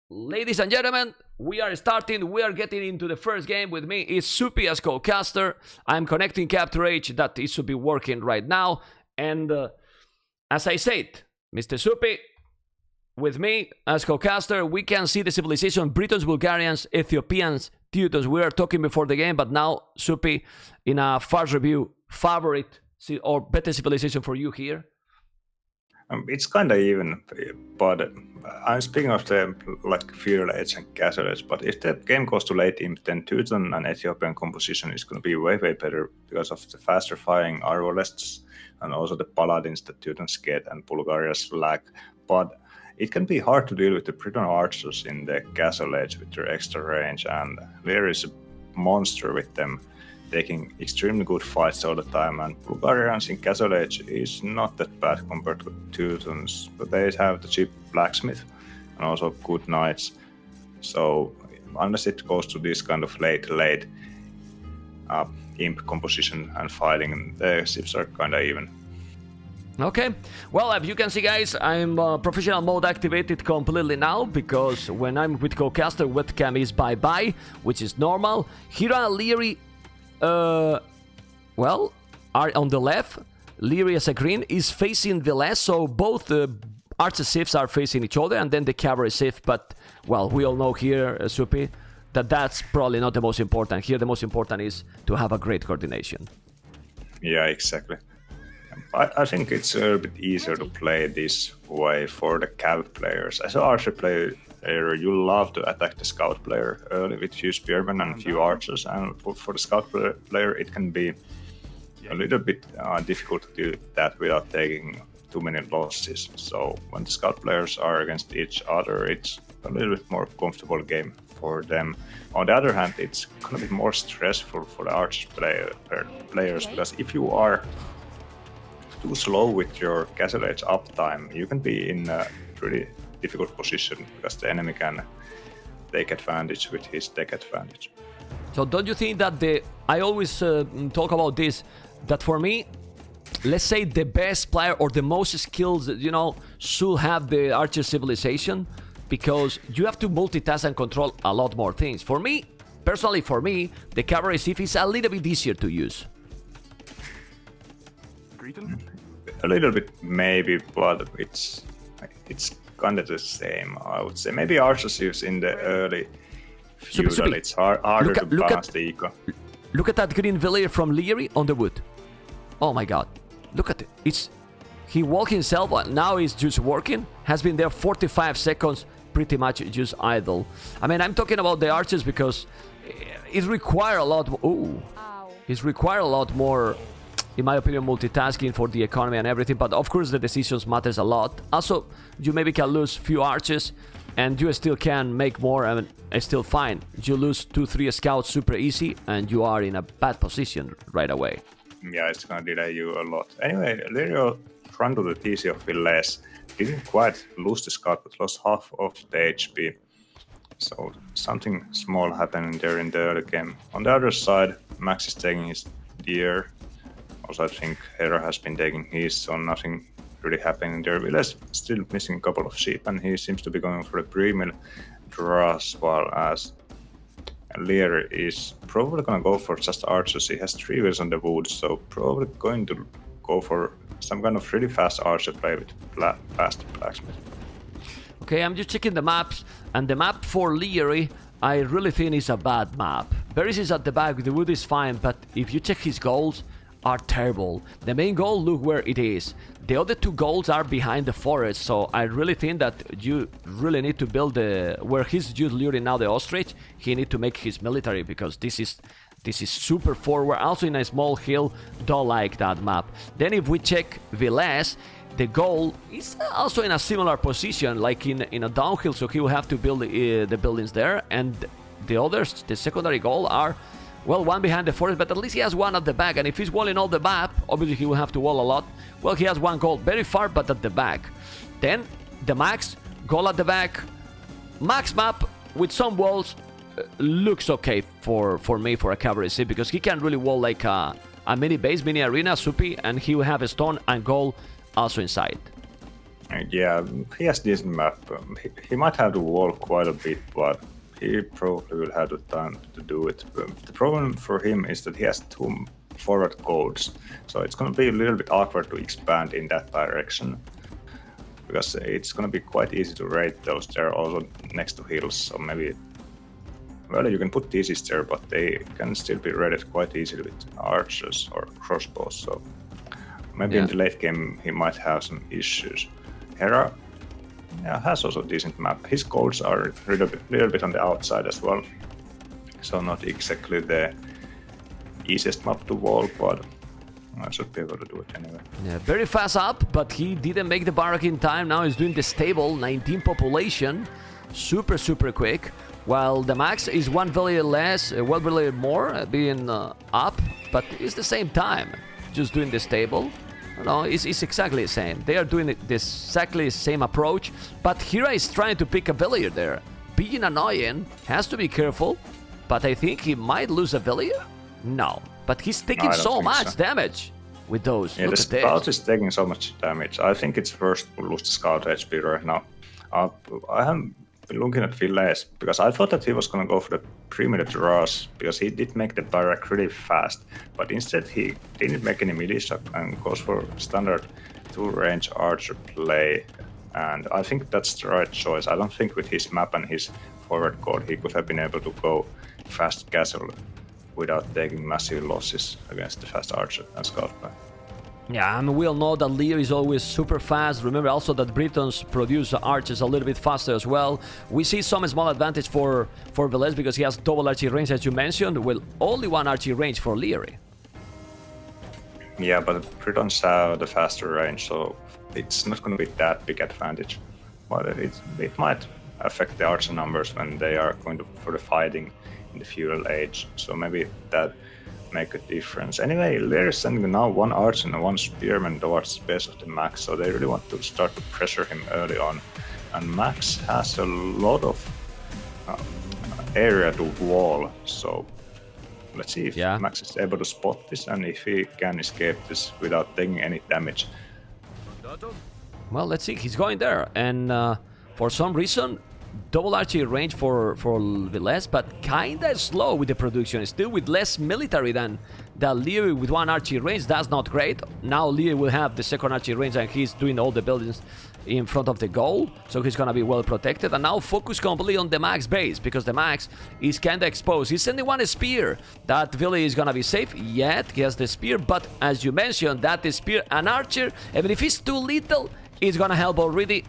Ladies and gentlemen, we are starting. We are getting into the first game. With me is Supi as co-caster. I'm connecting Capture H. That is should be working right now. And as I said, Mr. Supi, with me as co-caster, we can see the civilization: Britons, Bulgarians, Ethiopians, Teutons. We were talking before the game, but now Supi, in a fast review, favorite or better civilization for you here? It's kind of even, but I'm speaking of the Feudal Age and Castle Age. But if the game goes to late imp, then Teuton and Ethiopian composition is going to be way better because of the faster firing arballists and also the paladins that Teutons get and Bulgarians lack. But it can be hard to deal with the Breton archers in the Castle Age with their extra range, and Liereyy is a monster with them, taking extremely good fights all the time, and Bulgarians in Castle Age is not that bad compared to Teutons, but they have the cheap blacksmith and also good knights. So unless it goes to this kind of late imp composition and fighting, the ships are kind of even. Okay, well, as you can see, guys, I'm professional mode activated completely now, because when I'm with co-caster, webcam is bye-bye, which is normal. Hera and Liereyy well, are on the left. Liereyy as a green is facing Villese, so both archer shifts are facing each other, and then the cavalry shift. But well, we all know here, Supi, that's probably not the most important. Here, the most important is to have a great coordination. Yeah, exactly. I think it's a bit easier to play this way for the cav players. As an archer player, you love to attack the scout player early with few spearmen and few archers, and for the scout player it can be a little bit difficult to do that without taking too many losses. So when the scout players are against each other, it's a little bit more comfortable game for them. On the other hand, it's gonna be more stressful for the archer players, because if you are too slow with your Castle Age uptime, you can be in a pretty difficult position, because the enemy can take advantage with his tech advantage. So don't you think that I always talk about this, that for me, let's say the best player or the most skills, should have the archer civilization, because you have to multitask and control a lot more things. For me, personally, the cavalry shift is a little bit easier to use. A little bit maybe, but it's kind of the same, I would say. Maybe archer shifts in the early feudal, it's harder to balance the eco. Look at that green villager from Liereyy on the wood. Oh my god, look at it. He walked himself, now he's just working. Has been there 45 seconds, pretty much just idle. I mean, I'm talking about the archers because it requires a lot. It requires a lot more, in my opinion, multitasking for the economy and everything, but of course the decisions matters a lot. Also, you maybe can lose few archers and you still can make more, and it's still fine. You lose 2-3 scouts super easy and you are in a bad position right away. Yeah, it's gonna delay you a lot. Anyway, Liereyy run to the TC of Villese. Didn't quite lose the scout, but lost half of the HP. So something small happened there in the early game. On the other side, Max is taking his deer. Also, I think Hera has been taking his, so nothing really happening there. Villese still missing a couple of sheep, and he seems to be going for a pre-mill draw, as well as Liereyy is probably going to go for just archers. He has 3 wheels on the wood, so probably going to go for some kind of really fast archer play with fast blacksmith. Okay, I'm just checking the maps, and the map for Liereyy, I really think is a bad map. Varys is at the back, the wood is fine, but if you check his goals, are terrible. The main goal, look where it is. The other 2 goals are behind the forest, so I really think that you really need to build where he's just luring now the ostrich. He need to make his military, because this is super forward. Also in a small hill, don't like that map. Then if we check Villese, the goal is also in a similar position, like in a downhill, so he will have to build the buildings there, and the others, the secondary goal are, well, one behind the forest, but at least he has one at the back. And if he's walling all the map, obviously he will have to wall a lot. Well, he has one goal very far, but at the back. Then the Max, goal at the back. Max map with some walls looks okay for me, for a cavalry ship, because he can really wall like a mini base, mini arena, Supi, and he will have a stone and goal also inside. Yeah, he has decent map. He might have to wall quite a bit, but he probably will have the time to do it. The problem for him is that he has 2 forward codes, so it's going to be a little bit awkward to expand in that direction, because it's going to be quite easy to raid those. They're also next to hills, so maybe, well, you can put theses there, but they can still be raided quite easily with archers or crossbows, so maybe in the late game he might have some issues. Hera, yeah, has also a decent map. His codes are a little bit on the outside as well, so not exactly the easiest map to wall, but I should be able to do it anyway. Yeah, very fast up, but he didn't make the barrack in time. Now he's doing the stable, 19 population, super quick. While TheMax is 1 village less, 1 village more, being up, but it's the same time, just doing the stable. No, it's exactly the same. They are doing this exactly same approach, but Hera is trying to pick a villager there. Being annoying, has to be careful, but I think he might lose a villager? No, but he's taking so much damage with those. Yeah, Look the at this. scout is taking so much damage. I think it's worst to lose the scout HP right now. I haven't been looking at Villese, because I thought that he was going to go for the 3-minute rush, because he did make the barrack really fast, but instead he didn't make any militia and goes for standard 2-range archer play, and I think that's the right choice. I don't think with his map and his forward code he could have been able to go fast castle without taking massive losses against the fast archer and scout play. Yeah, and we all know that Liereyy is always super fast. Remember also that Britons produce archers a little bit faster as well. We see some small advantage for Villese because he has double archery range, as you mentioned. Well, only 1 archery range for Liereyy. Yeah, but Britons have the faster range, so it's not going to be that big advantage. But it might affect the archer numbers when they are going for the fighting in the feudal age. So maybe that make a difference. Anyway, Liereyy is sending now 1 archer and 1 spearman towards the base of the Max, so they really want to start to pressure him early on. And Max has a lot of area to wall, so let's see if Max is able to spot this and if he can escape this without taking any damage. Well, let's see. He's going there, and for some reason, double archery range for Villese, but kinda slow with the production. Still with less military than Liereyy with 1 archery range. That's not great. Now Liereyy will have the 2nd archery range, and he's doing all the buildings in front of the goal, so he's gonna be well protected. And now focus completely on the Max base, because the Max is kinda exposed. He's sending 1 spear. That village is gonna be safe, yet he has the spear, but as you mentioned, that spear, an archer, even if it's too little, it's gonna help already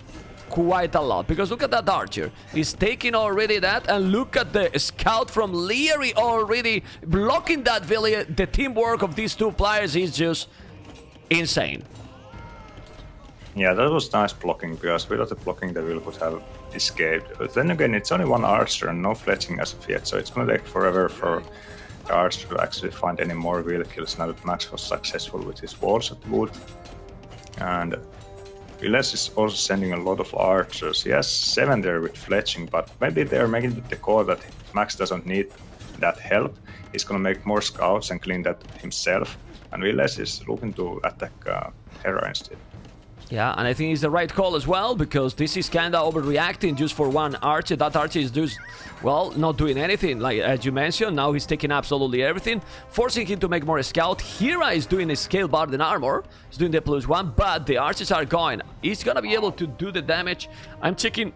quite a lot, because look at that archer. He's taking already that, and look at the scout from Liereyy already blocking that village. The teamwork of these 2 players is just insane. Yeah, that was nice blocking, because without the blocking the will would have escaped. But then again, it's only 1 archer and no fletching as of yet, so it's gonna take forever for the archer to actually find any more wheel kills now that Max was successful with his walls at wood. And Villese is also sending a lot of archers. He has 7 there with fletching, but maybe they're making the call that Max doesn't need that help. He's gonna make more scouts and clean that himself, and Villese is looking to attack Hera instead. Yeah, and I think it's the right call as well, because this is kinda overreacting just for 1 archer. That archer is just, well, not doing anything, like as you mentioned. Now he's taking absolutely everything, forcing him to make more scout. Hera is doing a scale bar than armor. He's doing the +1, but the archers are going. He's gonna be able to do the damage. I'm checking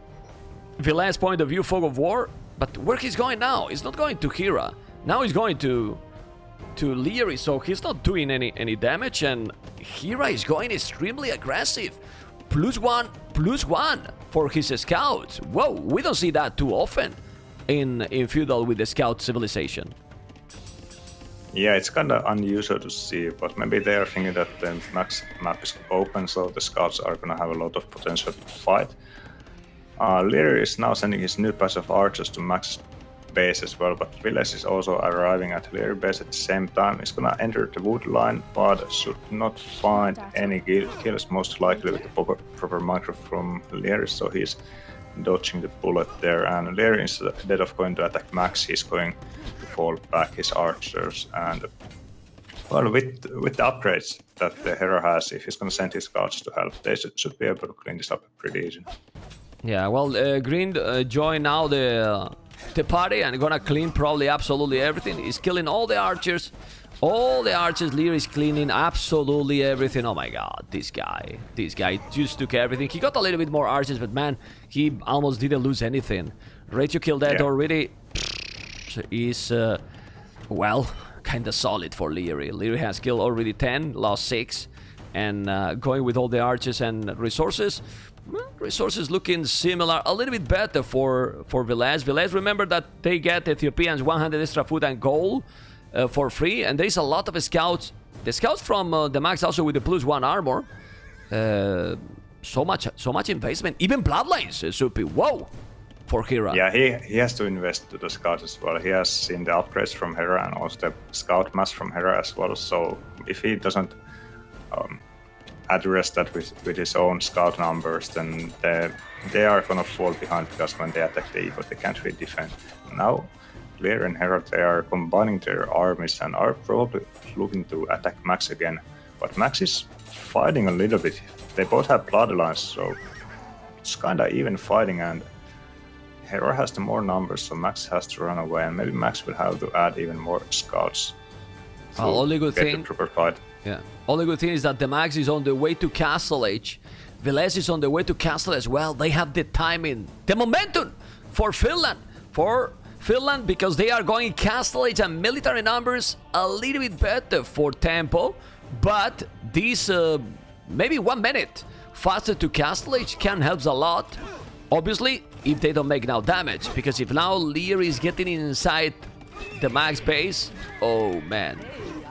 Villese's point of view, fog of war, but where he's going now? He's not going to Hera. Now he's going to Liereyy, so he's not doing any damage, and Hera is going extremely aggressive. +1 for his scouts. Whoa, we don't see that too often in feudal with the scout civilization. Yeah, it's kind of unusual to see, but maybe they are thinking that the Max map is open, so the scouts are gonna have a lot of potential to fight. Liereyy is now sending his new batch of archers to Max's base as well, but Villese is also arriving at Liereyy base at the same time. He's gonna enter the wood line, but should not find any kills, most likely with the proper micro from Liereyy, so he's dodging the bullet there. And Liereyy, instead of going to attack Max, he's going to fall back his archers. And well, with the upgrades, that the Hera has, if he's gonna send his scouts to help, they should be able to clean this up pretty easy. Yeah, well, Green joined now the party and gonna clean probably absolutely everything. He's killing all the archers. All the archers. Liereyy is cleaning absolutely everything. Oh my god, this guy just took everything. He got a little bit more archers, but man, he almost didn't lose anything. Ratio kill death already is, well, kinda solid for Liereyy. Liereyy has killed already 10, lost 6. And going with all the archers and resources, resources looking similar, a little bit better for Villese. Villese, remember that they get Ethiopians 100 extra food and gold for free, and there's a lot of scouts. The scouts from TheMax also with the +1 armor. So much investment, even bloodlines. Supi, whoa, for Hera. Yeah, he has to invest to the scouts as well. He has seen the upgrades from Hera and also the scout mass from Hera as well. So if he doesn't address that with his own scout numbers, then they are gonna fall behind, because when they attack the Evo, they can't really defend. Now, Liereyy and Hera, they are combining their armies and are probably looking to attack Max again. But Max is fighting a little bit. They both have bloodlines, so it's kinda even fighting, and Hera has the more numbers, so Max has to run away, and maybe Max will have to add even more scouts. Only good get thing. the proper fight. Yeah. Only good thing is that TheMax is on the way to Castle Age. Villese is on the way to Castle as well. They have the timing, the momentum for Finland. Because they are going Castle Age and military numbers a little bit better for Tempo. But this maybe 1 minute faster to Castle Age can help a lot. Obviously, if they don't make now damage. Because if now Liereyy is getting inside the Max base, oh man,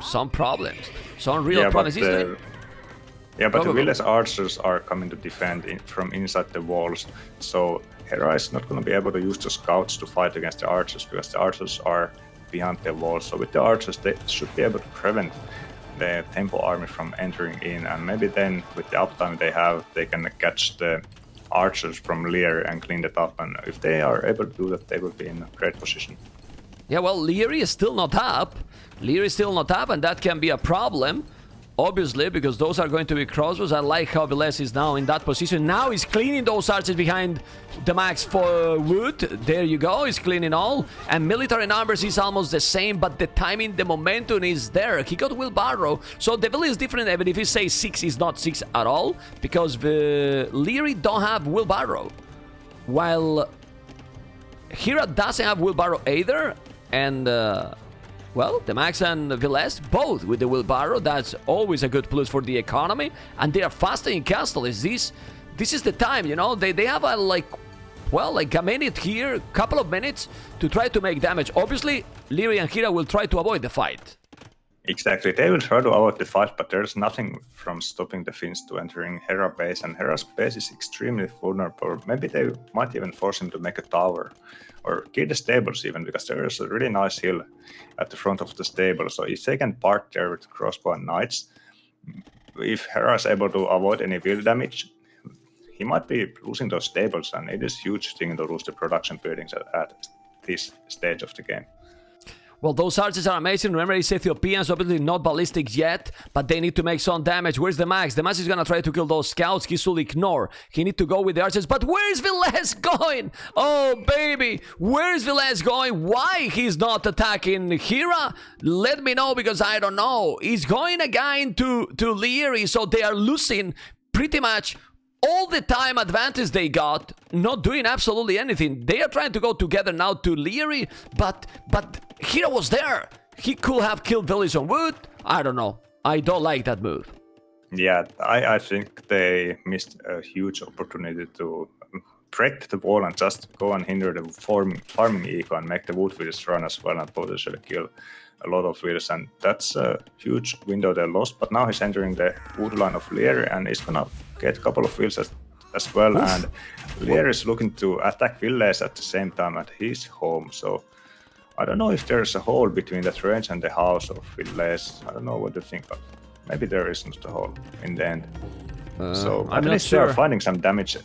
some problems. Some real problems. But the Village archers are coming to defend from inside the walls. So Hera is not going to be able to use the scouts to fight against the archers, because the archers are behind the walls. So with the archers, they should be able to prevent the Tempo army from entering in. And maybe then with the uptime they have, they can catch the archers from Liereyy and clean it up. And if they are able to do that, they will be in a great position. Yeah, well, Liereyy is still not up. Liereyy is still not up, and that can be a problem. Obviously, because those are going to be crossbows. I like how Villese is now in that position. Now he's cleaning those archers behind the Max for wood. There you go, he's cleaning all. And military numbers is almost the same, but the timing, the momentum is there. He got wheelbarrow. So the Village is different, even if he says 6 is not 6 at all, because the Liereyy don't have wheelbarrow. While Hera doesn't have wheelbarrow either, and well, TheMax and Villese, both with the wheelbarrow. That's always a good plus for the economy. And they are faster in castle. This is the time, you know. They have a like a minute here, couple of minutes to try to make damage. Obviously, Liereyy and Hera will try to avoid the fight. Exactly, they will try to avoid the fight, but there's nothing from stopping the Finns to entering Hera base, and Hera's base is extremely vulnerable. Maybe they might even force him to make a tower, or kill the stables even, because there is a really nice hill at the front of the stable. So if they can park there with crossbow and knights, if Hera is able to avoid any wheel damage, he might be losing those stables, and it is a huge thing to lose the production buildings at this stage of the game. Well, those archers are amazing. Remember, it's Ethiopians, obviously not ballistic yet, but they need to make some damage. Where's the Max? The Max is gonna try to kill those scouts. He should ignore. He need to go with the archers. But where's Villese going? Oh, baby. Where's Villese going? Why he's not attacking Hera? Let me know, because I don't know. He's going again to Liereyy, so they are losing pretty much all the time advantage they got, not doing absolutely anything. They are trying to go together now to Liereyy, but Hera was there. He could have killed Village on wood. I don't know. I don't like that move. Yeah, I think they missed a huge opportunity to break the wall and just go and hinder the farming eco and make the wood wheels run as well and potentially kill a lot of wheels. And that's a huge window they lost. But now he's entering the wood line of Liereyy and he's gonna get a couple of wheels as well. Oof. And Liereyy is looking to attack Village at the same time at his home. So I don't know if there's a hole between the range and the house of Village. I don't know what to think of. Maybe there isn't a hole in the end. So I'm at not least sure. they are finding some damage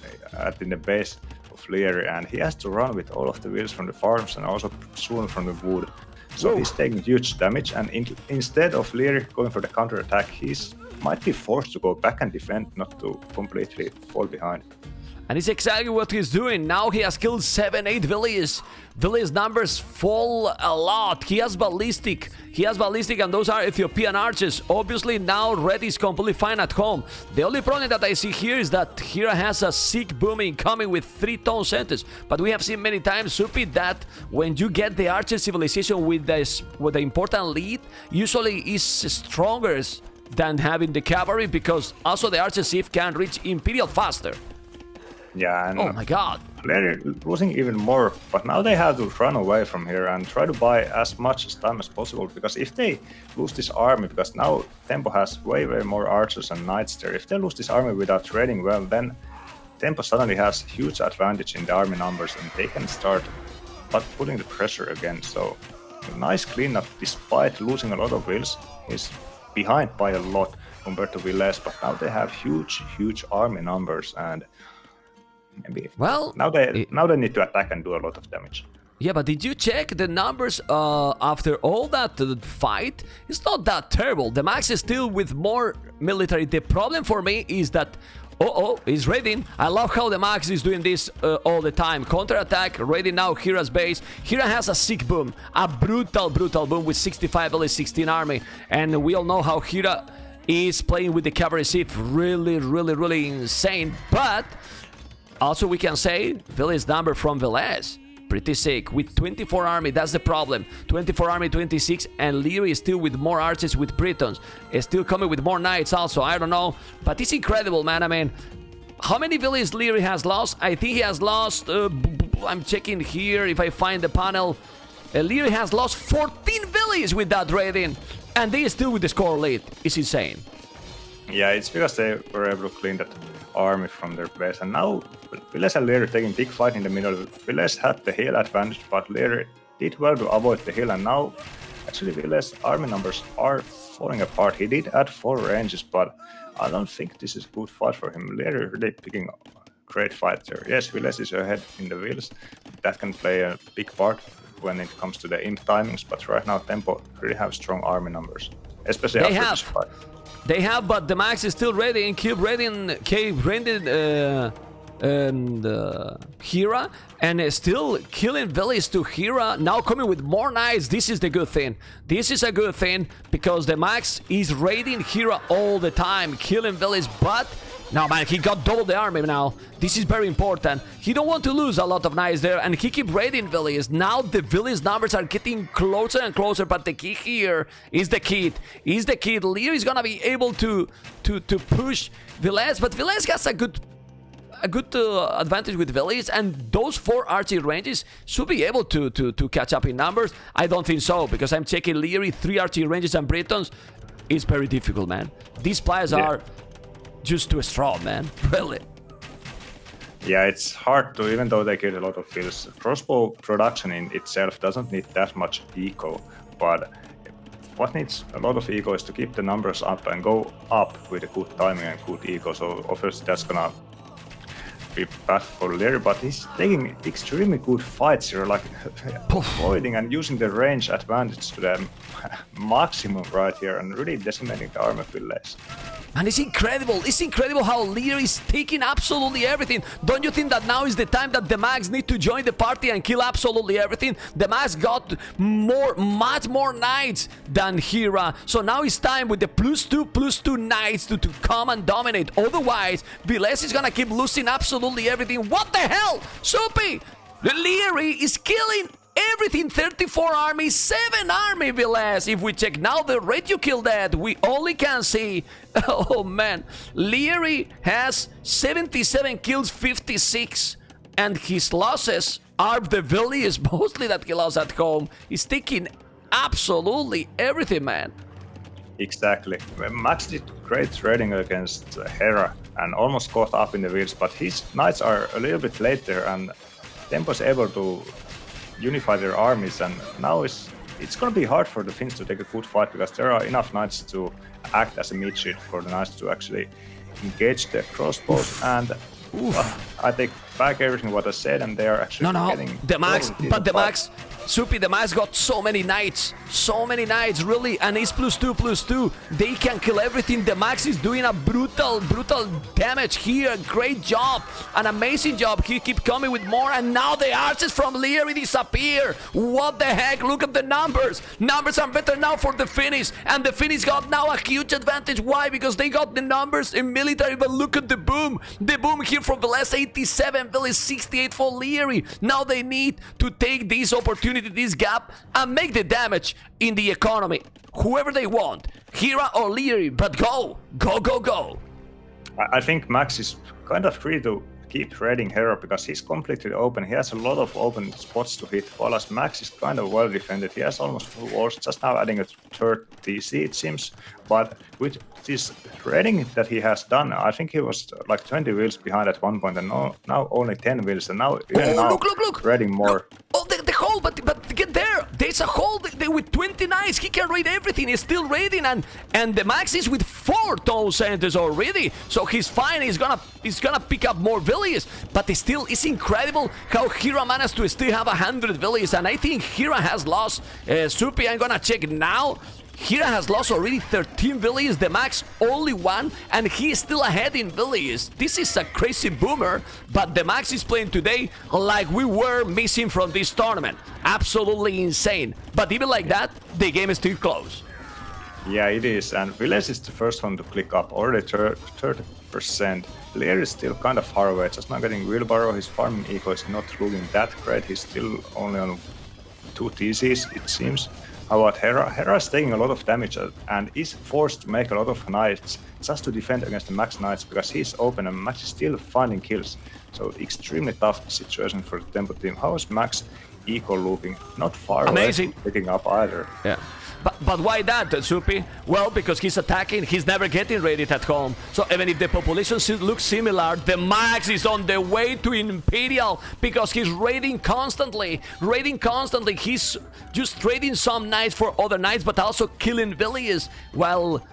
in the base of Liereyy, and he has to run with all of the wheels from the farms and also soon from the wood. So he's taking huge damage, and instead of Liereyy going for the counter attack, he's might be forced to go back and defend, not to completely fall behind. And it's exactly what he's doing. Now he has killed 7-8 Villese. Villese numbers fall a lot. He has ballistic. And those are Ethiopian archers. Obviously now Red is completely fine at home. The only problem that I see here is that Hera has a sick booming coming with 3-tone centers. But we have seen many times, Supi, that when you get the archer civilization with the important lead, usually is stronger than having the cavalry, because also the archer chief can reach Imperial faster. Yeah, and oh my god. They're losing even more, but now they have to run away from here and try to buy as much time as possible, because if they lose this army, because now Tempo has way more archers and knights there, if they lose this army without trading well, then Tempo suddenly has huge advantage in the army numbers and they can start putting the pressure again. So nice cleanup despite losing a lot of wills. He's behind by a lot compared to Villese, but now they have huge army numbers, and maybe now they need to attack and do a lot of damage. Yeah, but did you check the numbers after all that fight? It's not that terrible. The Max is still with more military. The problem for me is that he's raiding. I love how the Max is doing this all the time. Counter-attack, raiding now Hera's base. Hera has a sick boom, a brutal boom with 65 LA 16 army, and we all know how Hera is playing with the cavalry chief. Really insane. But also, we can say Villese number from Villese, pretty sick, with 24 army. That's the problem. 24 army, 26, and Liereyy is still with more archers with Britons. Is still coming with more knights also, I don't know. But it's incredible, man. I mean, how many Villese Liereyy has lost? I think he has lost, I'm checking here if I find the panel. Liereyy has lost 14 Villese with that raiding, and they are still with the score lead. It's insane. Yeah, it's because they were able to clean that army from their base, and now Villese and Liereyy taking big fight in the middle. Villese had the hill advantage, but Liereyy did well to avoid the hill, and now actually Villese army numbers are falling apart. He did add 4 ranges, but I don't think this is a good fight for him. Liereyy really picking up a great fight there. Yes, Villese is ahead in the wheels. That can play a big part when it comes to the imp timings, but right now Tempo really have strong army numbers, especially after this fight. They have, but the Max is still ready and keep raiding Hera, and still killing Villese to Hera. Now coming with more knights. This is the good thing. This is a good thing, because the Max is raiding Hera all the time, killing Villese, but no, man, he got double the army now. This is very important. He don't want to lose a lot of knights there, and he keep raiding Villese. Now the Villese numbers are getting closer and closer, but the key here is the kid. Liereyy is gonna be able to push Villese, but Villese has a good advantage with Villese, and those 4 archery ranges should be able to catch up in numbers. I don't think so, because I'm checking Liereyy, 3 archery ranges and Britons. It's very difficult, man. These players are just too strong, man. Really. Yeah, it's hard to, even though they get a lot of kills. Crossbow production in itself doesn't need that much eco, but what needs a lot of eco is to keep the numbers up and go up with a good timing and good eco. So obviously that's gonna be bad for Liereyy, but he's taking extremely good fights here, like avoiding and using the range advantage to the maximum right here, and really decimating the army of Villese. And it's incredible how Liereyy is taking absolutely everything. Don't you think that now is the time that the Max need to join the party and kill absolutely everything? The Max got much more knights than Hera, so now it's time with the +2 knights to come and dominate. Otherwise, Villese is gonna keep losing absolutely everything. What the hell? Soapy! Liereyy is killing everything. 34 army, 7 army Villese. If we check now the rate you kill that, we only can see, oh man, Liereyy has 77 kills, 56, and his losses are the Villese, mostly that he lost at home. He's taking absolutely everything, man. Exactly. Max did great trading against Hera and almost caught up in the wheels, but his knights are a little bit late there, and Tempo's able to unify their armies, and now it's going to be hard for the Finns to take a good fight, because there are enough knights to act as a meat shield for the knights to actually engage the crossbows. And I think back everything what I said, and they are actually getting... TheMax, Soupy, TheMax got so many knights, really, and it's +2/+2. They can kill everything. TheMax is doing a brutal damage here. Great job, an amazing job. He keep coming with more, and now the archers from Liereyy disappear. What the heck? Look at the numbers. Numbers are better now for the Finnish, and the Finnish got now a huge advantage. Why? Because they got the numbers in military, but look at the boom. The boom here from Villese, 87, Villese 68 for Liereyy. Now they need to take this opportunity, this gap, and make the damage in the economy. Whoever they want, Hera or Liereyy, but go. I think Max is kind of free to keep raiding Hera because he's completely open. He has a lot of open spots to hit, while Max is kind of well defended. He has almost full walls, just now adding a third TC it seems. But with this raiding that he has done, I think he was like 20 wheels behind at one point, and now only 10 wheels, and now look. raiding more. Oh, the hole, but get there. There's a hole with 20 knights. He can raid everything. He's still raiding, and TheMax is with 4 town centers already. So he's fine. He's gonna pick up more villages. But it's incredible how Hera managed to still have 100 villages. And I think Hera has lost. Soupy, I'm gonna check now. Hera has lost already 13 villages, TheMax only 1, and he is still ahead in villages. This is a crazy boomer, but TheMax is playing today like we were missing from this tournament. Absolutely insane. But even like that, the game is still close. Yeah, it is, and Villese is the first one to click up, already 30%. Liereyy is still kind of far away, just now getting wheelbarrow. His farming eco is not looking that great. He's still only on 2 TCs, it seems. How about Hera? Hera is taking a lot of damage and is forced to make a lot of knights just to defend against the Max knights because he's open and Max is still finding kills. So extremely tough situation for the Tempo team. How is Max eco looking? Not far Amazing. away, picking up either. Yeah. But why that, Soupy? Well, because he's attacking, he's never getting raided at home. So even if the population looks similar, TheMax is on the way to Imperial because he's raiding constantly. He's just trading some knights for other knights, but also killing villages. While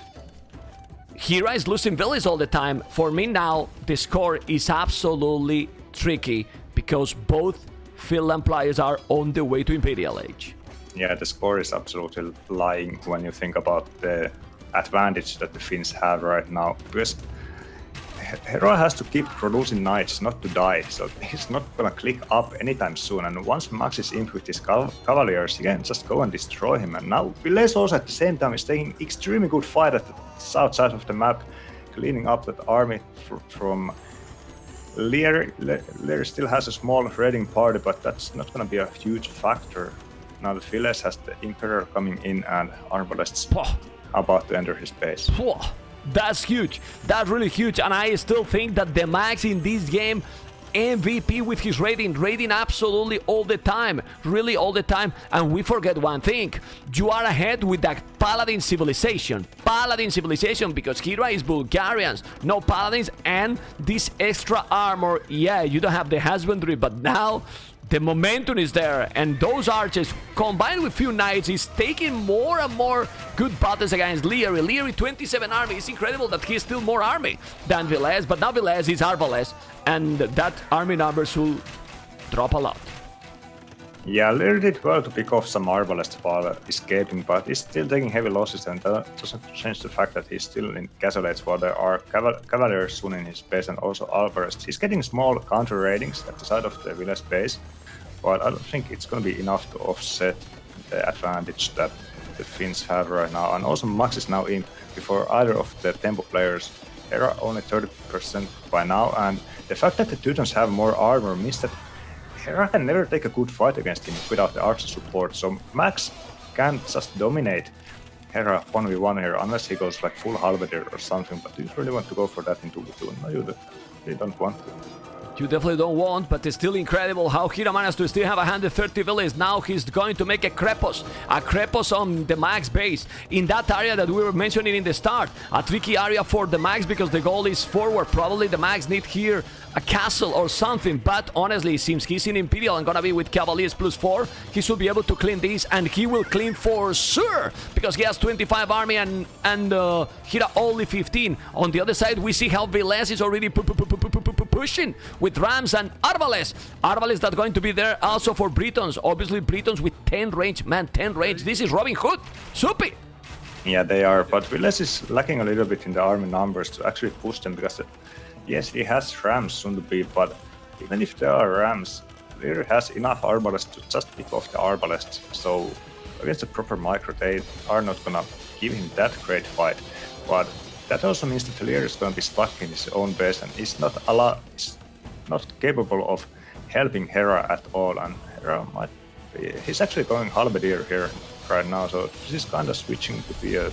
Hera is losing villages all the time. For me now, the score is absolutely tricky because both Finland players are on the way to Imperial Age. Yeah, the score is absolutely lying when you think about the advantage that the Finns have right now. Because Hera has to keep producing knights, not to die, so he's not gonna click up anytime soon. And once Max is in with his cavaliers, he can just go and destroy him. And now Villese also at the same time is taking extremely good fight at the south side of the map, cleaning up that army from Liereyy. Liereyy still has a small raiding party, but that's not gonna be a huge factor. Now that Villese has the Emperor coming in and Arbalests about to enter his base. That's huge. That's really huge. And I still think that TheMax in this game, MVP with his raiding absolutely all the time. Really all the time. And we forget one thing. You are ahead with that Paladin civilization. Because Hera is Bulgarians. No Paladins and this extra armor. Yeah, you don't have the husbandry, but now the momentum is there, and those archers combined with few knights is taking more and more good battles against Liereyy. Liereyy 27 army. It's incredible that he's still more army than Villese, but now Villese is Arbalest, and that army numbers will drop a lot. Yeah, Liereyy did well to pick off some Arbalest while escaping, but he's still taking heavy losses, and that doesn't change the fact that he's still in Casolates while there are Cavaliers soon in his base and also Alvarez. He's getting small counter raidings at the side of the Village base, but I don't think it's going to be enough to offset the advantage that the Finns have right now. And also Max is now in before either of the Tempo players. Hera only 30% by now, and the fact that the Teutons have more armor means that Hera can never take a good fight against him without the archer support, so Max can't just dominate Hera 1v1 here unless he goes like full halberd or something, but you really want to go for that in 2v2. No, you don't want to. You definitely don't want, but it's still incredible how Hera managed to still have 130 villages. Now he's going to make a Krepos on the Max base in that area that we were mentioning in the start. A tricky area for the Max because the goal is forward. Probably the Max need here a castle or something, but honestly, since he's in Imperial and gonna be with Cavaliers +4, he should be able to clean this, and he will clean for sure because he has 25 army and Hera only 15. On the other side, we see how Villese is already pushing with Rams and Arbalest. Arbalest not going to be there also for Britons. Obviously, Britons with 10 range. Man, 10 range. This is Robin Hood. Soupy. Yeah, they are, but Villese is lacking a little bit in the army numbers to actually push them because, yes, he has Rams soon to be, but even if there are Rams, Liereyy has enough Arbalest to just pick off the Arbalest. So against the proper micro, they are not gonna give him that great fight. But that also means that Liereyy is gonna be stuck in his own base and is not capable of helping Hera at all. And Hera might be, he's actually going Halberdier here right now, so this is kind of switching to be a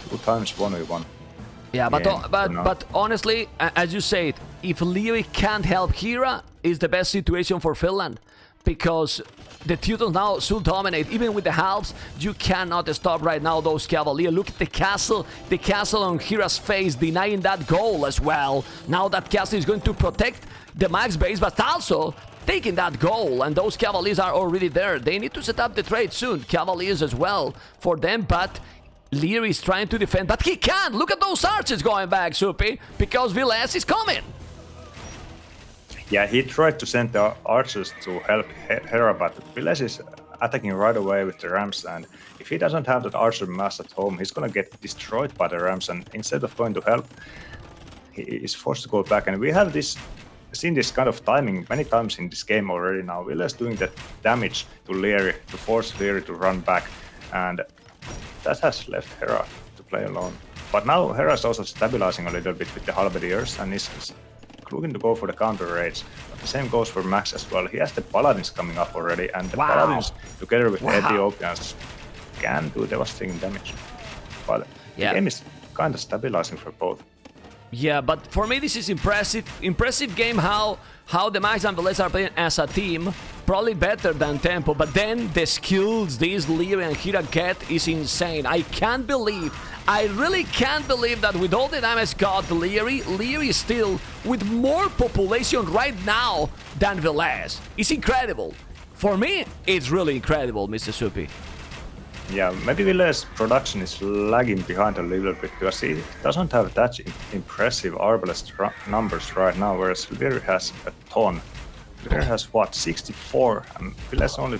2x 1v1. Yeah, but honestly, as you said, if Liereyy can't help Hera, is the best situation for Finland, because the Teutons now should dominate. Even with the halves, you cannot stop right now those Cavalier. Look at the castle on Hera's face, denying that goal as well. Now that castle is going to protect the max base, but also taking that goal, and those Cavaliers are already there. They need to set up the trade soon. Cavaliers as well for them, but Liereyy is trying to defend, but he can't. Look at those archers going back, Soupy, because Villese is coming. Yeah, he tried to send the archers to help Hera, but Villese is attacking right away with the Rams, and if he doesn't have that archer mass at home, he's gonna get destroyed by the Rams, and instead of going to help, he is forced to go back. And we have seen this kind of timing many times in this game already now. Villese doing the damage to Liereyy, to force Liereyy to run back, and that has left Hera to play alone. But now Hera is also stabilizing a little bit with the Halberdiers and is looking to go for the counter raids. But the same goes for Max as well. He has the Paladins coming up already, and the Paladins together with the Ethiopians can do devastating damage. But the game is kind of stabilizing for both. Yeah, but for me this is impressive game how TheMax and Villese are playing as a team, probably better than Tempo, but then the skills these Liereyy and Hera get is insane. I really can't believe that with all the damage got Liereyy is still with more population right now than Villese. It's incredible. For me, it's really incredible, Mr. Soupy. Yeah, maybe Villese's production is lagging behind a little bit because he doesn't have that impressive Arbalest numbers right now, whereas Liereyy has a ton. Liereyy has what, 64, and Villese only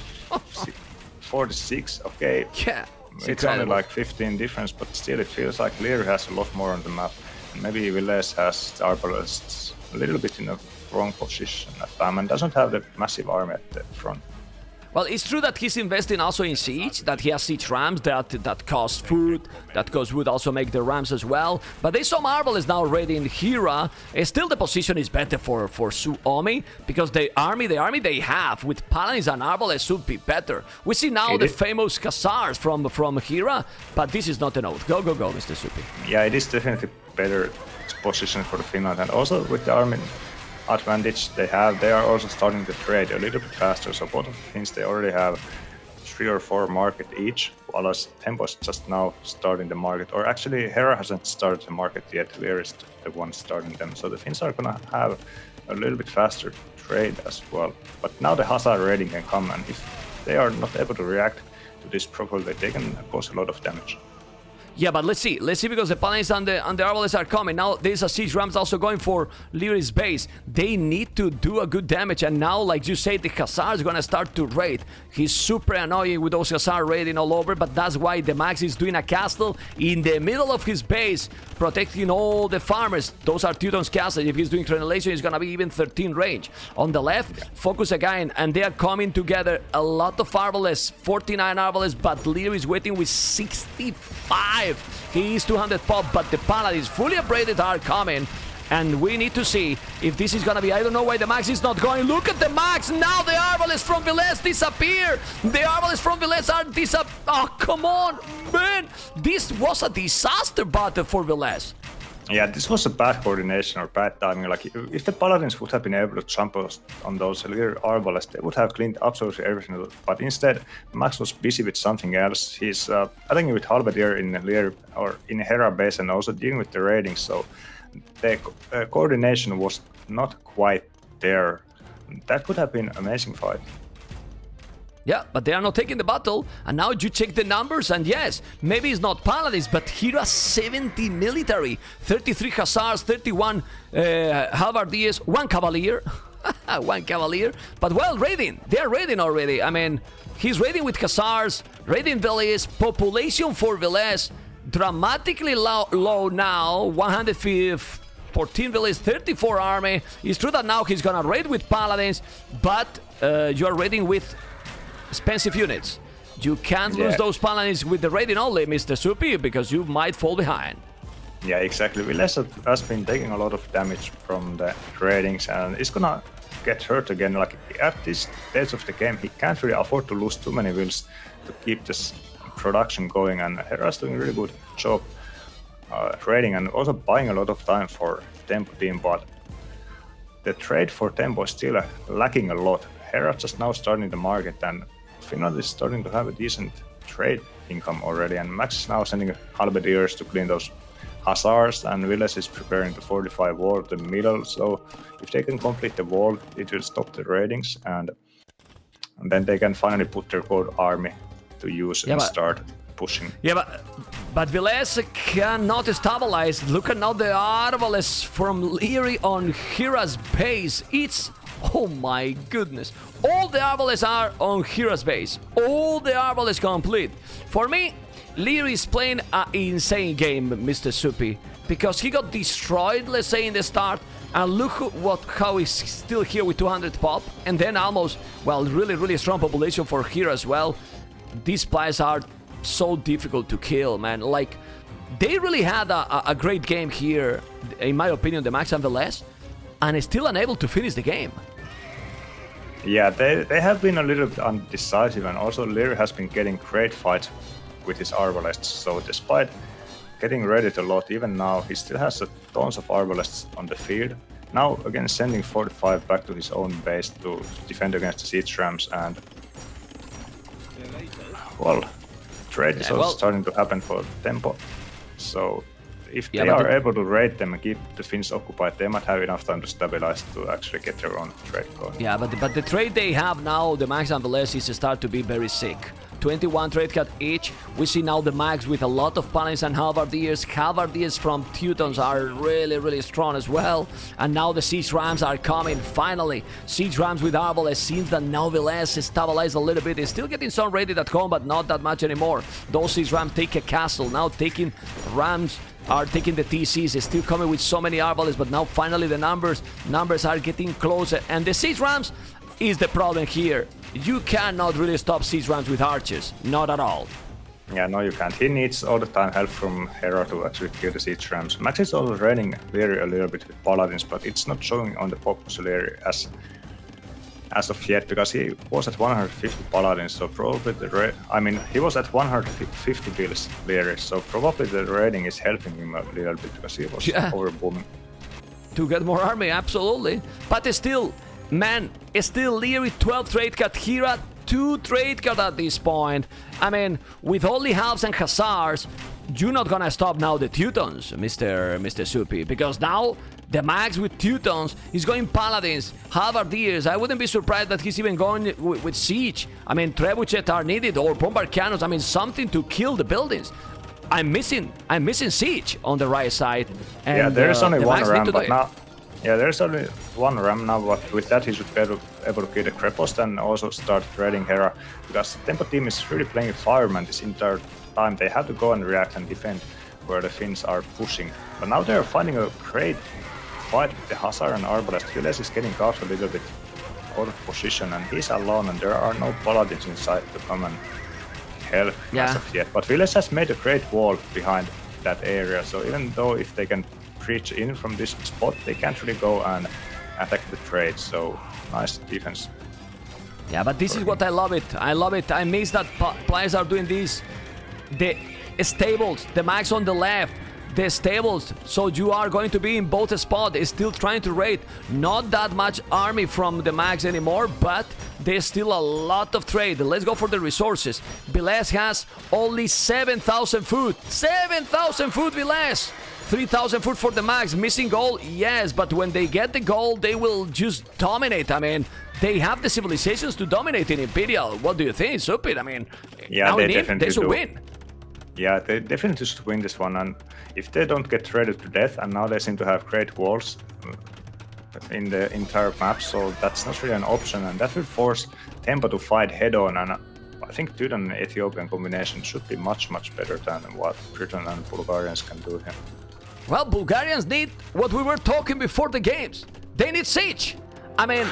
46. Okay, yeah, it's only like 15 difference, but still it feels like Liereyy has a lot more on the map. And maybe Villese has the Arbalest a little bit in a wrong position at the time and doesn't have the massive army at the front. Well, it's true that he's investing also in siege, that he has siege rams that cost food, that cost wood also make the rams as well. But they saw Marvel is now raiding Hera. Still the position is better for Suomi, because the army they have with Paladins and Arbalest should be better. We see now the famous Khazars from Hera, but this is not enough. Go, Mr. Soupy. Yeah, it is definitely better position for the Finland, and also with the army advantage they are also starting to trade a little bit faster. So both of the things, they already have 3 or 4 market each, while Tempo is just now starting the market. Or actually, Hera hasn't started the market yet. Liereyy is the one starting them. So the Finns are gonna have a little bit faster trade as well. But now the Khazar raiding can come, and if they are not able to react to this properly, they can cause a lot of damage. Yeah, but let's see, because the Paladins and the Arbalest are coming. Now there's a siege rams also going for Lierey's base. They need to do a good damage, and now, like you say, the Khazar is gonna start to raid. He's super annoying with those Khazar raiding all over, but that's why TheMax is doing a castle in the middle of his base, protecting all the farmers. Those are Teuton's castles. If he's doing Crenellation, it's gonna be even 13 range. On the left, focus again, and they are coming together. A lot of Arbalest, 49 Arbalest, but Liereyy is waiting with 65. He is 200 pop, but the Paladins fully upgraded are coming. And we need to see if this is gonna be. I don't know why TheMax is not going. Look at TheMax. Now the Arbalest from Villese disappear. The Arbalest from Villese are Oh, come on, man. This was a disaster battle for Villese. Yeah, this was a bad coordination or bad timing. Like, if the Paladins would have been able to jump on those Liereyy Arbalest, they would have cleaned absolutely everything. But instead, Max was busy with something else. He's attacking with Halberdier in Liereyy or in Hera base, and also dealing with the raiding. So the coordination was not quite there. That could have been an amazing fight. Yeah, but they are not taking the battle. And now you check the numbers, and yes, maybe it's not Paladins, but Hera 70 military, 33 Hussars, 31 Halbardiers, 1 Cavalier. 1 Cavalier. But well, raiding. They are raiding already. I mean, he's raiding with Hussars, raiding Villese, population for Villese, dramatically low now, 114 Villese, 34 army. It's true that now he's gonna raid with Paladins, but you are raiding with expensive units. You can't lose those Paladins with the raiding only, Mr. Supi, because you might fall behind. Yeah, exactly. Villese has been taking a lot of damage from the raidings, and it's gonna get hurt again. Like, at this stage of the game, he can't really afford to lose too many wills to keep this production going, and Hera's doing a really good job raiding and also buying a lot of time for Tempo team, but the trade for Tempo is still lacking a lot. Hera just now starting the market, and Finland is starting to have a decent trade income already, and Max is now sending halberdiers to clean those Hussars, and Villese is preparing the 45 wall to the middle, so if they can complete the wall, it will stop the raidings, and then they can finally put their gold army to use and start pushing. Yeah, but Villese cannot stabilize. Look at now the Arbalest from Liereyy on Hera's base. It's... oh my goodness. All the Arbalests are on Hera's base. All the Arbalests complete. For me, Liereyy is playing an insane game, Mr. Supi, because he got destroyed, let's say, in the start, and look how he's still here with 200 pop, and then almost, well, really strong population for Hera as well. These players are so difficult to kill, man. Like, they really had a great game here, in my opinion, TheMax and Villese, and is still unable to finish the game. Yeah, they have been a little bit undecisive, and also Liereyy has been getting great fights with his Arbalests, so despite getting raided a lot, even now he still has tons of Arbalests on the field. Now again sending 45 back to his own base to defend against the siege rams, and well, trade is also starting to happen for Tempo, so if they are able to raid them and keep the Finns occupied, they might have enough time to stabilize to actually get their own trade going. Yeah, but the trade they have now, TheMax and Villese, is start to be very sick. 21 trade cut each. We see now the Max with a lot of Paladins and Halbardiers. Halbardiers from Teutons are really strong as well. And now the Siege Rams are coming, finally. Siege Rams with Arbalest. Seems that now Villese is stabilized a little bit. They're still getting some raided at home, but not that much anymore. Those Siege Rams take a castle. Now taking Rams are taking the TCs. They're still coming with so many Arbalests, but now finally the numbers are getting closer. And the Siege Rams is the problem here. You cannot really stop Siege Rams with archers. Not at all. Yeah, no, you can't. He needs all the time help from Hera to actually kill the Siege Rams. Max is also raiding Liereyy a little bit with Paladins, but it's not showing on the population Liereyy as of yet, because he was at 150 Paladins, so probably he was at 150 bills Liereyy, so probably the raiding is helping him a little bit, because he was overbooming. To get more army, absolutely. But still, man, still Liereyy 12 trade cut, Hera 2 trade cut at this point. I mean, with only halves and Hussars, you're not gonna stop now the Teutons, Mr. Supi, because now the Max with Teutons is going Paladins, Halbardiers. I wouldn't be surprised that he's even going with Siege. I mean, Trebuchet are needed, or Bombard Cannons. I mean, something to kill the buildings. I'm missing Siege on the right side. And, yeah, there's only one ram, but now... Yeah, there's only one ram now, but with that he should be able to kill the Crepost and also start raiding Hera, because the Tempo team is really playing Fireman this entire time. They have to go and react and defend where the Finns are pushing. But now they're finding a great fight with the Hussar and Arbalest. Villese is getting caught a little bit out of position, and he's alone, and there are no Paladins inside to come and help as of yet. But Villese has made a great wall behind that area, so even though if they can reach in from this spot, they can't really go and attack the trade, so nice defense. Yeah, but this is what I love it. I miss that players are doing this. The stables, the Max on the left, the stables, so you are going to be in both spots, still trying to raid. Not that much army from the Max anymore, but there's still a lot of trade. Let's go for the resources. Villese has only 7,000 food. 7,000 food, Villese! 3,000 foot for the Max. Missing goal, yes, but when they get the goal, they will just dominate. I mean, they have the civilizations to dominate in Imperial. What do you think, Supit? I mean, yeah, now they in Imp, definitely they should do. win. Yeah, they definitely should win this one, and if they don't get traded to death, and now they seem to have great walls in the entire map, so that's not really an option, and that will force Tempo to fight head-on, and I think Didn and Ethiopian combination should be much better than what Britain and Bulgarians can do here. Well, Bulgarians need what we were talking before the games. They need siege. I mean,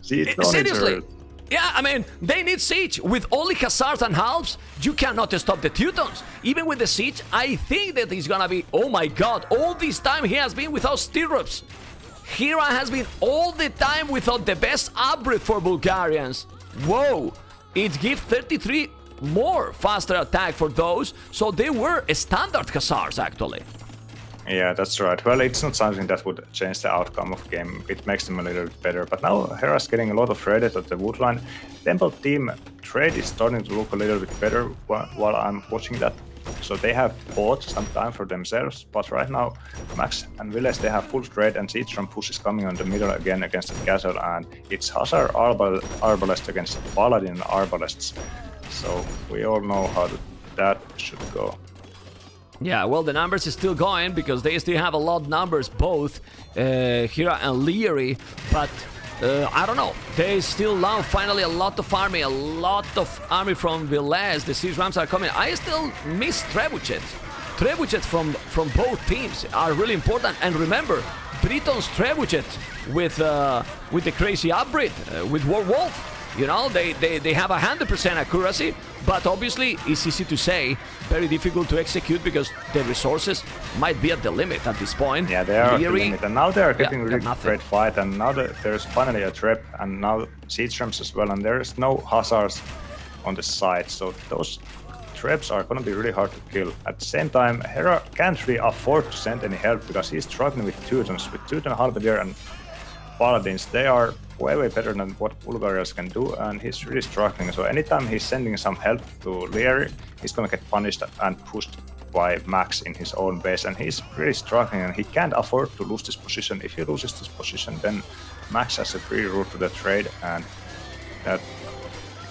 seriously. Yeah, I mean, they need siege. With only Hussars and halves, you cannot stop the Teutons. Even with the siege, I think that he's gonna be... Oh my god, all this time he has been without stirrups. Hera has been all the time without the best upgrade for Bulgarians. Whoa, it gives 33 more faster attack for those, so they were standard Hussars actually. Yeah, that's right. Well, it's not something that would change the outcome of the game. It makes them a little bit better. But now Hera's getting a lot of traded at the woodline. Tempo team trade is starting to look a little bit better while I'm watching that. So they have bought some time for themselves. But right now, Max and Villese, they have full trade, and Siege from push is coming on the middle again against the castle. And it's Hussar Arbalest against Paladin Arbalests. So we all know how that should go. Yeah, well, the numbers is still going because they still have a lot of numbers, both Hera and Liereyy, but I don't know. They still now finally a lot of army from Villese. The siege rams are coming. I still miss trebuchets. Trebuchets from both teams are really important. And remember, Britain's trebuchet with the crazy upgrade with Wolf. You know, they have 100% accuracy, but obviously it's easy to say, very difficult to execute because the resources might be at the limit at this point. Yeah, they are at the Liereyy, limit, and now they are getting really nothing. great fight, and now there's finally a trap, and now siege rams as well, and there's no hussars on the side, so those traps are going to be really hard to kill. At the same time, Hera can't really afford to send any help because he's struggling with Teutons. With Teuton Halberdier and Paladins, they are way better than what Bulgarians can do, and he's really struggling. So anytime he's sending some help to Liereyy, he's gonna get punished and pushed by Max in his own base, and he's really struggling, and he can't afford to lose this position. If he loses this position, then Max has a free route to the trade, and that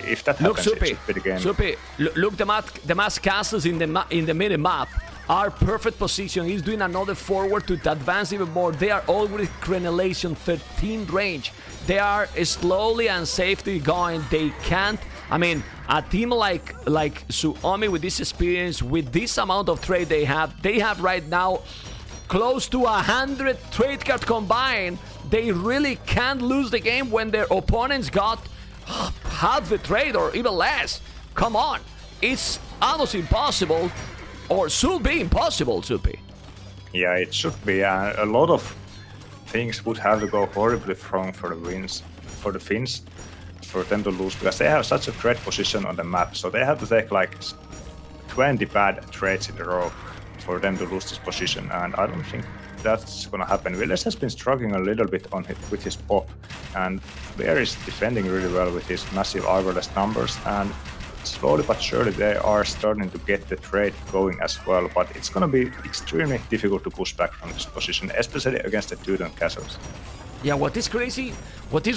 if that happens, it should be the game. Supi, look, the mass castles in the mini map are perfect position. He's doing another forward to advance even more. They are all with crenellation 13 range. They are slowly and safely going. They can't. I mean, a team like Suomi with this experience, with this amount of trade they have right now close to 100 trade cards combined. They really can't lose the game when their opponents got half the trade or even less. Come on, it's almost impossible, or should be impossible, Supi. Yeah, it should be. A lot of things would have to go horribly wrong for the Finns, for them to lose, because they have such a great position on the map. So they have to take like 20 bad trades in a row for them to lose this position, and I don't think that's gonna happen. Villese has been struggling a little bit with his pop, and Bear is defending really well with his massive arborless numbers, and slowly but surely they are starting to get the trade going as well, but it's gonna be extremely difficult to push back from this position, especially against the Teuton castles. Yeah, what is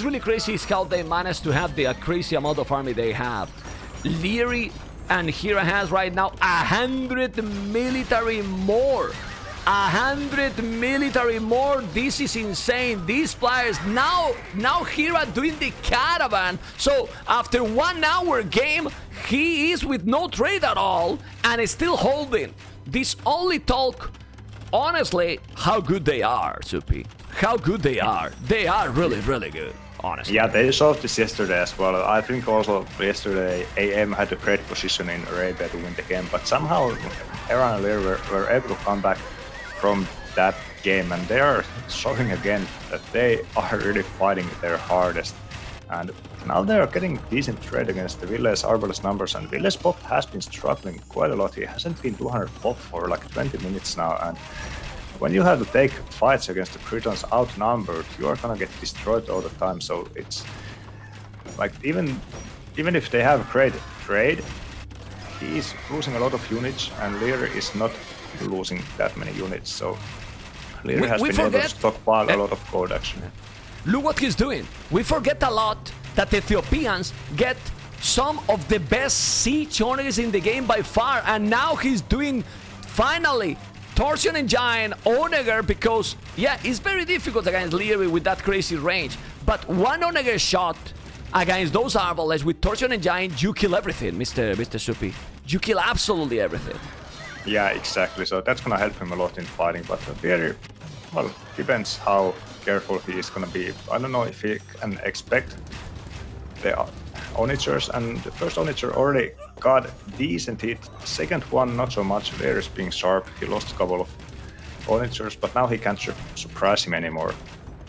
really crazy is how they managed to have the crazy amount of army they have. Liereyy and Hera has right now 100 military more. 100 military more. This is insane. These players now Hera doing the caravan. So after 1 hour game, he is with no trade at all and is still holding. This only talk, honestly, how good they are, Supi. How good they are. They are really good, honestly. Yeah, they showed this yesterday as well. I think also yesterday AM had a great position in Arabia to win the game, but somehow Hera and Liereyy were able to come back from that game, and they are showing again that they are really fighting their hardest. And now they are getting decent trade against the Villese arbalest numbers, and Villese pop has been struggling quite a lot. He hasn't been 200 pop for like 20 minutes now, and when you have to take fights against the Britons outnumbered, you are gonna get destroyed all the time. So it's like even if they have a great trade, he is losing a lot of units, and Liereyy is not losing that many units. So Liereyy has we been able to forget- stockpile a lot of gold actually. Look what he's doing. We forget a lot that the Ethiopians get some of the best siege owners in the game by far, and now he's doing finally Torsion and Giant Onager, because yeah, it's very difficult against Liereyy with that crazy range, but one Onager shot against those Arbalests with Torsion and Giant, you kill everything, Mr. Supi. You kill absolutely everything. Yeah, exactly. So that's gonna help him a lot in fighting, but Liereyy, well, depends how careful he is gonna be. I don't know if he can expect the Onagers, and the first Onager already got decent hit. Second one, not so much. Lierey's being sharp. He lost a couple of Onagers, but now he can't surprise him anymore.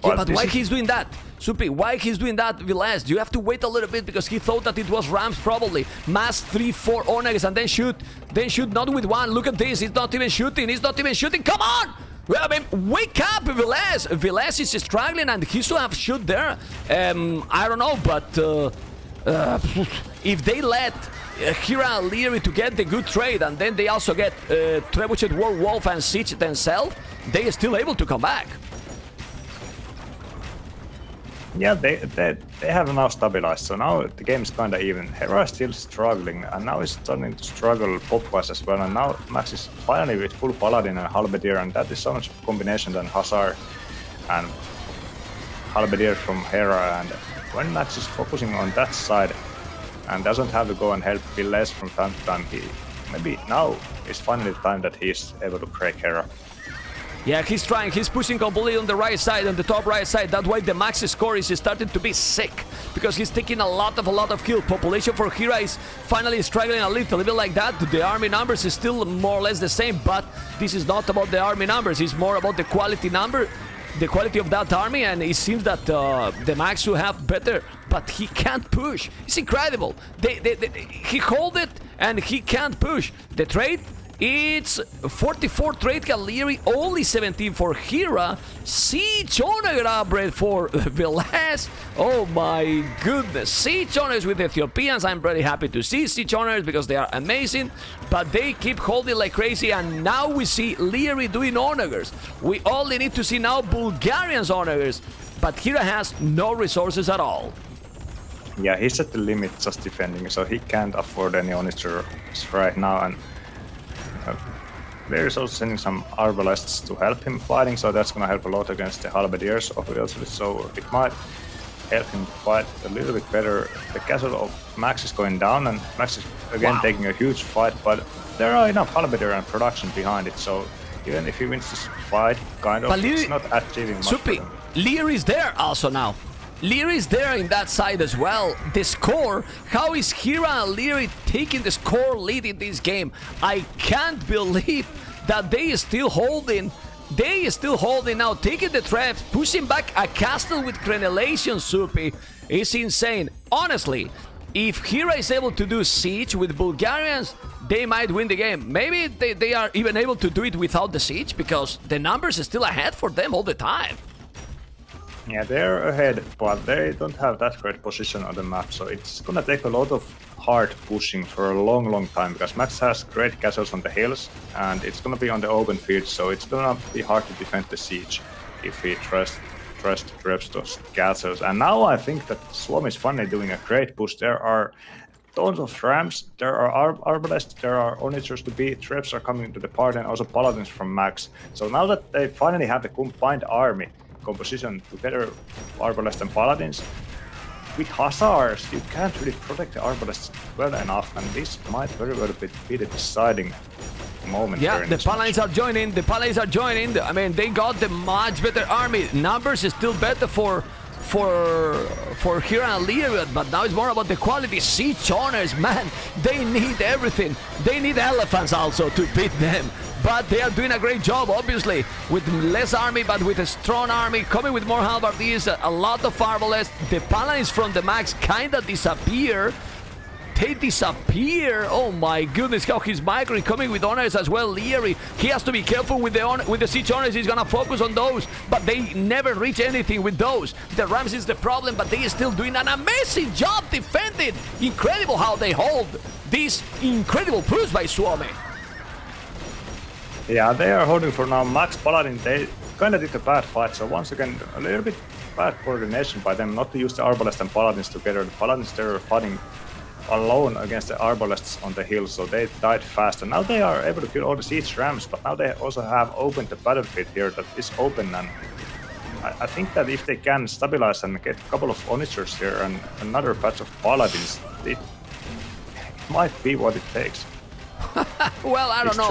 Yeah, but why he's doing that? Supi, why he's doing that, Villese? You have to wait a little bit because he thought that it was Rams probably. Mass 3-4 Onagers and then shoot not with one. Look at this, he's not even shooting, come on! Well, I mean, wake up, Villese! Villese is struggling and he should have shoot there. I don't know, but if they let Hera and Liereyy to get the good trade and then they also get Trebuchet, Werewolf and Siege themselves, they are still able to come back. Yeah, they have now stabilized, so now the game is kinda even. Hera is still struggling, and now he's starting to struggle pop-wise as well, and now Max is finally with full Paladin and Halberdier, and that is so much combination than Hussar and Halberdier from Hera, and when Max is focusing on that side and doesn't have to go and help Villese from time to time, maybe now is finally the time that he is able to break Hera. Yeah, he's trying. He's pushing completely on the right side, on the top right side. That way the max score is starting to be sick because he's taking a lot of kill. Population for Hera is finally struggling a little bit like that. The army numbers is still more or less the same, but this is not about the army numbers. It's more about the quality the quality of that army, and it seems that the max will have better, but he can't push. It's incredible. He hold it and he can't push. The trade, it's 44 trade got Liereyy, only 17 for Hera. Siege Onager upgrade for Villese. Oh my goodness. Siege Onagers with the Ethiopians. I'm very happy to see Siege Onagers because they are amazing. But they keep holding like crazy, and now we see Liereyy doing Onagers. We only need to see now Bulgarians Onagers. But Hera has no resources at all. Yeah, he's at the limit just defending, so he can't afford any Onagers right now, and Lierey's also sending some Arbalests to help him fighting, so that's gonna help a lot against the Halberdiers obviously, so it might help him fight a little bit better. The castle of Max is going down, and Max is again taking a huge fight, but there are enough Halberdier and production behind it, so even if he wins this fight, kind of, But it's not achieving much. Supi, Liereyy is there also now. Liereyy is there in that side as well. The score, how is Hera and Liereyy taking the score lead in this game? I can't believe that they are still holding. They are still holding now, taking the traps, pushing back a castle with crenellation, Supi. It's insane. Honestly, if Hera is able to do siege with Bulgarians, they might win the game. Maybe they are even able to do it without the siege because the numbers are still ahead for them all the time. Yeah, they're ahead, but they don't have that great position on the map, so it's gonna take a lot of hard pushing for a long time, because Max has great castles on the hills, and it's gonna be on the open field, so it's gonna be hard to defend the siege if he tries to grab those castles. And now I think that Suomi is finally doing a great push. There are tons of Rams, there are Arbalests, there are Onagers to beat, Traps are coming to the party, and also Paladins from Max. So now that they finally have a combined army composition together, Arbalest and Paladins, with Hussars, you can't really protect the Arbalests well enough, and this might very well be the deciding moment. Yeah, the Paladins are joining. I mean, they got the much better army. Numbers is still better for Hera and Liereyy, but now it's more about the quality. Siege Owners, man, they need everything. They need elephants also to beat them. But they are doing a great job, obviously, with less army, but with a strong army, coming with more halberdiers, a lot of Arbalests. The Paladins from the max kinda disappear. They disappear. Oh my goodness, how he's migrating, coming with Honors as well. Liereyy, he has to be careful with the Siege Honors. He's gonna focus on those, but they never reach anything with those. The Rams is the problem, but they are still doing an amazing job defending. Incredible how they hold this incredible push by Suomi. Yeah, they are holding for now. Max Paladin, they kind of did a bad fight, so once again, a little bit bad coordination by them not to use the Arbalest and Paladins together. The Paladins, they were fighting alone against the Arbalests on the hill, so they died fast. And now they are able to kill all the siege rams, but now they also have opened the battlefield here that is open. And I think that if they can stabilize and get a couple of Onagers here and another batch of Paladins, it might be what it takes. Well, I don't know.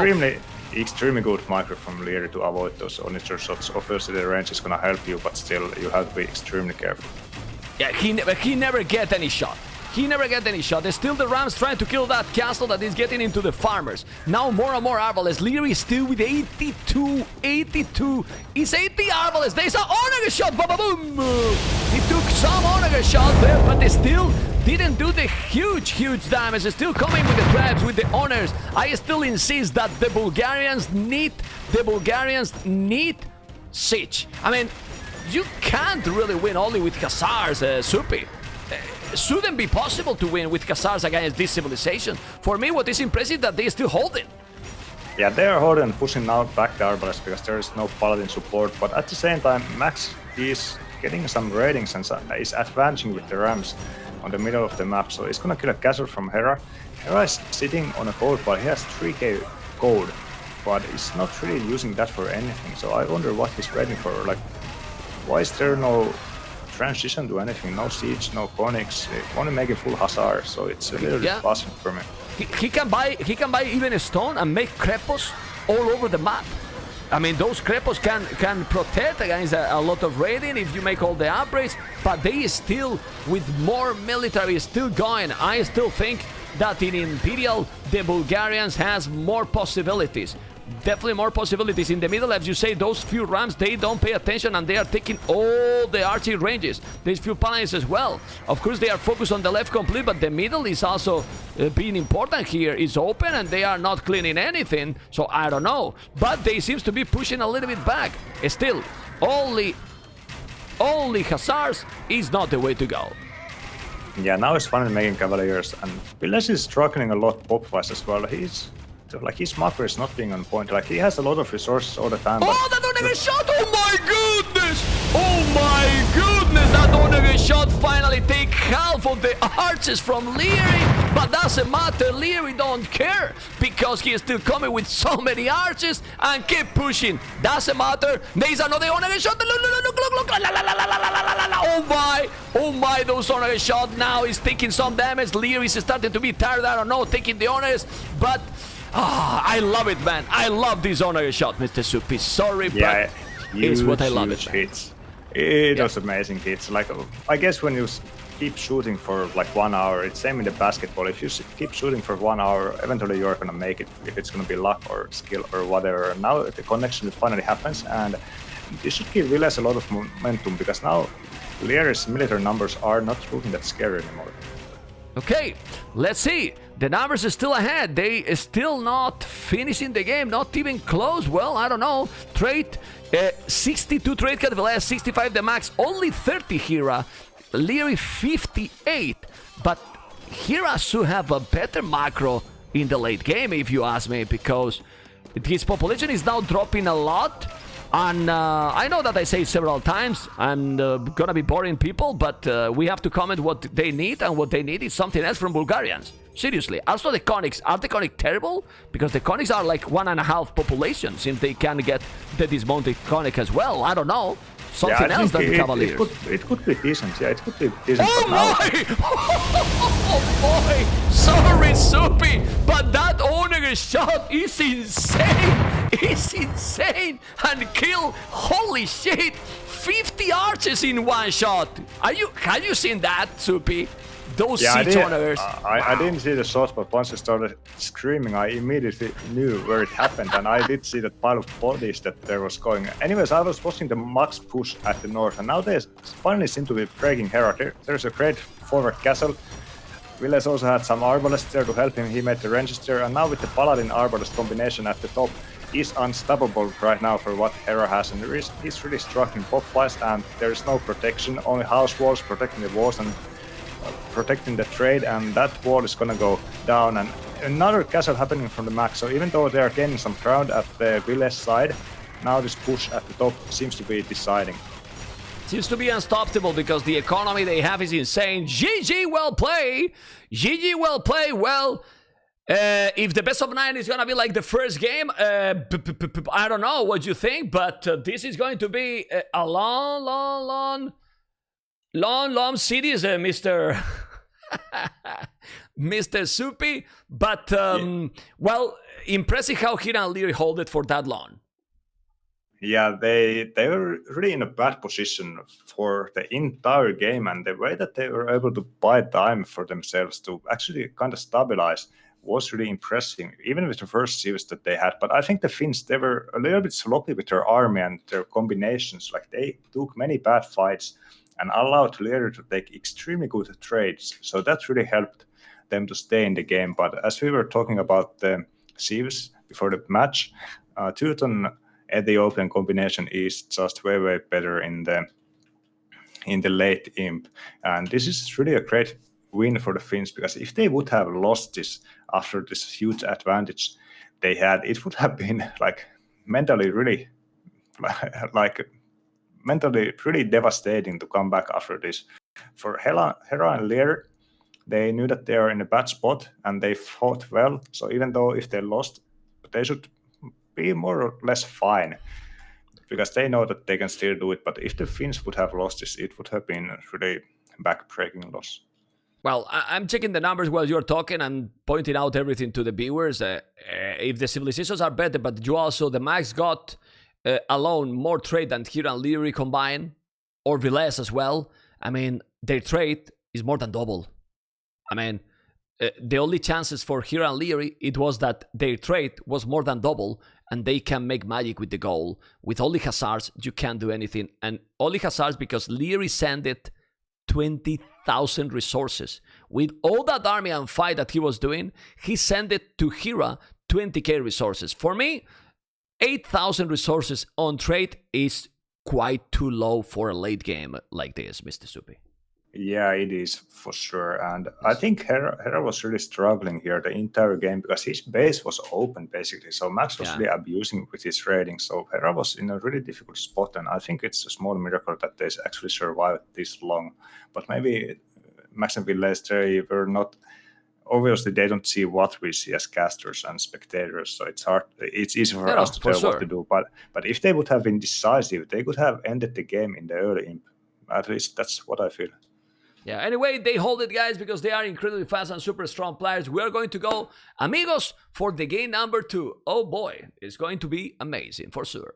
Extremely good micro from Liereyy to avoid those Onager shots. Obviously the range is gonna help you, but still you have to be extremely careful. Yeah, he never get any shot. He never get any shot. There's still the Rams trying to kill that castle that is getting into the farmers. Now more and more Arbalest. Liereyy still with 82. It's 80 Arbalest. There's an Onager shot. Boom! He took some Onager shot there, but they still didn't do the huge damage. They're still coming with the traps, with the honors. I still insist that the Bulgarians need siege. I mean, you can't really win only with Hussars, Supi. Shouldn't be possible to win with Hussars against this civilization. For me, what is impressive that they still hold it. Yeah, they are holding and pushing now back the Arbalest because there is no Paladin support, but at the same time, Max is getting some ratings and is advancing with the Rams on the middle of the map, so he's gonna kill a castle from Hera. Hera is sitting on a gold bar. He has 3k gold, but he's not really using that for anything, so I wonder what he's waiting for. Like, why is there no transition to anything? No siege, no conics, only making full Hussar, so it's a little bit puzzling for me. He can buy even a stone and make crepos all over the map. I mean, those crepos can protect against a lot of raiding if you make all the upgrades, but they still, with more military still going, I still think that in Imperial, the Bulgarians has more possibilities. Definitely more possibilities. In the middle, as you say, those few Rams, they don't pay attention and they are taking all the archery ranges. There's few Paladins as well. Of course, they are focused on the left complete, but the middle is also being important here. It's open and they are not cleaning anything, so I don't know. But they seems to be pushing a little bit back. Still, only Hussars is not the way to go. Yeah, now he's finally making Cavaliers, and Villese is struggling a lot pop-wise as well. His macro is not being on point. Like, he has a lot of resources all the time. Oh, that Onager shot! Oh my goodness! Oh my goodness! That Onager shot finally take half of the archers from Liereyy, but doesn't matter. Liereyy don't care because he is still coming with so many archers and keep pushing. Doesn't matter. There's another Onager shot. Look! Oh my! Those Onager shot now is taking some damage. Liereyy is starting to be tired. I don't know, taking the honors, but. I love it, man. I love this Onager shot, Mr. Supi. Sorry, but it's what I love it, man. Hits. It was amazing hits. Like, I guess when you keep shooting for like 1 hour, it's same in the basketball. If you keep shooting for 1 hour, eventually you're gonna make it. If it's gonna be luck or skill or whatever. Now the connection finally happens, and this should give Villese a lot of momentum because now Lierey's military numbers are not looking that scary anymore. Okay, let's see. The numbers are still ahead. They are still not finishing the game, not even close. Well, I don't know. Trade 62 trade cut, Villese 65 TheMax, only 30 Hera, Liereyy 58. But Hera should have a better macro in the late game, if you ask me, because his population is now dropping a lot. And I know that I say it several times, I'm gonna be boring people, but we have to comment what they need, and what they need is something else from Bulgarians. Seriously. Also the conics. Are the conics terrible? Because the conics are like 1.5 population, since they can get the dismounted conic as well. I don't know. Something else than the Cavaliers. It could be decent, yeah, it could be decent. Oh boy! Oh boy! Sorry, Supi, but that Onager shot is insane! It's insane! And kill, holy shit, 50 archers in one shot! Have you seen that, Supi? Those siege Onagers. I didn't see the shots, but once I started screaming, I immediately knew where it happened, and I did see that pile of bodies that there was going. Anyways, I was watching the Max push at the north, and now they finally seem to be breaking Hera. There's a great forward castle. Villese also had some Arbalests there to help him. He made the register, and now with the Paladin Arbalest combination at the top, is unstoppable right now for what Hera has, and he's really struggling pop-wise, and there is no protection, only house walls protecting the walls, and protecting the trade, and that wall is gonna go down. And another castle happening from the Max. So even though they are gaining some ground at the Village side, now this push at the top seems to be deciding. Seems to be unstoppable because the economy they have is insane. GG, well play. GG, well play. Well, if the best of 9 is gonna be like the first game, I don't know what you think, but this is going to be a long series, Mr. Mr. Soupy. But well, impressive how Hera and Liereyy hold it for that long. Yeah, they were really in a bad position for the entire game, and the way that they were able to buy time for themselves to actually kind of stabilize was really impressive, even with the first series that they had. But I think the Finns, they were a little bit sloppy with their army and their combinations. Like, they took many bad fights and allowed Liereyy to take extremely good trades. So that really helped them to stay in the game. But as we were talking about the series before the match, Teuton Ethiopian combination is just way better in the late imp, and this is really a great win for the Finns, because if they would have lost this after this huge advantage they had, it would have been like mentally really devastating to come back after this. For Hera and Liereyy, they knew that they are in a bad spot and they fought well, so even though if they lost, they should be more or less fine, because they know that they can still do it. But if the Finns would have lost this, it would have been a really back-breaking loss. Well, I'm checking the numbers while you're talking and pointing out everything to the viewers. If the civilizations are better, but you also, the Max got alone more trade than Hera and Liereyy combined, or Villese as well. I mean, their trade is more than double. I mean, the only chances for Hera and Liereyy, it was that their trade was more than double, and they can make magic with the goal. With only Hussars, you can't do anything. And only Hussars because Liereyy sent it 20,000 resources. With all that army and fight that he was doing, he sent it to Hera 20k resources. For me, 8,000 resources on trade is quite too low for a late game like this, Mr. Soupy. Yeah, it is for sure. And I think Hera was really struggling here the entire game, because his base was open basically. So Max was really abusing with his raiding. So Hera was in a really difficult spot. And I think it's a small miracle that they actually survived this long. But maybe Max and Villese, they were not. Obviously, they don't see what we see as casters and spectators. So it's hard. It's easy for us to tell what to do. But if they would have been decisive, they could have ended the game in the early imp. At least that's what I feel. Yeah, anyway, they hold it, guys, because they are incredibly fast and super strong players. We are going to go, amigos, for the game number 2. Oh boy, it's going to be amazing, for sure.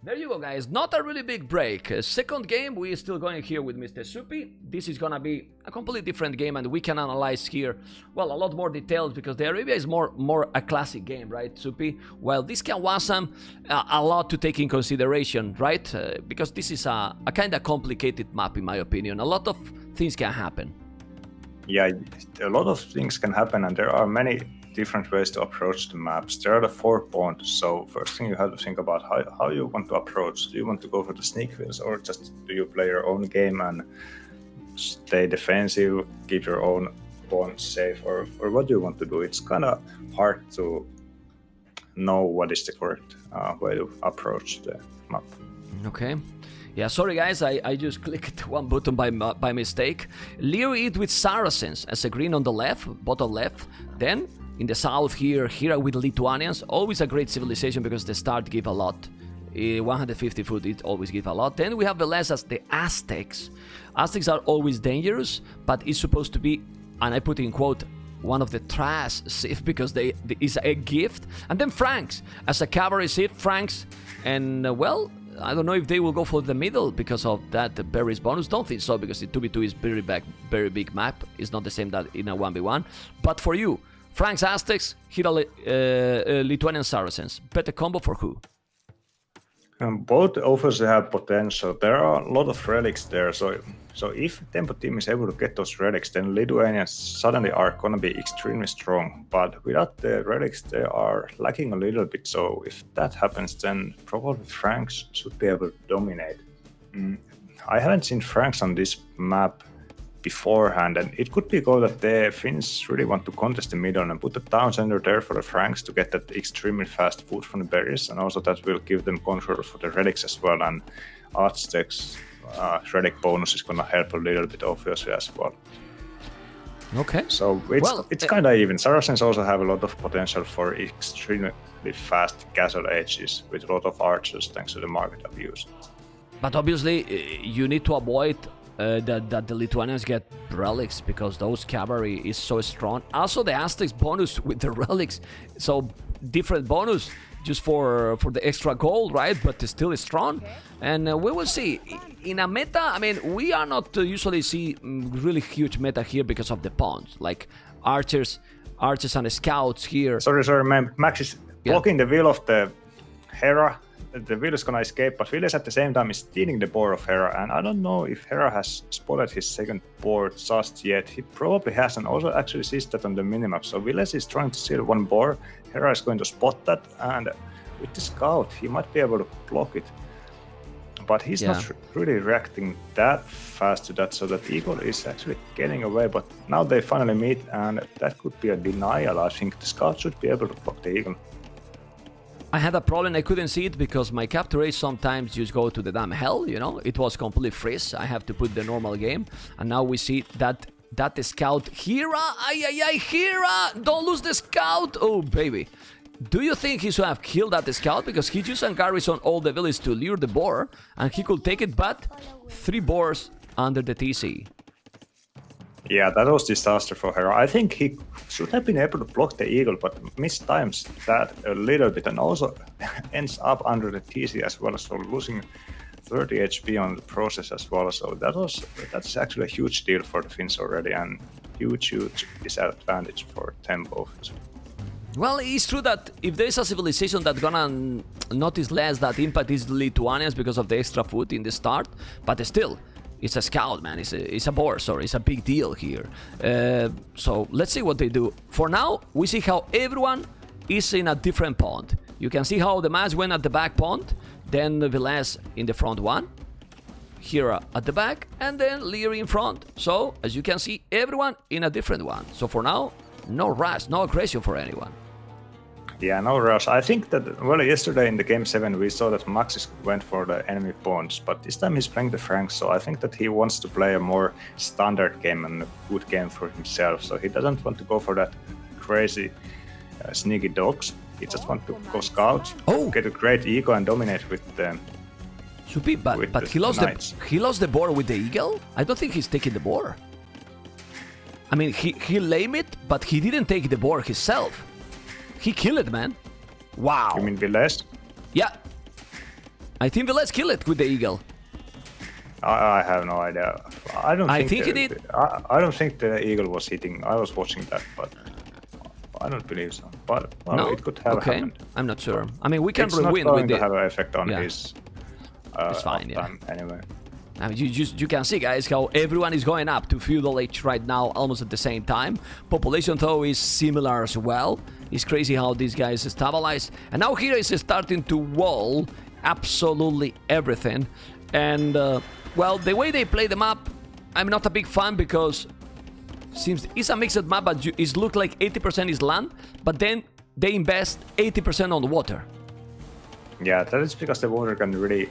There you go, guys. Not a really big break. Second game, we are still going here with Mr. Soupy. This is gonna be a completely different game, and we can analyze here, well, a lot more details, because the Arabia is more a classic game, right, Soupy? Well, this can wasm a lot to take in consideration, right? Because this is a kind of complicated map, in my opinion. A lot of things can happen. Yeah, a lot of things can happen, and there are many different ways to approach the maps. There are the 4 points, so first thing you have to think about how you want to approach. Do you want to go for the sneak wheels, or just do you play your own game and stay defensive, keep your own pawns safe, or what do you want to do? It's kind of hard to know what is the correct way to approach the map. Okay. Yeah, sorry guys, I just clicked one button by mistake. Liereyy it with Saracens as a green on the left, bottom left. Then in the south here, Hera with Lithuanians, always a great civilization because the start give a lot. 150 foot, it always give a lot. Then we have Villese as the Aztecs. Aztecs are always dangerous, but it's supposed to be, and I put in quote, one of the trash civ because they is a gift. And then Franks as a cavalry civ, Franks, and well, I don't know if they will go for the middle because of that berries bonus. Don't think so, because the 2v2 is very big map. It's not the same that in a 1v1. But for you, Franks, Aztecs, Hera, Lithuanian Saracens. Better combo for who? Both obviously have potential. There are a lot of relics there, so if Tempo team is able to get those relics, then Lithuanians suddenly are gonna be extremely strong. But without the relics, they are lacking a little bit. So if that happens, then probably Franks should be able to dominate. I haven't seen Franks on this map beforehand, and it could be go that the Finns really want to contest the middle and put the town center there for the Franks to get that extremely fast food from the berries, and also that will give them control for the relics as well, and Aztecs relic bonus is gonna help a little bit obviously as well. Okay. So it's kind of even. Saracens also have a lot of potential for extremely fast castle edges with a lot of archers thanks to the market abuse. But obviously, you need to avoid that the Lithuanians get relics, because those cavalry is so strong. Also, the Aztecs bonus with the relics, so different bonus just for the extra gold, right? But it's still strong, and we will see. In a meta, I mean, we are not usually see really huge meta here because of the pawns, like archers and scouts here. Sorry, man. Max is blocking the will of the Hera. The Will is gonna escape, but Villese at the same time is stealing the boar of Hera, and I don't know if Hera has spotted his second boar just yet. He probably hasn't. Also actually sees that on the minimap, so Villese is trying to steal one boar. Hera is going to spot that, and with the scout he might be able to block it. But he's not really reacting that fast to that, so that Eagle is actually getting away, but now they finally meet, and that could be a denial. I think the scout should be able to block the Eagle. I had a problem, I couldn't see it because my capture rate sometimes just go to the damn hell, you know? It was completely freeze, I have to put the normal game. And now we see that scout, Hera, Hera, don't lose the scout, oh baby. Do you think he should have killed that scout? Because he used garrison all the village to lure the boar, and he could take it, but 3 boars under the TC. Yeah, that was disaster for Hera. I think he should have been able to block the Eagle, but mistimes that a little bit, and also ends up under the TC as well, so losing 30 HP on the process as well. So that's actually a huge deal for the Finns already, and huge disadvantage for Tempo. Well, it's true that if there's a civilization that's gonna notice less that impact is Lithuanians because of the extra food in the start, but still, it's a scout, man. It's a boar, sorry. It's a big deal here. So let's see what they do. For now, we see how everyone is in a different pond. You can see how the match went at the back pond, then Villese in the front one, Hera at the back, and then Liereyy in front. So, as you can see, everyone in a different one. So for now, no rush, no aggression for anyone. Yeah, no rush. I think that, well, yesterday in the game 7 we saw that Maxis went for the enemy pawns, but this time he's playing the Franks, so I think that he wants to play a more standard game and a good game for himself, so he doesn't want to go for that crazy sneaky dogs. He just wants to go scout, get a great ego and dominate with the... But he lost the boar with the eagle? I don't think he's taking the boar. I mean, he lame it, but he didn't take the boar himself. He killed it, man. Wow. You mean Villese? Yeah. I think Villese killed it with the eagle. I have no idea. I don't think he did. I don't think the eagle was hitting. I was watching that, but I don't believe so. But well, no? It could have happened. I'm not sure. I mean, we can rewind with it. It's not going to have an effect on his it's fine, time anyway. I mean, you can see, guys, how everyone is going up to feudal age right now almost at the same time. Population, though, is similar as well. It's crazy how these guys stabilize. And now Hera is starting to wall absolutely everything. And, well, the way they play the map, I'm not a big fan because seems it's a mixed map, but it looks like 80% is land, but then they invest 80% on the water. Yeah, that is because the water can really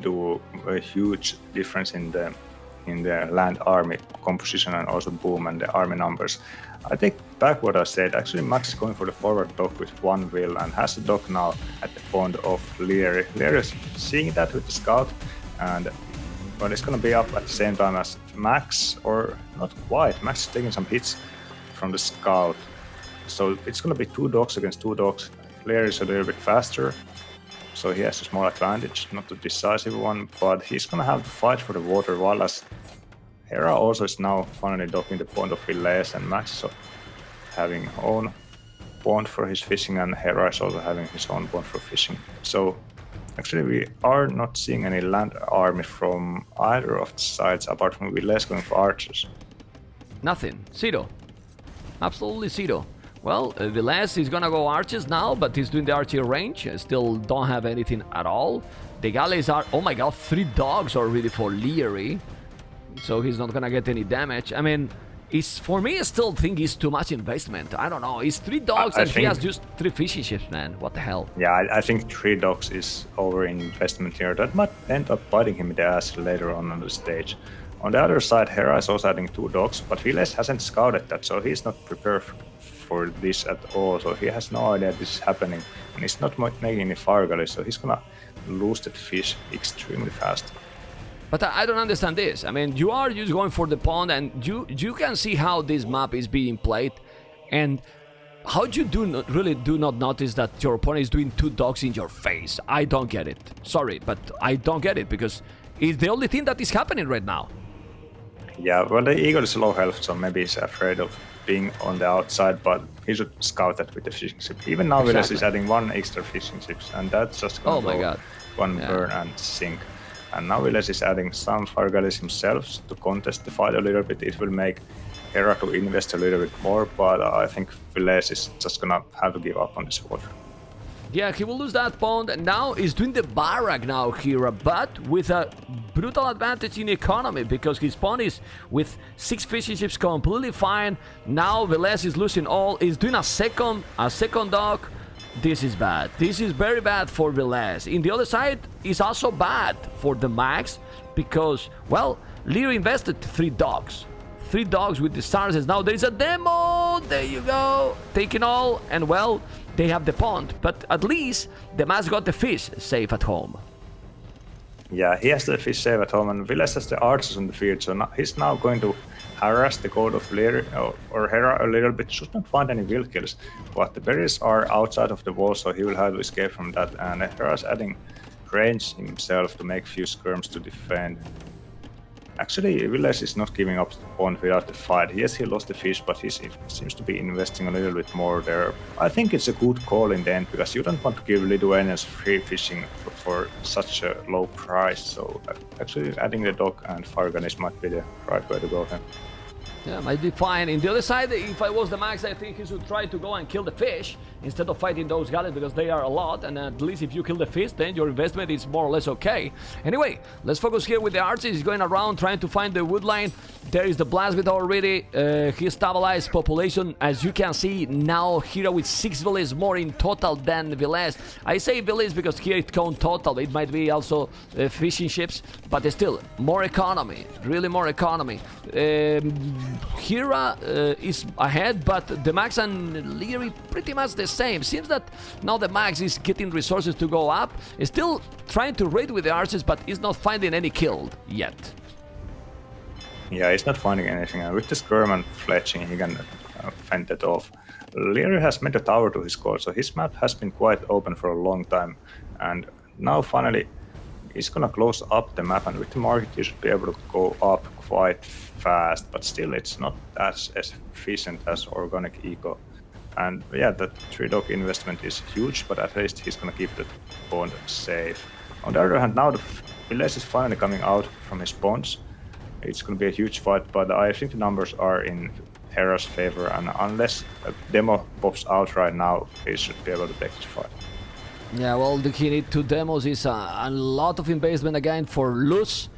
do a huge difference in the land army composition and also boom and the army numbers. I take back what I said. Actually, Max is going for the forward dock with 1 will and has the dock now at the pond of Liereyy. Liereyy is seeing that with the scout, and well, it's going to be up at the same time as Max, or not quite. Max is taking some hits from the scout, so it's going to be 2 docks against 2 docks. Liereyy is a little bit faster, so he has a small advantage, not a decisive one, but he's gonna have to fight for the water, while as Hera also is now finally docking the pond of Villese, and Max is having own pond for his fishing, and Hera is also having his own pond for fishing. So actually we are not seeing any land army from either of the sides apart from Villese going for archers. Nothing. Zero. Absolutely zero. Well, Villese is gonna go archers now, but he's doing the archer range. Still don't have anything at all. The galleys are... Oh my god, 3 dogs already for Liereyy. So he's not gonna get any damage. I mean, for me, I still think it's too much investment. I don't know. It's 3 dogs and he has just 3 fishing ships, man. What the hell? Yeah, I think 3 dogs is over investment here. That might end up biting him in the ass later on the stage. On the other side, Hera is also adding 2 dogs, but Villese hasn't scouted that, so he's not prepared for this at all. So he has no idea this is happening, and he's not making any fire galleys, so he's gonna lose that fish extremely fast. But I don't understand this. I mean, you are just going for the pond, and you can see how this map is being played, and how you really do not notice that your opponent is doing 2 dogs in your face. I don't get it. Sorry, but I don't get it, because it's the only thing that is happening right now. Yeah, well, the eagle is low health, so maybe he's afraid of being on the outside, but he should scout that with the fishing ship. Even now, Villese is adding 1 extra fishing ship, and that's just gonna go one burn and sink. And now Villese is adding some fire galleys himself to contest the fight a little bit. It will make Hera to invest a little bit more, but I think Villese is just gonna have to give up on this water. Yeah, he will lose that pond, and now he's doing the barrack now, Hera, but with a brutal advantage in economy, because his pond is with 6 fishing ships completely fine. Now Villese is losing all. He's doing a second dock. This is bad. This is very bad for Villese. In the other side, it's also bad for TheMax, because, well, Liereyy invested 3 dogs. 3 dogs with the stars. Now there is a demo. There you go. Taking all, and well, they have the pond, but at least TheMax got the fish safe at home. Yeah, he has the fish safe at home, and Villese has the archers on the field, so now he's now going to harass the god of Liereyy or Hera a little bit. Should not find any will kills, but the berries are outside of the wall, so he will have to escape from that, and Hera's adding range himself to make few skirms to defend. Actually, Villese is not giving up the pond without the fight. Yes, he lost the fish, but he seems to be investing a little bit more there. I think it's a good call in the end, because you don't want to give Lithuanians free fishing for such a low price. So actually adding the dock and fire galleys might be the right way to go then. Yeah, might be fine. In the other side, if I was TheMax, I think he should try to go and kill the fish instead of fighting those galleys, because they are a lot, and at least if you kill the fish, then your investment is more or less okay. Anyway, let's focus here with the archers. He's going around trying to find the wood line. There is the blast already. He stabilized population. As you can see, now Hera with 6 villages more in total than Villese. I say village because here it counts total. It might be also fishing ships, but still, more economy. Really more economy. Hera is ahead, but TheMax and Liereyy pretty much the same. Seems that now TheMax is getting resources to go up. Is still trying to raid with the archers, but is not finding any killed yet. Yeah, he's not finding anything, and with the skirm and fletching, he can fend it off. Liereyy has made a tower to his core, so his map has been quite open for a long time, and now finally he's gonna close up the map, and with the market you should be able to go up quite fast, but still it's not as efficient as organic eco. And yeah, the 3-dog investment is huge, but at least he's gonna keep the pond safe. On the other hand, now the Villese is finally coming out from his ponds. It's gonna be a huge fight, but I think the numbers are in Hera's favor, and unless a demo pops out right now, he should be able to take this fight. Yeah, well, he need 2 demos. Is a lot of investment again for lose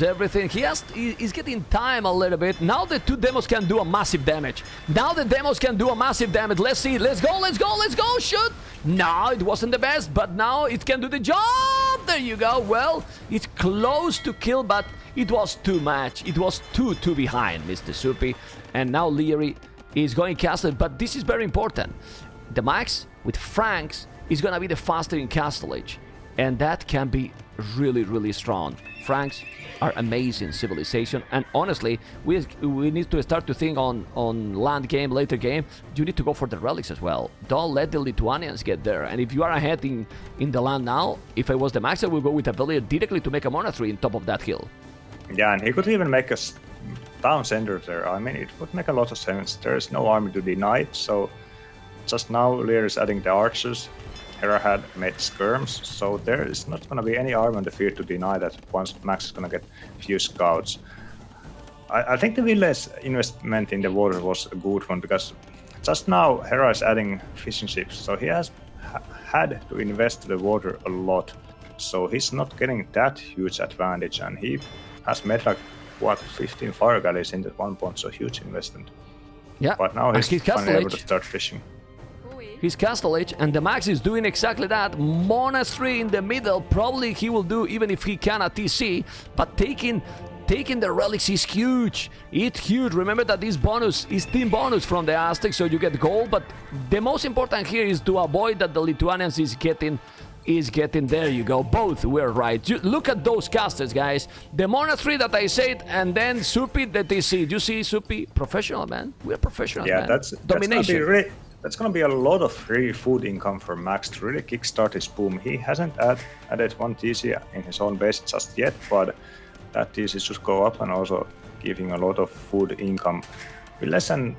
everything. He's getting time a little bit. Now the 2 demos can do a massive damage. Now the demos can do a massive damage. Let's see. Let's go. Shoot. No, it wasn't the best, but now it can do the job. There you go. Well, it's close to kill, but it was too much. It was too behind, Mr. Soupy. And now Liereyy is going castle, but this is very important. TheMax with Franks is gonna be the faster in castlage, and that can be really strong. Franks are amazing civilization, and honestly, we need to start to think on land game, later game. You need to go for the relics as well. Don't let the Lithuanians get there. And if you are ahead in the land now, if I was TheMax, I would go with a villager directly to make a monastery on top of that hill. Yeah, and he could even make a town center there. I mean, it would make a lot of sense. There is no army to deny it, so just now Liereyy is adding the archers. Hera had made skirms, so there is not going to be any army on the field to deny that once Max is going to get few scouts. I think the Villese investment in the water was a good one, because just now Hera is adding fishing ships, so he has had to invest the water a lot. so he's not getting that huge advantage, and he has made like, what, 15 fire galleys in the 1 point, so huge investment. Yeah, But now he's Castle finally able to Age. start fishing. His Castle Age, and the Max is doing exactly that. Monastery in the middle, probably he will do even if he can at TC, but taking the relics is huge. It's huge. Remember that this bonus is team bonus from the Aztecs, so you get gold, but the most important here is to avoid that the Lithuanians is getting. There you go, both were right. Look at those casters, guys. The Monastery that I said, and then Supi the TC. Do you see Supi? Professional, man. We're professional, Yeah, man. that's Domination. that's gonna be a lot of free food income for Max to really kickstart his boom. He hasn't added one TC in his own base just yet, but that TC should go up and also giving a lot of food income. Villese and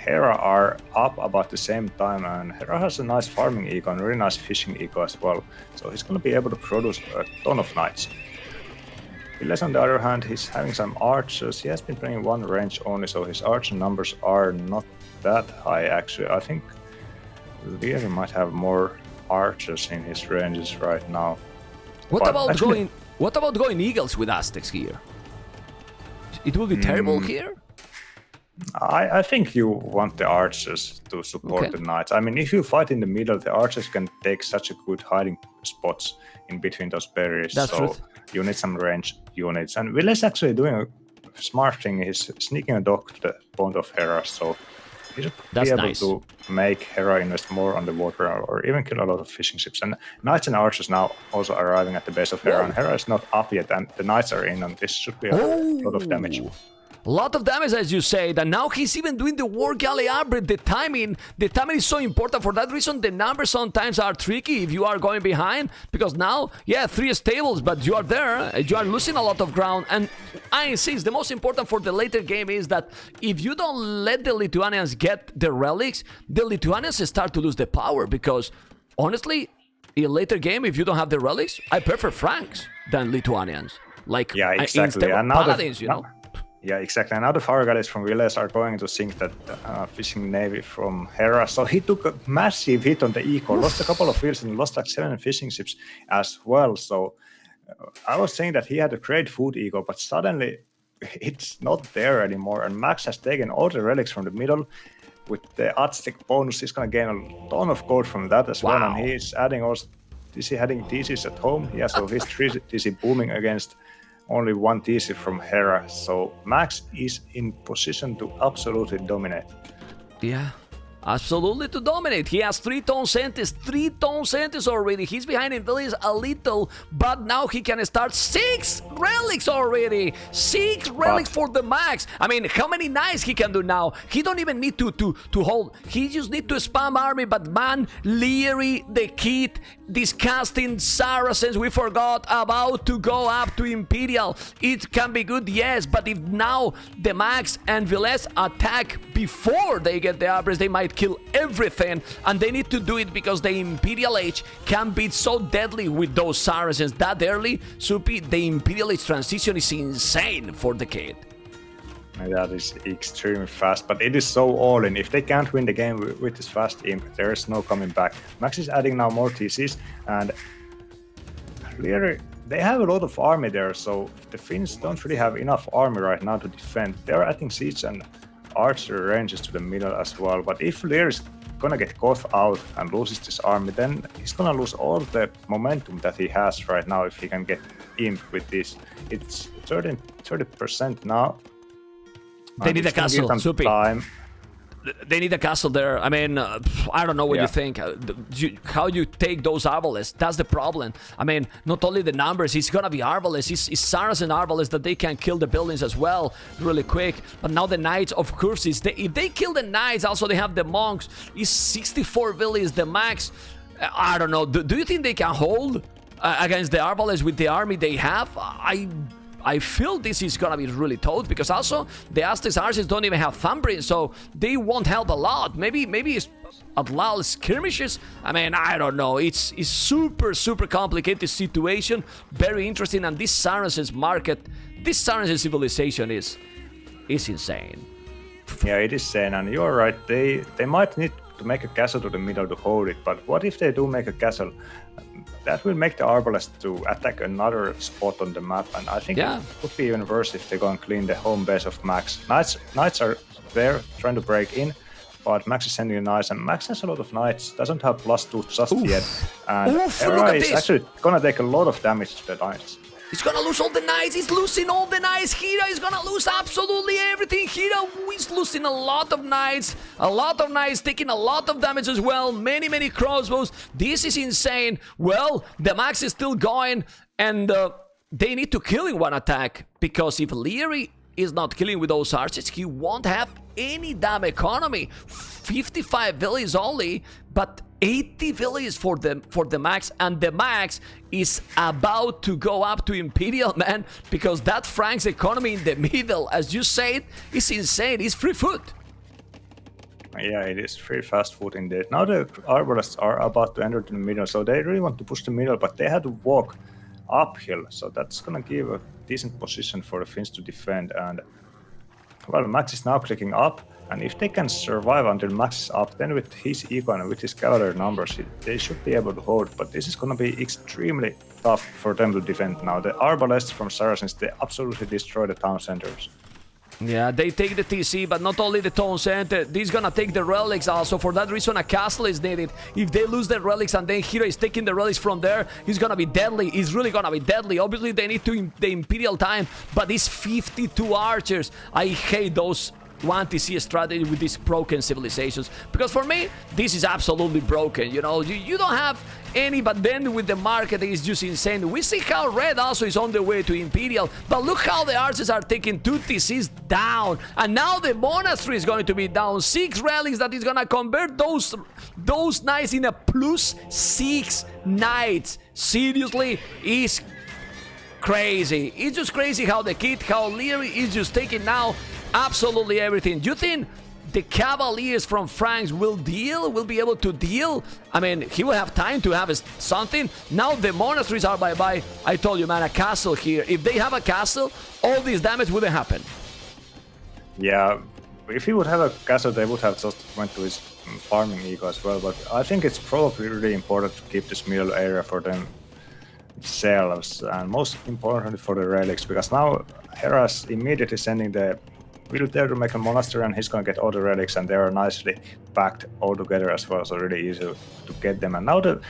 Hera are up about the same time, and Hera has a nice farming eco and really nice fishing eco as well, so he's going to be able to produce a ton of knights. Villese, on the other hand, he's having some archers. He has been playing one range only, so his archer numbers are not that high actually. I think Liereyy might have more archers in his ranges right now. What But about actually- going Eagles with Aztecs here? It will be terrible here. I think you want the archers to support Okay. the knights. I mean, if you fight in the middle, the archers can take such a good hiding spots in between those barriers. That's so truth. you need some range units. And Villese actually doing a smart thing. He's sneaking a dog to the point of Hera, so he should That's be able nice. to make Hera invest more on the water or even kill a lot of fishing ships. And knights and archers now also arriving at the base of Hera, Whoa. and Hera is not up yet, and the knights are in, and this should be a lot of damage. A lot of damage, as you said, and now he's even doing the war galley upgrade. The timing is so important. For that reason, the numbers sometimes are tricky if you are going behind, because now, yeah, 3 stables, but you are there, you are losing a lot of ground. And I insist, the most important for the later game is that if you don't let the Lithuanians get the relics, the Lithuanians start to lose the power, because honestly, in later game, if you don't have the relics, I prefer Franks than Lithuanians. Like, Yeah, exactly. instead of And now Paladins, you know. Yeah, exactly. And now the fire galleys from Villese are going to sink that fishing navy from Hera. So he took a massive hit on the eco, lost a couple of fields and lost like 7 fishing ships as well. So I was saying that he had a great food eco, but suddenly it's not there anymore. And Max has taken all the relics from the middle. With the Aztec bonus, he's going to gain a ton of gold from that as well. Wow. And he's adding also adding TCs at home. Yeah, so he's 3 TC booming against only 1 TC from Hera, so Max is in position to absolutely dominate. Yeah, absolutely to dominate. He has 3 tone centers, 3 tone centers already. He's behind in Village a little, but now he can start 6 relics already. 6 relics for the Max. I mean, how many knights he can do now? He don't even need to hold. He just need to spam army, but man, Liereyy, the kid, disgusting Saracens, we forgot about to go up to Imperial. It can be good, yes, but if now the Max and Villese attack before they get the upgrades, they might kill everything, and they need to do it because the Imperial Age can be so deadly with those Saracens that early. Supi, the Imperial Age transition is insane for the kid. That is extremely fast, but it is so all in. If they can't win the game with this fast imp, there is no coming back. Max is adding now more TCs, and Liereyy, they have a lot of army there, so the Finns don't really have enough army right now to defend. They're adding siege and archer ranges to the middle as well, but if Liereyy is gonna get caught out and loses this army, then he's gonna lose all the momentum that he has right now if he can get imp with this. It's 30% now. They need a castle, Supi. Time. They need a castle there. I mean, I don't know what Yeah. you think. How you take those Arbalest, that's the problem. I mean, not only the numbers, it's gonna be Arbalest, it's Saracen Arbalest that they can kill the buildings as well really quick. But now the Knights, of course, if they kill the Knights, also they have the Monks. It's 64 villages, the Max. I don't know. Do you think they can hold against the Arbalest with the army they have? I feel this is gonna be really tough, because also the Aztecs archers don't even have Thumbrin, so they won't help a lot. Maybe it's Adlal skirmishes. I mean, I don't know. It's super complicated situation. Very interesting, and this Saracens market, this Saracen civilization is insane. Yeah, it is insane, and you're right. They might need to make a castle to the middle to hold it, but what if they do make a castle? That will make the Arbalest to attack another spot on the map, and I think it would be even worse if they go and clean the home base of Max. Knights are there trying to break in, but Max is sending knights, and Max has a lot of knights, doesn't have +2 just yet, and Hera is actually gonna take a lot of damage to the knights. He's gonna lose all the knights, he's losing all the knights, Hera is gonna lose absolutely everything, Hera is losing a lot of knights, taking a lot of damage as well, many crossbows, this is insane. Well, the Max is still going, and they need to kill in one attack, because if Liereyy is not killing with those archers, he won't have any damn economy. 55 villages only, but 80 villages for the Max, and the Max is about to go up to Imperial, man, because that Frank's economy in the middle, as you said, is insane. It's free food. Yeah, it is free fast food indeed. Now the Arbalests are about to enter the middle, so they really want to push the middle, but they had to walk uphill, so that's gonna give a decent position for the Finns to defend. And well, Max is now clicking up, and if they can survive until Max is up, then with his eco and with his cavalry numbers, they should be able to hold. But this is gonna be extremely tough for them to defend now. The Arbalests from Saracens, they absolutely destroy the town centers. Yeah, they take the TC, but not only the town center, he's gonna take the relics also. For that reason, a castle is needed. If they lose the relics and then Hera is taking the relics from there, he's gonna be deadly. He's really gonna be deadly. Obviously, they need the Imperial time, but these 52 archers, I hate those 1TC strategy with these broken civilizations, because for me this is absolutely broken. You know, you don't have any, but then with the market is just insane. We see how Red also is on the way to Imperial, but look how the archers are taking 2 TCs down, and now the monastery is going to be down. 6 relics that is gonna convert those knights in a +6 knights. Seriously, is crazy. It's just crazy how Liereyy is just taking now absolutely everything. Do you think the Cavaliers from Franks will be able to deal? I mean, he will have time to have something. Now the monasteries are bye-bye. I told you, man, a castle here. If they have a castle, all this damage wouldn't happen. Yeah, if he would have a castle, they would have just went to his farming eco as well. But I think it's probably really important to keep this middle area for themselves, and most importantly for the relics, because now Hera's immediately sending the build there to make a monastery, and he's gonna get all the relics, and they are nicely packed all together as well, so really easy to get them. And now the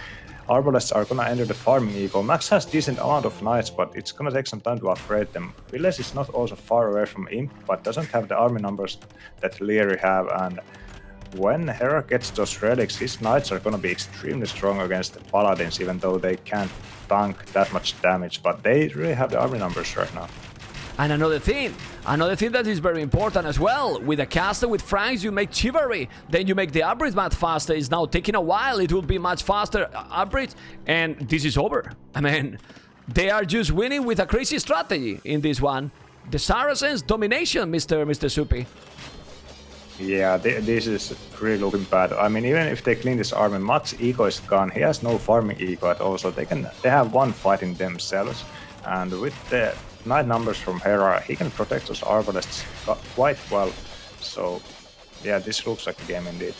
Arbalests are gonna enter the farming eco. Max has decent amount of knights, but it's gonna take some time to upgrade them. Villese is not also far away from Imp, but doesn't have the army numbers that Liereyy have, and when Hera gets those relics, his knights are gonna be extremely strong against the paladins, even though they can't tank that much damage, but they really have the army numbers right now. And another thing that is very important as well, with a castle with Franks, you make chivalry, then you make the upgrades much faster. It's now taking a while, it will be much faster upgrades, and this is over. I mean, they are just winning with a crazy strategy in this one. The Saracens domination, Mr. Supi. Yeah, this is really looking bad. I mean, even if they clean this army, Max eco is gone. He has no farming eco at all, so they have one fighting themselves, and with the knight numbers from Hera, he can protect those Arbalests quite well. So yeah, this looks like a game indeed.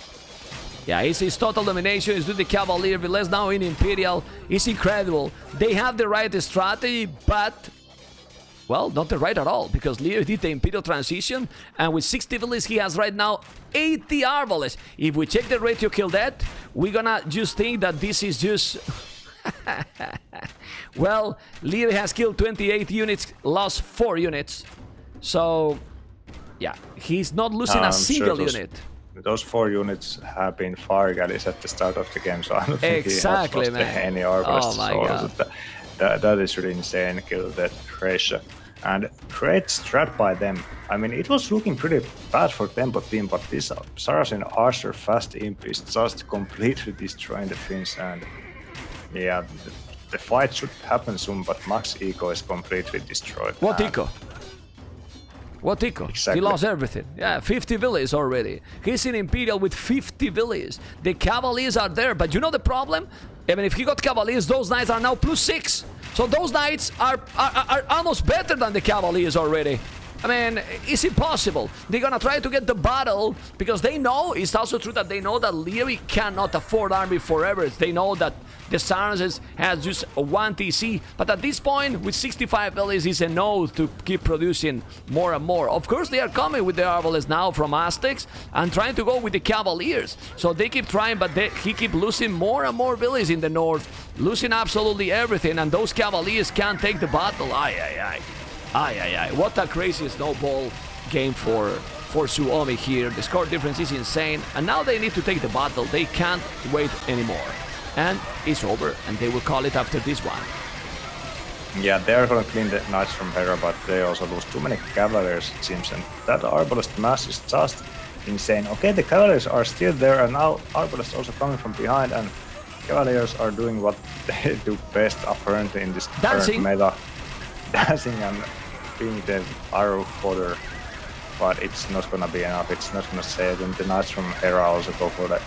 Yeah, it's his total domination. He's with the Cavalier. Villese now in Imperial. It's incredible. They have the right strategy, but well, not the right at all, because Liereyy did the Imperial transition, and with 60 villages, he has right now 80 Arbalests. If we check the ratio kill death, we're gonna just think that this is just well, Liereyy has killed 28 units, lost 4 units. So, yeah, he's not losing a single unit. Those 4 units have been fire galleys at the start of the game, so I don't think he has lost any Arbalests. Oh my god. That is really insane kill death ratio. And great strat by them. I mean, it was looking pretty bad for Tempo team, but this Saracen Archer fast imp is just completely destroying the Finns, and yeah, the fight should happen soon, but Max eco is completely destroyed. What eco? What eco? Exactly. He lost everything. Yeah, 50 villages already. He's in Imperial with 50 villages. The Cavaliers are there, but you know the problem? I mean, if he got Cavaliers, those knights are now +6. So those knights are almost better than the Cavaliers already. I mean, it's impossible. They're gonna try to get the battle because they know, it's also true that they know that Liereyy cannot afford army forever. They know that the Saracens has just one TC, but at this point, with 65 villas, is enough to keep producing more and more. Of course, they are coming with the Arbalists now from Aztecs and trying to go with the Cavaliers. So they keep trying, but he keep losing more and more villas in the north, losing absolutely everything, and those Cavaliers can't take the battle. Ay. What a crazy snowball game for Suomi here. The score difference is insane, and now they need to take the battle. They can't wait anymore. And it's over, and they will call it after this one. Yeah, they're gonna clean the Knights from Hera, but they also lose too many Cavaliers, it seems, and that Arbalest mass is just insane. Okay, the Cavaliers are still there, and now Arbalest also coming from behind, and Cavaliers are doing what they do best apparently in this current meta. Dancing and being the arrow fodder, but it's not gonna be enough. It's not gonna save them. The Knights from Hera also go for the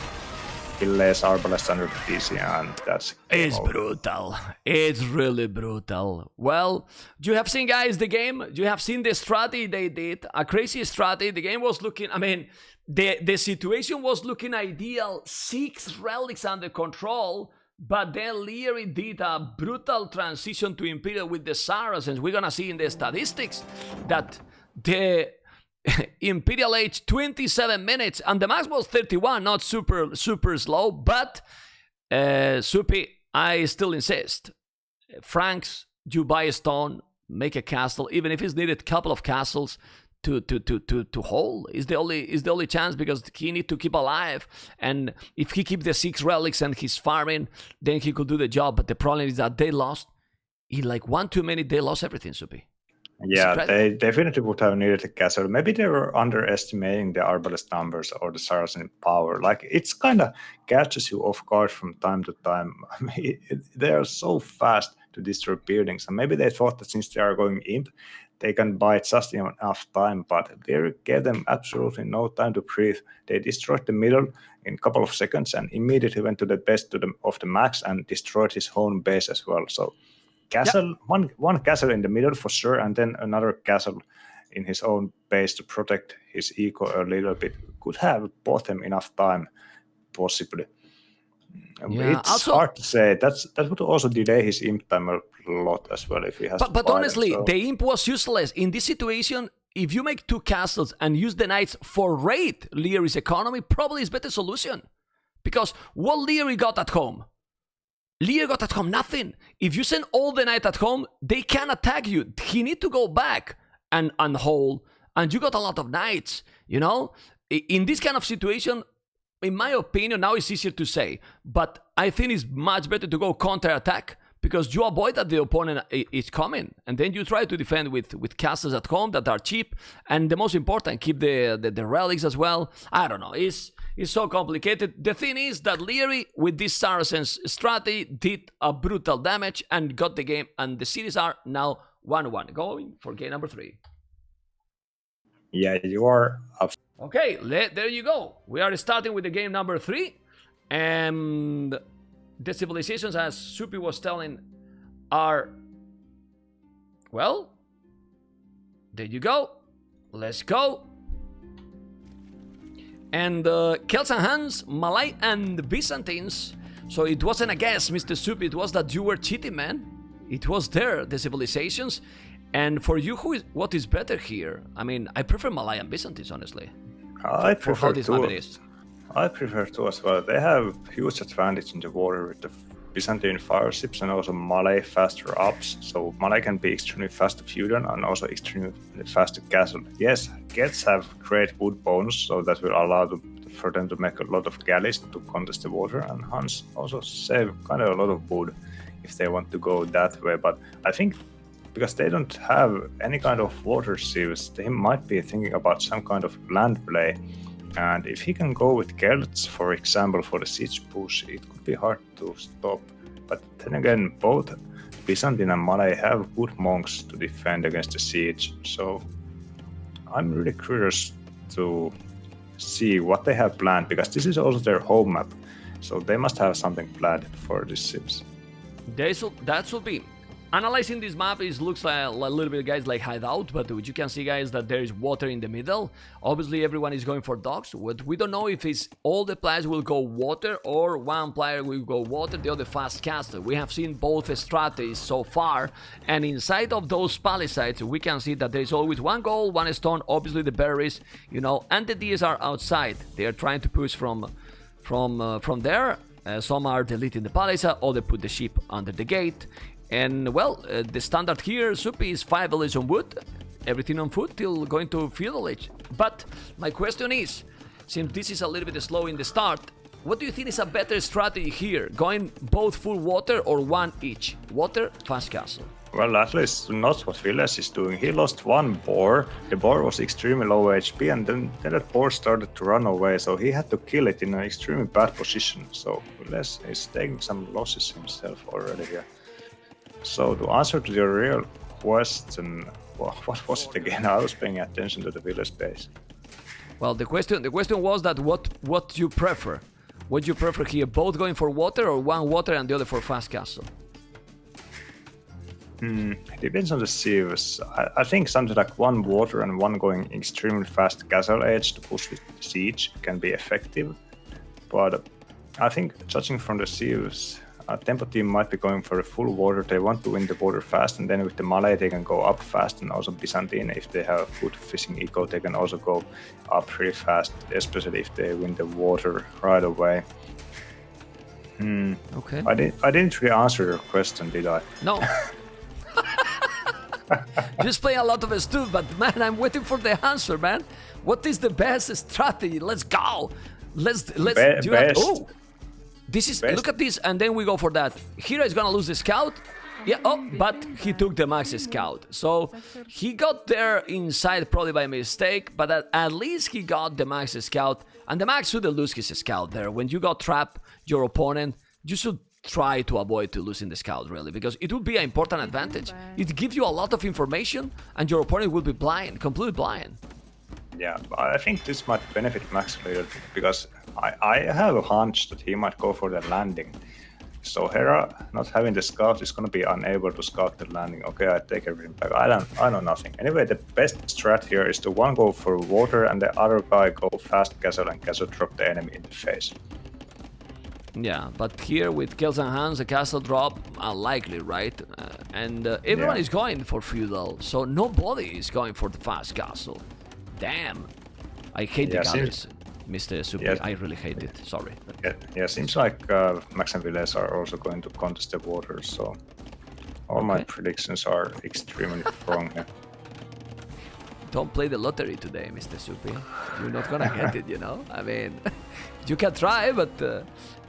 Villese Arbalest under the DC, and that's... It's brutal. It's really brutal. Well, you have seen, guys, the game. You have seen the strategy they did. A crazy strategy. The game was looking... I mean, the situation was looking ideal. 6 relics under control. But then Liereyy did a brutal transition to Imperial with the Saracens. We're gonna see in the statistics that the Imperial age 27 minutes and the max was 31, not super slow. But Supi, I still insist. Franks, you buy a stone, make a castle, even if it's needed a couple of castles to hold is the only chance, because he need to keep alive, and if he keep the 6 relics and he's farming, then he could do the job. But the problem is that they lost in like 1 too many. They lost everything, Supi. Yeah, they definitely would have needed a castle. Maybe they were underestimating the Arbalest numbers or the Saracen power. Like, it's kind of catches you off guard from time to time. I mean, they are so fast to destroy buildings, and maybe they thought that since they are going imp, they can buy just enough time, but they gave them absolutely no time to breathe. They destroyed the middle in a couple of seconds and immediately went to the best of the max and destroyed his own base as well. So castle, one castle in the middle for sure, and then another castle in his own base to protect his eco a little bit. Could have bought him enough time, possibly. Yeah, it's also hard to say. That would also delay his imp time a lot as well if he has. But honestly, the imp was useless in this situation. If you make 2 castles and use the knights for raid Lierey's economy, probably is better solution. Because what Liereyy got at home? Liereyy got at home nothing. If you send all the knights at home, they can attack you. He need to go back and hold, and you got a lot of knights. You know, in this kind of situation, in my opinion, now it's easier to say, but I think it's much better to go counter-attack, because you avoid that the opponent is coming, and then you try to defend with castles at home that are cheap, and the most important, keep the relics as well. I don't know, it's so complicated. The thing is that Liereyy, with this Saracens strategy, did a brutal damage and got the game, and the cities are now 1-1, going for game number 3. Yeah, you are up. Okay, there you go. We are starting with the game number 3. And the civilizations, as Supi was telling, are... Well, there you go. Let's go. And Celts and Huns, Malay and Byzantines. So it wasn't a guess, Mr. Supi. It was that you were cheating, man. It was there, the civilizations. And for you, what is better here? I mean, I prefer Malay and Byzantines, honestly. I prefer too as well. They have huge advantage in the water with the Byzantine fire ships and also Malay faster ups. So Malay can be extremely fast to fusion and also extremely fast to castle. Yes, Celts have great wood bonus, so that will allow for them to make a lot of galleys to contest the water, and Huns also save kind of a lot of wood if they want to go that way. But I think because they don't have any kind of water sieves, they might be thinking about some kind of land play. And if he can go with Celts, for example, for the siege push, it could be hard to stop. But then again, both Byzantine and Malay have good monks to defend against the siege. So I'm really curious to see what they have planned, because this is also their home map. So they must have something planned for these ships. That will be. Analyzing this map, it looks like a little bit, guys, like hideout, but you can see, guys, that there is water in the middle. Obviously, everyone is going for docks. What we don't know if it's all the players will go water or one player will go water, the other fast castle. We have seen both strategies so far, and inside of those palisades, we can see that there is always one gold, one stone. Obviously, the berries, you know, and the Ds are outside. They are trying to push from there. Some are deleting the palisade, or they put the sheep under the gate. And well, the standard here, Supi, is 5 villages on wood, everything on foot till going to field village. But my question is, since this is a little bit slow in the start, what do you think is a better strategy here? Going both full water or one each? Water, fast castle. Well, at least not what Villese is doing. He lost one boar. The boar was extremely low HP, and then that boar started to run away, so he had to kill it in an extremely bad position. So Villese is taking some losses himself already here. So to answer to your real question, what was it again? I was paying attention to the village base. Well, the question was that what you prefer? What you prefer here? Both going for water or one water and the other for fast castle? It depends on the sieves. I think something like one water and one going extremely fast castle edge to push with siege can be effective. But I think judging from the sieves, Tempo team might be going for a full water. They want to win the water fast, and then with the Malay they can go up fast, and also Byzantine, if they have good fishing eco, they can also go up pretty fast, especially if they win the water right away. Okay. I didn't really answer your question, did I? No. Just play a lot of stuff, but man, I'm waiting for the answer, man. What is the best strategy? Let's go. Let's do that. Oh. This is, look at this, and then we go for that. Hera is gonna lose the scout. Yeah, oh, but he took the max scout. So he got there inside probably by mistake, but at least he got the max scout. And the max shouldn't lose his scout there. When you got trap your opponent, you should try to avoid losing the scout, really, because it would be an important advantage. It gives you a lot of information, and your opponent will be blind, completely blind. Yeah, I think this might benefit Max a little bit, because I have a hunch that he might go for the landing. So Hera, not having the scout, is going to be unable to scout the landing. Okay, I take everything back. I know nothing. Anyway, the best strat here is to one go for water and the other guy go fast castle and castle drop the enemy in the face. Yeah, but here with kills and hands, the castle drop, unlikely, right? And everyone is going for feudal, so nobody is going for the fast castle. Damn. I hate the galleys, Mr. Supi. Yes. I really hate it. Sorry. Yeah, seems like Max and Villese are also going to contest the waters, so all my predictions are extremely wrong here. Don't play the lottery today, Mr. Supi. You're not gonna get it, you know? I mean, you can try, but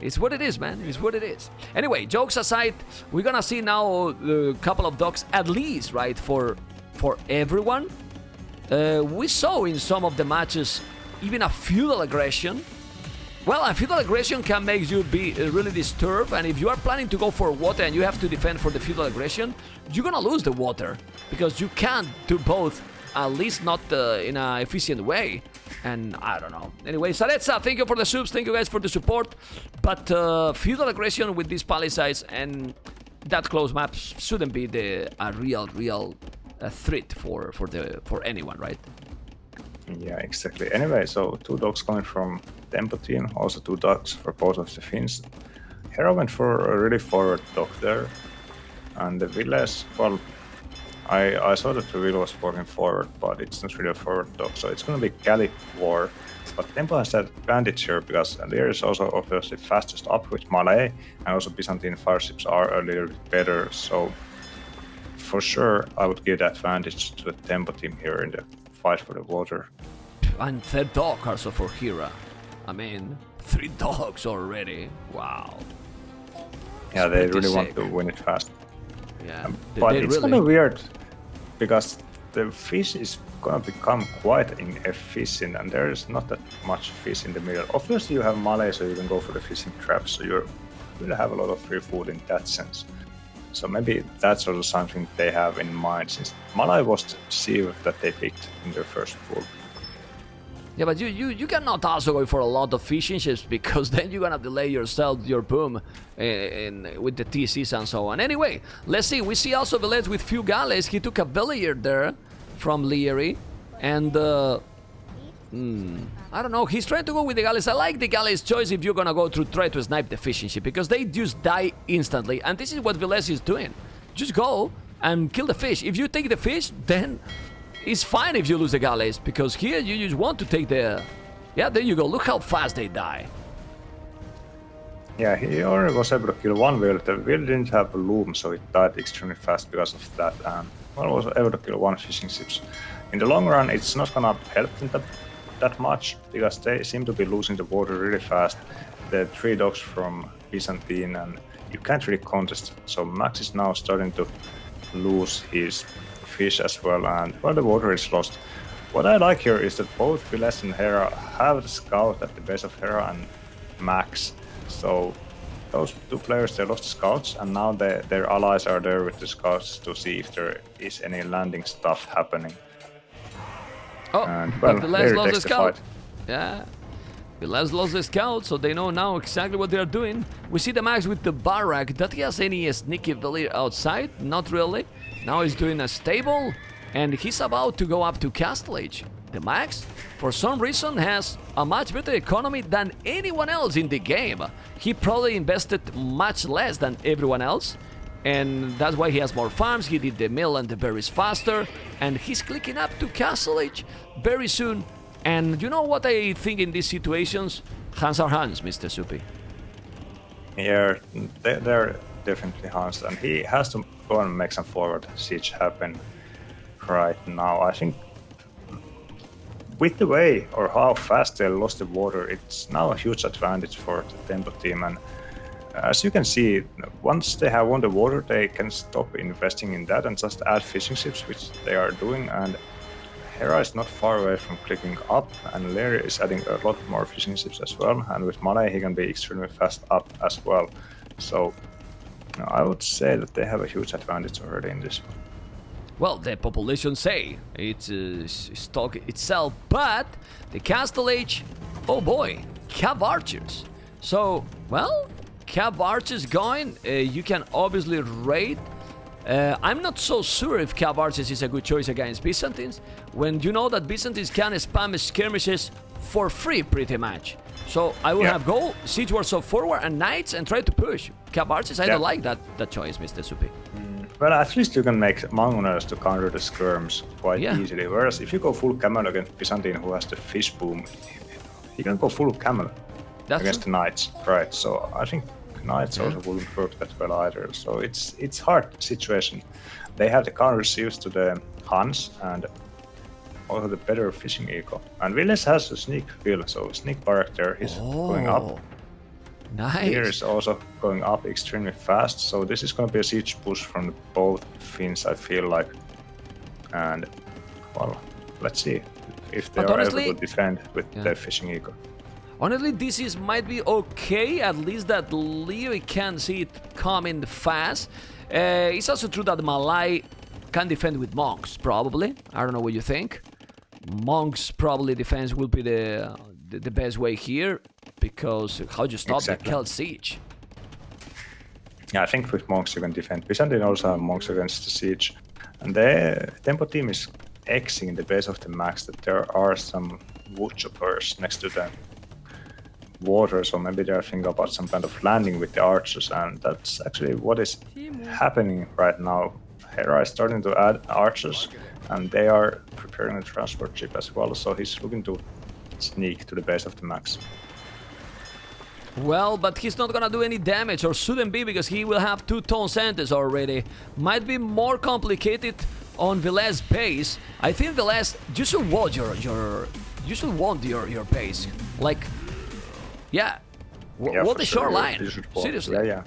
it's what it is, man. It's what it is. Anyway, jokes aside, we're gonna see now a couple of dogs at least, right, for everyone. We saw in some of the matches even a feudal aggression. Well, a feudal aggression can make you be really disturbed, and if you are planning to go for water and you have to defend for the feudal aggression, you're gonna lose the water, because you can't do both, at least not in an efficient way. And I don't know. Anyway, Saretsa, thank you for the subs, thank you guys for the support. But feudal aggression with these palisades and that close map shouldn't be a real threat for anyone, right? Yeah, exactly. Anyway, so 2 dogs coming from Tempo team, also 2 dogs for both of the Finns. Hera went for a really forward dog there, and the Village, well, I saw that the wheel was working forward, but it's not really a forward dog, so it's going to be Galley War. But Tempo has that advantage here, because Liereyy is also obviously fastest up with Malay, and also Byzantine fireships are a little bit better, so for sure I would give the advantage to the Tempo team here in the fight for the water. And 3rd dog also for Hera. I mean, 3 dogs already. Wow. Yeah, they really want to win it fast. Yeah, but it's kind of weird, because the fish is gonna become quite inefficient, and there is not that much fish in the middle. Obviously, you have Malay, so you can go for the fishing traps, so you will have a lot of free food in that sense. So maybe that's also something they have in mind, since Malay was the sieve that they picked in their first pool. Yeah, but you cannot also go for a lot of fishing ships because then you're gonna delay yourself, your boom, with the TCs and so on. Anyway, let's see. We see also Villese with few galleys. He took a villager there from Liereyy, and I don't know. He's trying to go with the galleys. I like the galleys choice if you're gonna go to try to snipe the fishing ship because they just die instantly, and this is what Villese is doing. Just go and kill the fish. If you take the fish, then it's fine if you lose the galleys, because here you just want to take the... Yeah, there you go. Look how fast they die. Yeah, he already was able to kill one whale. The whale didn't have a loom, so it died extremely fast because of that. And well, was able to kill one fishing ships. In the long run, it's not gonna help them that much because they seem to be losing the water really fast. The 3 dogs from Byzantine, and you can't really contest it. So Max is now starting to lose his fish as well, and well, the water is lost. What I like here is that both Villese and Hera have the scout at the base of Hera and Max. So those 2 players, they lost the scouts, and now their allies are there with the scouts to see if there is any landing stuff happening. Oh, and well, but Villese lost the scout. fight. Yeah, Villese lost the scout, so they know now exactly what they are doing. We see the Max with the barrack. Does he has any sneaky villager outside? Not really. Now he's doing a stable, and he's about to go up to Castle Age. The Max, for some reason, has a much better economy than anyone else in the game. He probably invested much less than everyone else, and that's why he has more farms. He did the mill and the berries faster, and he's clicking up to Castle Age very soon. And you know what I think in these situations? Hands are hands, Mr. Soupy. Yeah, they're definitely hands, and he has to go and make some forward siege happen right now. I think with the way or how fast they lost the water, it's now a huge advantage for the Tempo team. And as you can see, once they have won the water, they can stop investing in that and just add fishing ships, which they are doing. And Hera is not far away from clicking up, and Liereyy is adding a lot more fishing ships as well. And with Mane, he can be extremely fast up as well. So I would say that they have a huge advantage already in this one. Well, the population say it's stock itself, but the Castle Age, oh boy, Cav Archers. So, well, Cav Archers going, you can obviously raid. I'm not so sure if Cav Archers is a good choice against Byzantines, when you know that Byzantines can spam skirmishes for free pretty much. So I will have go, siege wars of forward and knights and try to push. Cav Archers, I don't like that choice, Mr. Soupy. Well, at least you can make Mangoners to counter the skirms quite easily. Whereas if you go full camel against Byzantine, who has the fish boom, you can go full camel against the knights, right? So I think knights also wouldn't work that well either. So it's hard situation. They have the counter receives to the Huns and also the better fishing eco. And Villese has a sneak fill, so sneak barrack there. He's going up. Nice. Here is also going up extremely fast, so this is going to be a siege push from both Finns, I feel like. And, well, let's see if they are able to defend with their fishing eco. Honestly, this might be okay, at least that Liereyy can see it coming fast. It's also true that Malay can defend with monks, probably. I don't know what you think. Monks probably defense will be the best way here, because how do you stop the Celt siege? Yeah, I think with monks you can defend. Byzantine also have monks against the siege. And the Tempo team is Xing in the base of the Max that there are some wood choppers next to the water, so maybe they're thinking about some kind of landing with the archers, and that's actually what is happening right now. Hera is starting to add archers, and they are preparing a transport ship as well, so he's looking to sneak to the base of the Max. Well, but he's not gonna do any damage, or shouldn't be, because he will have 2 Tone Centers already. Might be more complicated on Villese base. I think Villese, you should want your base. Like, what the shoreline. Seriously. Yeah.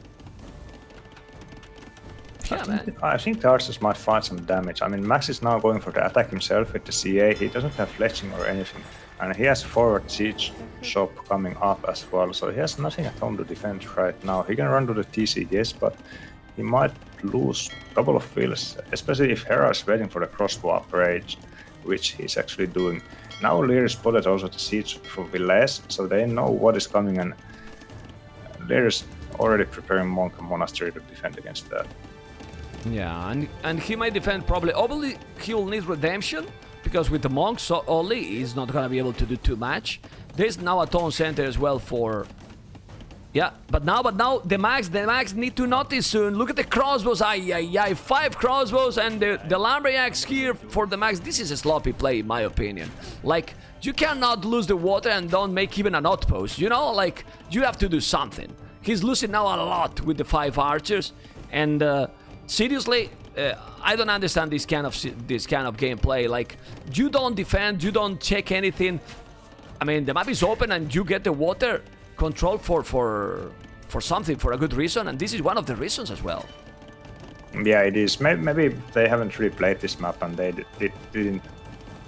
I think the archers might find some damage. I mean, Max is now going for the attack himself with the CA. He doesn't have fletching or anything. And he has forward siege shop coming up as well, so he has nothing at home to defend right now. He can run to the TC, yes, but he might lose a couple of fills, especially if Hera is waiting for the crossbow upgrade, which he's actually doing. now Liereyy spotted also the siege from Villese, so they know what is coming, and Lierey's already preparing Monk and Monastery to defend against that. Yeah, and he might defend probably. Obviously, he will need redemption because with the monks, so only he's not gonna be able to do too much. There's now a town center as well for. Yeah, but now the Max need to notice soon. Look at the crossbows, 5 crossbows and the lumberjacks here for the Max. This is a sloppy play in my opinion. Like, you cannot lose the water and don't make even an outpost, you know? Like, you have to do something. He's losing now a lot with the 5 archers, and seriously, I don't understand this kind of gameplay. Like, you don't defend, you don't check anything. I mean, the map is open and you get the water control for something, for a good reason, and this is one of the reasons as well. Yeah, it is. Maybe they haven't really played this map and they didn't.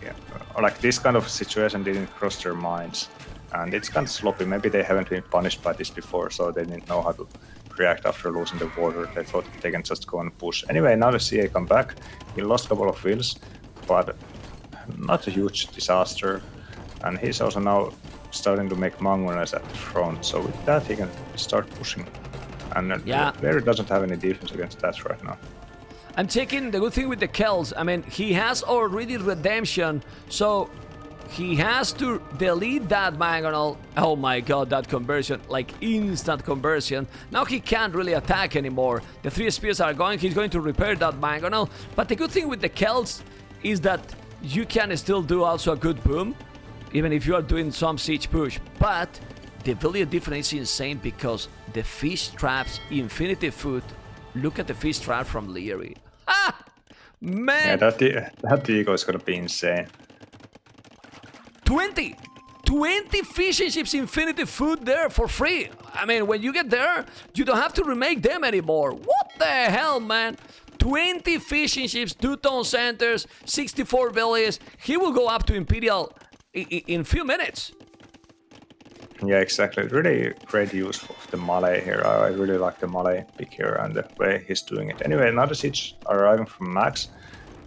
Yeah, like this kind of situation didn't cross their minds, and it's kind of sloppy. Maybe they haven't been punished by this before, so they didn't know how to react after losing the water. They thought they can just go and push. Anyway, now the CA come back. He lost a couple of wheels, but not a huge disaster, and he's also now starting to make mangonels at the front, so with that he can start pushing. And Liereyy doesn't have any defense against that right now. I'm taking the good thing with the Kells. I mean, he has already redemption, so he has to delete that mangonel. Oh my god, that conversion, like instant conversion. Now he can't really attack anymore. The 3 spears are going, he's going to repair that mangonel. But the good thing with the Kells is that you can still do also a good boom, even if you are doing some siege push. But the value difference is insane because the fish traps, infinity food. Look at the fish trap from Liereyy. Ah! Man! Yeah, that eco is gonna be insane. 20 fishing ships infinity food there for free. I mean, when you get there, you don't have to remake them anymore. What the hell, man? 20 fishing ships, 2 town centers, 64 villages. He will go up to Imperial in few minutes. Yeah, exactly. Really great use of the melee here. I really like the melee pick here and the way he's doing it. Anyway, another siege arriving from Max.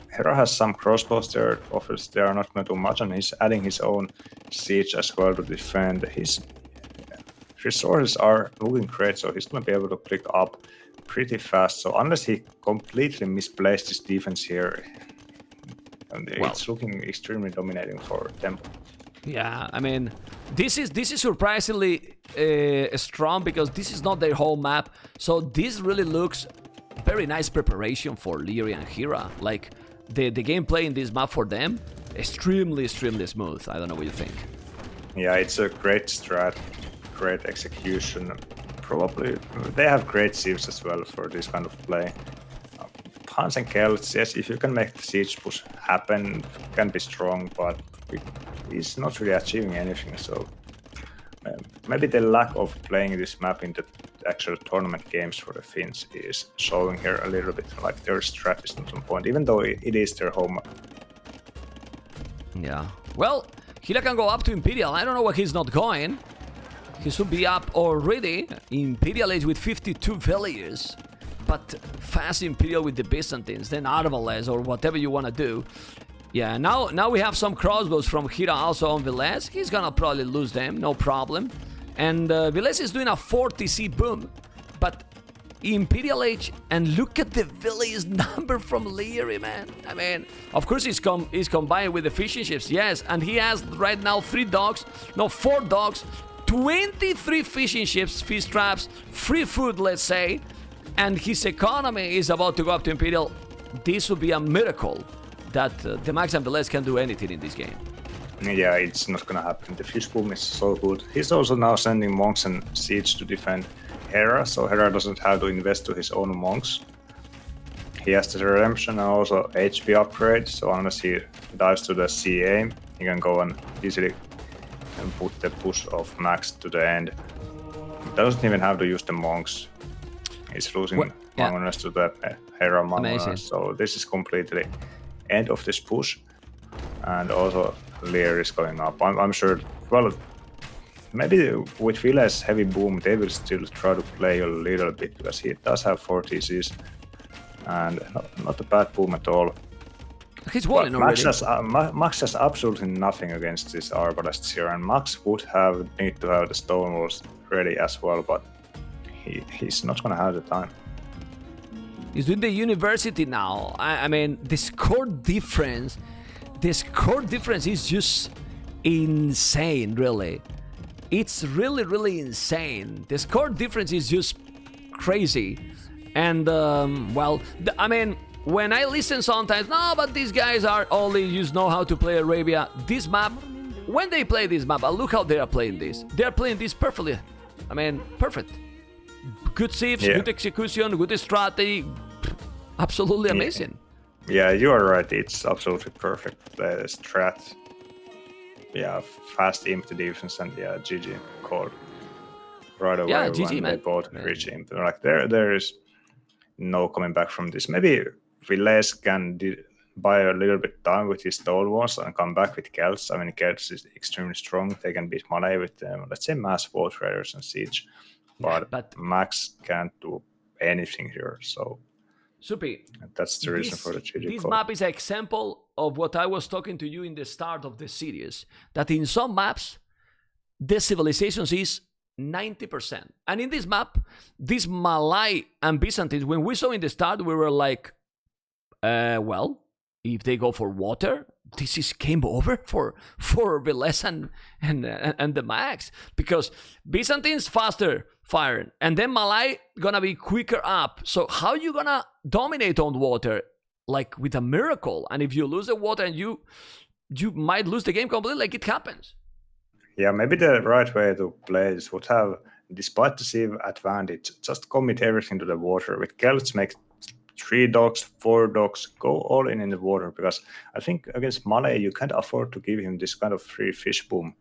Hera has some crossbows there. Obviously, they are not going to do much, and he's adding his own siege as well to defend. His resources are looking great, so he's going to be able to click up pretty fast. So unless he completely misplaced his defense here, and it's looking extremely dominating for Tempo. Yeah, I mean, this is surprisingly strong because this is not their home map. So this really looks very nice preparation for Liereyy and Hera. Like the gameplay in this map for them, extremely smooth. I don't know what you think. Yeah, it's a great strat, great execution. Probably they have great sieves as well for this kind of play. Hans and Kelts, yes, if you can make the siege push happen, it can be strong, but he's not really achieving anything. So maybe the lack of playing this map in the actual tournament games for the Finns is showing here a little bit. Like their strat is not on point, even though it is their home map. Yeah. Well, Hira can go up to Imperial. I don't know where he's not going. He should be up already. Imperial Age with 52 villages. But fast Imperial with the Byzantines, then Arvales or whatever you want to do. Yeah, now we have some crossbows from Hira also on Villese. He's gonna probably lose them, no problem. And Villese is doing a 40C boom. But Imperial Age, and look at the village number from Liereyy, man. I mean, of course he's combined with the fishing ships, yes. And he has right now 4 dogs, 23 fishing ships, fish traps, free food, let's say. And his economy is about to go up to Imperial. This would be a miracle that TheMax and Villese can do anything in this game. Yeah, it's not gonna happen. The fish boom is so good. He's also now sending monks and siege to defend Hera, so Hera doesn't have to invest to his own monks. He has the redemption and also HP upgrade, so unless he dives to the CA, he can go and easily put the push of Max to the end. He doesn't even have to use the monks. He's losing mangonels to the Hera mangonels, so this is completely end of this push. And also Liereyy is going up. I'm sure, well, maybe with Villese heavy boom, they will still try to play a little bit because he does have 4 TCs and not a bad boom at all. He's walling already. Max has absolutely nothing against these arbalists here, and Max would need to have the stone walls ready as well, but he's not gonna have the time. He's doing the university now. I mean, the score difference is just insane, really. It's really, really insane. The score difference is just crazy. And, I mean, when I listen sometimes, no, but these guys are only just know how to play Arabia. This map, when they play this map, look how they are playing this. They are playing this perfectly. I mean, perfect. Good saves, good execution, good strategy. Absolutely amazing. Yeah, you are right. It's absolutely perfect. The strat. Yeah, fast imp to defense, and yeah, GG called right away. Yeah, GG, when man. They both reach imp. Like there is no coming back from this. Maybe Villese can buy a little bit time with his stone walls and come back with Celts. I mean, Celts is extremely strong. They can beat Mane with, let's say, mass wall traders and siege. But Max can't do anything here. So Supi, that's the reason for the GG This call. map is an example of what I was talking to you in the start of the series. That in some maps, the civilizations is 90%. And in this map, this Malay and Byzantines, when we saw in the start, we were like, if they go for water, this is game over for Villese and TheMax, because Byzantines faster firing, and then Malay gonna be quicker up. So how you gonna dominate on water like with a miracle? And if you lose the water, and you might lose the game completely, like it happens. Yeah, maybe the right way to play this would have, despite the sieve advantage, just commit everything to the water. With Celts, make 3 docks, 4 docks, go all in the water, because I think against Mane you can't afford to give him this kind of free fish boom.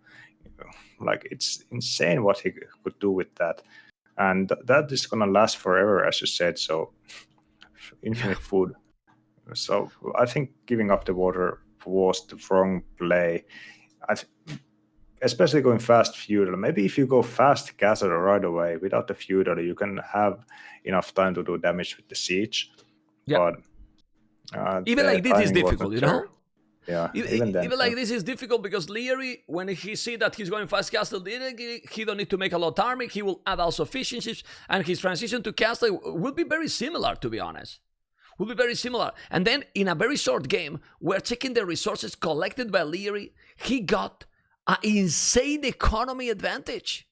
Like, it's insane what he could do with that, and that is gonna last forever, as you said. So infinite food. So I think giving up the water was the wrong play. Especially going fast feudal. Maybe if you go fast castle right away without the feudal, you can have enough time to do damage with the siege. Yeah. But even like this is difficult, you know? Yeah. Even like this is difficult, because Liereyy, when he see that he's going fast castle, he don't need to make a lot of army. He will add also efficiencies, and his transition to castle will be very similar, to be honest. Will be very similar. And then in a very short game, we're checking the resources collected by Liereyy. He got an insane economy advantage.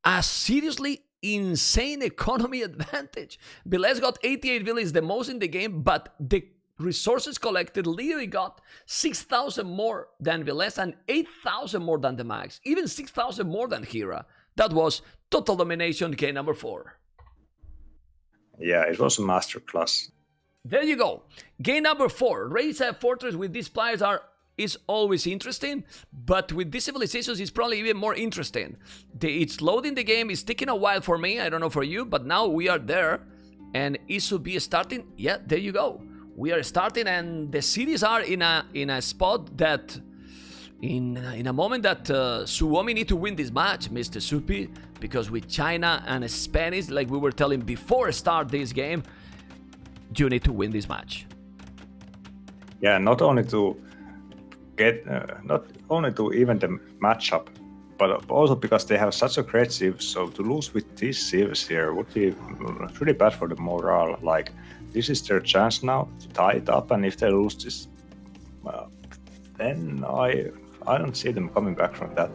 A seriously insane economy advantage. Villese got 88 villages, the most in the game, but the resources collected, Liereyy got 6,000 more than Villese and 8,000 more than TheMax, even 6,000 more than Hera. That was total domination, game number 4. Yeah, it was a masterclass. There you go. Game number 4. Raise a fortress with these players is always interesting, but with these civilizations it's probably even more interesting. It's loading the game, it's taking a while for me, I don't know for you, but now we are there, and it should be starting. Yeah, there you go. We are starting, and the cities are in a spot that, in a moment that Suomi need to win this match, Mr. Supi, because with China and Spanish, like we were telling before start this game, you need to win this match. Yeah, not only to even the matchup, but also because they have such a great sieve. So to lose with these sieves here would be really bad for the morale. Like, this is their chance now to tie it up, and if they lose this, then I don't see them coming back from that.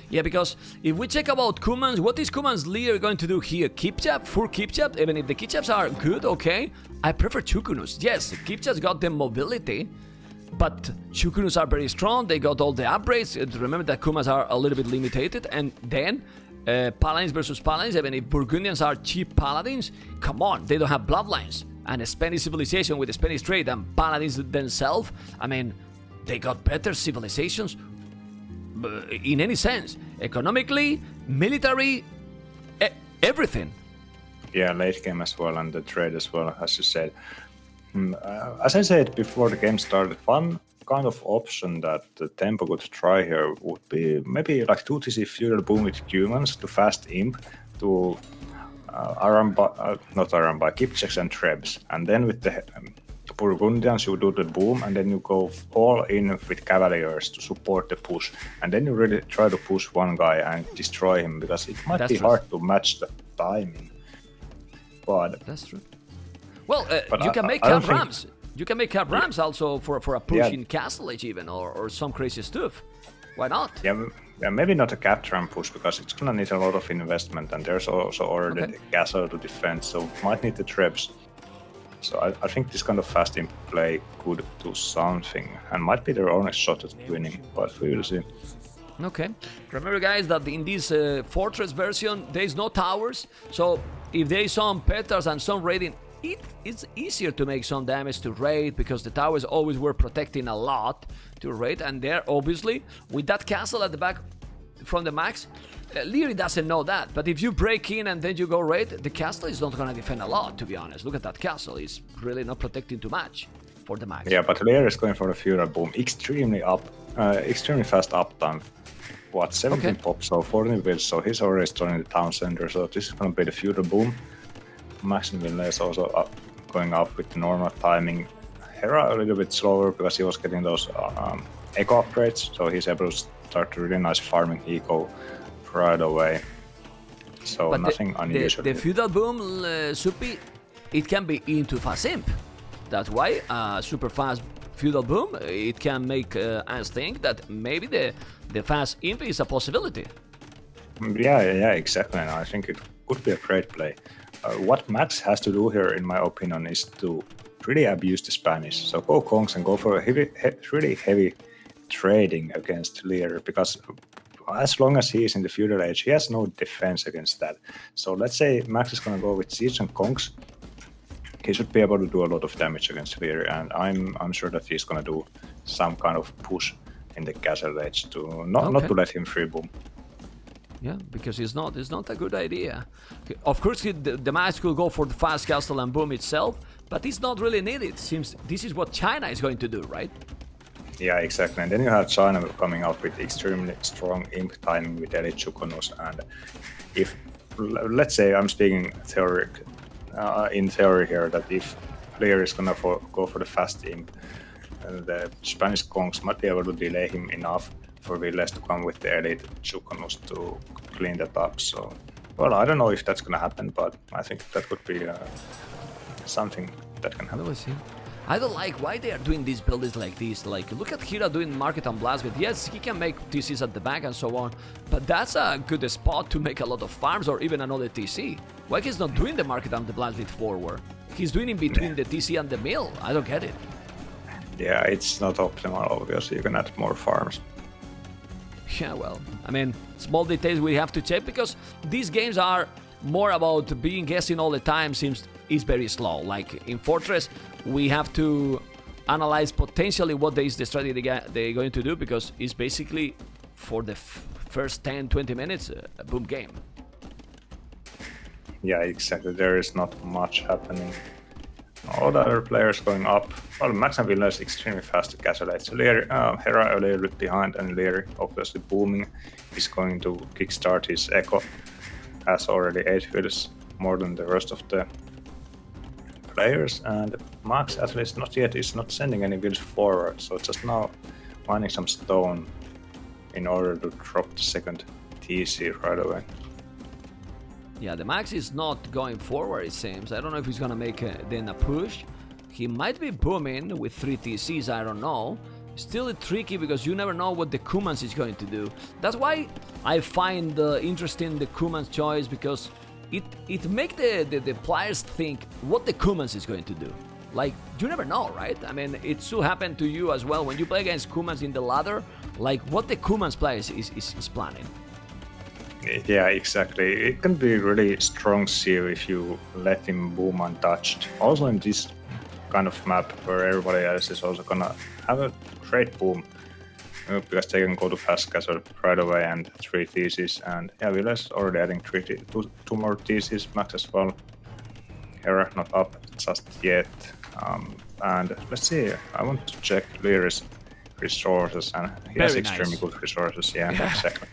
Yeah, because if we check about Kuman's, what is Kuman's leader going to do here? Kipchap? Full Kipchap? Even if the Kipchaps are good, okay. I prefer Chukunus. Yes, Kipchaps got the mobility, but Chukunus are very strong. They got all the upgrades. Remember that Kumas are a little bit limited. And then Paladins versus Paladins, even if Burgundians are cheap Paladins, come on, they don't have bloodlines. And a Spanish civilization with a Spanish trade and Paladins themselves, I mean, they got better civilizations in any sense. Economically, military, everything. Yeah, late game as well, and the trade as well, as you said. As I said before the game started, one kind of option that the Tempo could try here would be maybe like 2TC feudal boom with humans to fast imp to Kipchaks and Trebs, and then with the Burgundians, you do the boom, and then you go all in with Cavaliers to support the push. And then you really try to push one guy and destroy him, because it might be hard to match the timing. But that's true. Well, but you can make cap rams. You can make cap rams also for a push in Castle Age even, or some crazy stuff. Why not? Yeah, maybe not a cap ram push, because it's gonna need a lot of investment, and there's also already the castle to defend, so might need the trebs. So I think this kind of fast imp play could do something, and might be their only shot at winning, but we will see. Okay. Remember, guys, that in this Fortress version, there is no towers, so if there is some petals and some raiding, it's easier to make some damage to raid, because the towers always were protecting a lot to raid, and there, obviously, with that castle at the back from the max, Liereyy doesn't know that, but if you break in and then you go raid, the castle is not gonna defend a lot, to be honest. Look at that castle, it's really not protecting too much for the max. Yeah, but Liereyy is going for the Funeral Boom, extremely fast uptime. What, 17 pops, so 14 builds, so he's already starting the town center, so this is gonna be the Funeral Boom. Max and Villese also going up with the normal timing. Hera a little bit slower, because he was getting those eco upgrades, so he's able to start a really nice farming eco right away. So but nothing unusual. The Feudal Boom, Supi, it can be into fast imp. That's why super fast Feudal Boom, it can make us think that maybe the fast imp is a possibility. Yeah, exactly. And I think it could be a great play. What Max has to do here, in my opinion, is to really abuse the Spanish. So go Kongs and go for a really heavy trading against Liereyy, because as long as he is in the feudal age, he has no defense against that. So let's say Max is going to go with Siege and Kongs. He should be able to do a lot of damage against Liereyy, and I'm sure that he's going to do some kind of push in the castle age to not to let him free boom. Yeah, because it's not a good idea. Of course, the Max could go for the fast castle and boom itself, but it's not really needed, since this is what China is going to do, right? Yeah, exactly. And then you have China coming up with extremely strong imp timing with Elite Chukonus, and if, let's say, I'm speaking in theory here, that if Liereyy is gonna go for the fast imp, the Spanish Kongs might be able to delay him enough for Villese to come with the Elite Chukonus to clean that up. So, well, I don't know if that's gonna happen, but I think that would be something that can happen. I don't like why they are doing these builds like this. Like, look at Hera doing Market and Blast with. Yes, he can make TCs at the back and so on, but that's a good spot to make a lot of farms or even another TC. Why he's not doing the Market and the Blast with forward? He's doing in between the TC and the mill. I don't get it. Yeah, it's not optimal, obviously. You can add more farms. Yeah, well, I mean, small details we have to check, because these games are more about being guessing all the time, seems is very slow. Like in Fortress, we have to analyze potentially what is the strategy they're going to do, because it's basically for the first 10-20 minutes a boom game. Yeah, exactly. There is not much happening. All the other players going up. Well, Max and Villese is extremely fast to castle. So Hera a little bit behind, and Liereyy, obviously booming, is going to kickstart his echo. Has already 8 builds, more than the rest of the players, and Max, at least not yet, is not sending any builds forward, so just now mining some stone in order to drop the second TC right away. Yeah, the Max is not going forward, it seems. I don't know if he's gonna make then a push. He might be booming with 3 TCs, I don't know. Still tricky, because you never know what the Kumans is going to do. That's why I find interesting the Kuman's choice, because it make the players think what the Kumans is going to do. Like, you never know, right? I mean, it should happen to you as well when you play against Kumans in the ladder, like what the Kumans players is planning. Yeah, exactly. It can be really strong seal if you let him boom untouched. Also in this kind of map where everybody else is also gonna have a great boom, because they can go to fast castle right away and 3 theses, and yeah, Villese already adding 2 more theses, Max as well. Hera not up just yet, and let's see, I want to check Lierey's resources, and he has extremely good resources. Yeah. Exactly.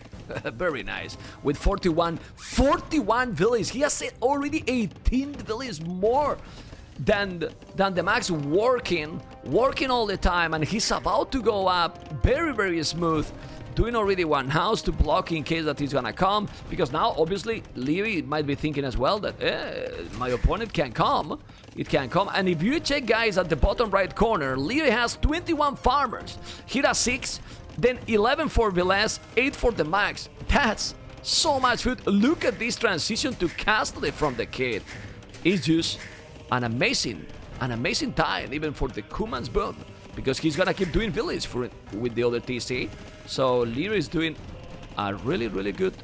Very nice. With 41 villages. He has already 18 villages more. than TheMax working all the time, and he's about to go up very, very smooth, doing already one house to block in case that he's gonna come, because now obviously Liereyy might be thinking as well that my opponent can come, it can come. And if you check, guys, at the bottom right corner, Liereyy has 21 farmers, Hera 6, then 11 for Villese, 8 for TheMax. That's so much food. Look at this transition to castle it from the kid. It's just an amazing time, even for the Kuman's boom, because he's gonna keep doing village with the other TC. So Liereyy is doing a really good,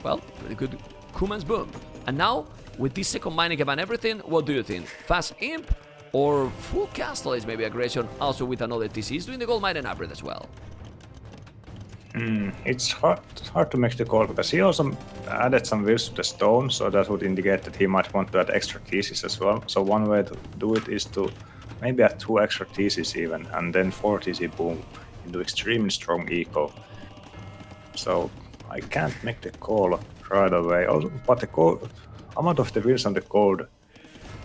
well, really good Kuman's boom. And now with this second mining cap and everything, what do you think? Fast imp or full castle is maybe aggression, also with another TC? He's doing the gold mine and upgrade as well. It's hard to make the call, because he also added some wheels to the stone, so that would indicate that he might want to add extra TCs as well. So one way to do it is to maybe add 2 extra TCs even, and then 4 TC boom into extremely strong eco. So I can't make the call right away. Also, but the amount of the wheels on the code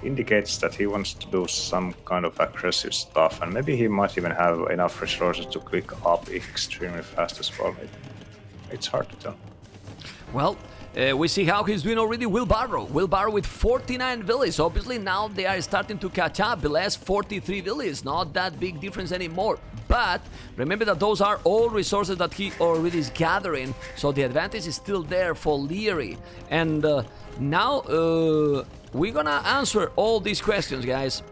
indicates that he wants to do some kind of aggressive stuff, and maybe he might even have enough resources to click up extremely fast as well. It's hard to tell. Well, we see how he's doing already. Wheelbarrow with 49 villas. Obviously now they are starting to catch up. Villese 43 villas, not that big difference anymore. But remember that those are all resources that he already is gathering, so the advantage is still there for Liereyy. And now we're gonna answer all these questions, guys.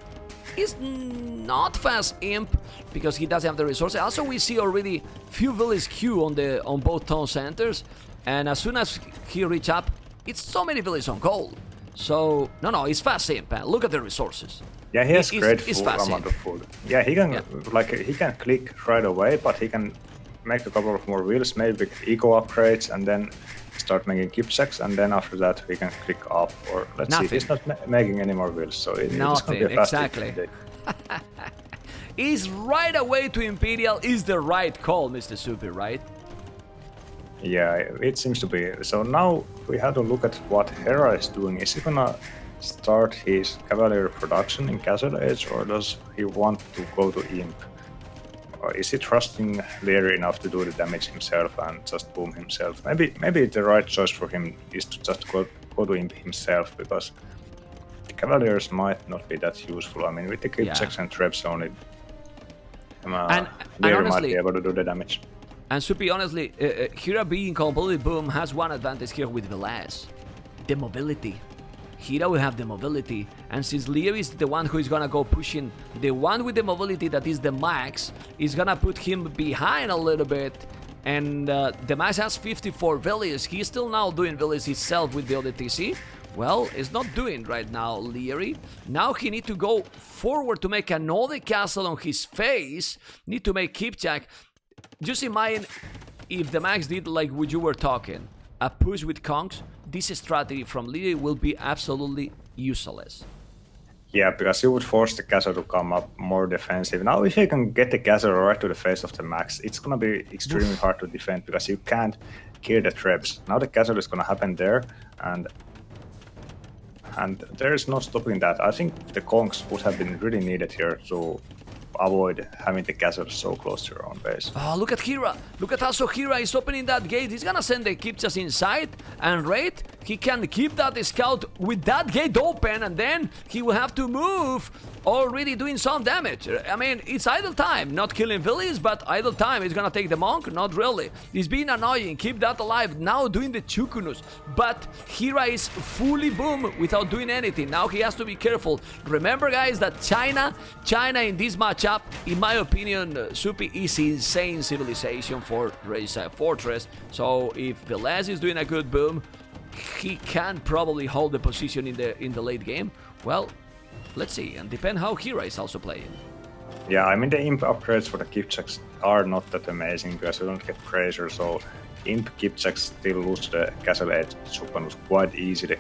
He's not fast imp because he doesn't have the resources. Also, we see already few village queue on both town centers, and as soon as he reach up, it's so many villages on gold. So no, he's fast imp. Look at the resources. Yeah, he has great amount of food. Yeah, he can he can click right away, but he can make a couple of more wheels, maybe eco upgrades, and then start making keepsacks, and then after that we can click up, or let's see, he's not making any more wheels, so it's going to be a fast exactly. Is right away to Imperial is the right call, Mr. Supi, right? Yeah, it seems to be. So now we have to look at what Hera is doing. Is he gonna start his Cavalier production in Castle Age, or does he want to go to Imp? Or is he trusting Liereyy enough to do the damage himself and just boom himself? Maybe the right choice for him is to just go to Imp himself, because the Cavaliers might not be that useful. I mean, with the keepsacks and traps only, Liereyy might be able to do the damage. And to be honestly, Hera being completely boom has one advantage here with Villese: the mobility. Hera will have the mobility, and since Liereyy is the one who is gonna go pushing, the one with the mobility that is TheMax is gonna put him behind a little bit. And TheMax has 54 villages. He's still now doing villages himself with the other TC. Well, it's not doing right now, Liereyy. Now he need to go forward to make another castle on his face. Need to make keepjack. Just imagine if TheMax did like what you were talking, a push with conks. This strategy from Liereyy will be absolutely useless. Yeah, because you would force the castle to come up more defensive. Now, if you can get the castle right to the face of TheMax, it's gonna be extremely hard to defend, because you can't kill the traps. Now the castle is gonna happen there, and there is no stopping that. I think the conks would have been really needed here to avoid having the castle so close to your own base. Oh, look at Hera. Look at also Hera is opening that gate. He's gonna send the Kipchas inside, and Raid, he can keep that scout with that gate open, and then he will have to move, already doing some damage. I mean, it's idle time. Not killing villages, but idle time. He's gonna take the monk? Not really. He's being annoying. Keep that alive. Now doing the Chukunus. But Hera is fully boom without doing anything. Now he has to be careful. Remember, guys, that China in this matchup, in my opinion, Supi is insane civilization for Rayside Fortress. So if Villese is doing a good boom, he can probably hold the position in the late game. Well, let's see, and depend how Hera is also playing. Yeah, I mean, the Imp upgrades for the Kipchaks are not that amazing, because you don't get pressure, so Imp Kipchaks still lose the Castle Edge Chukunus quite easily.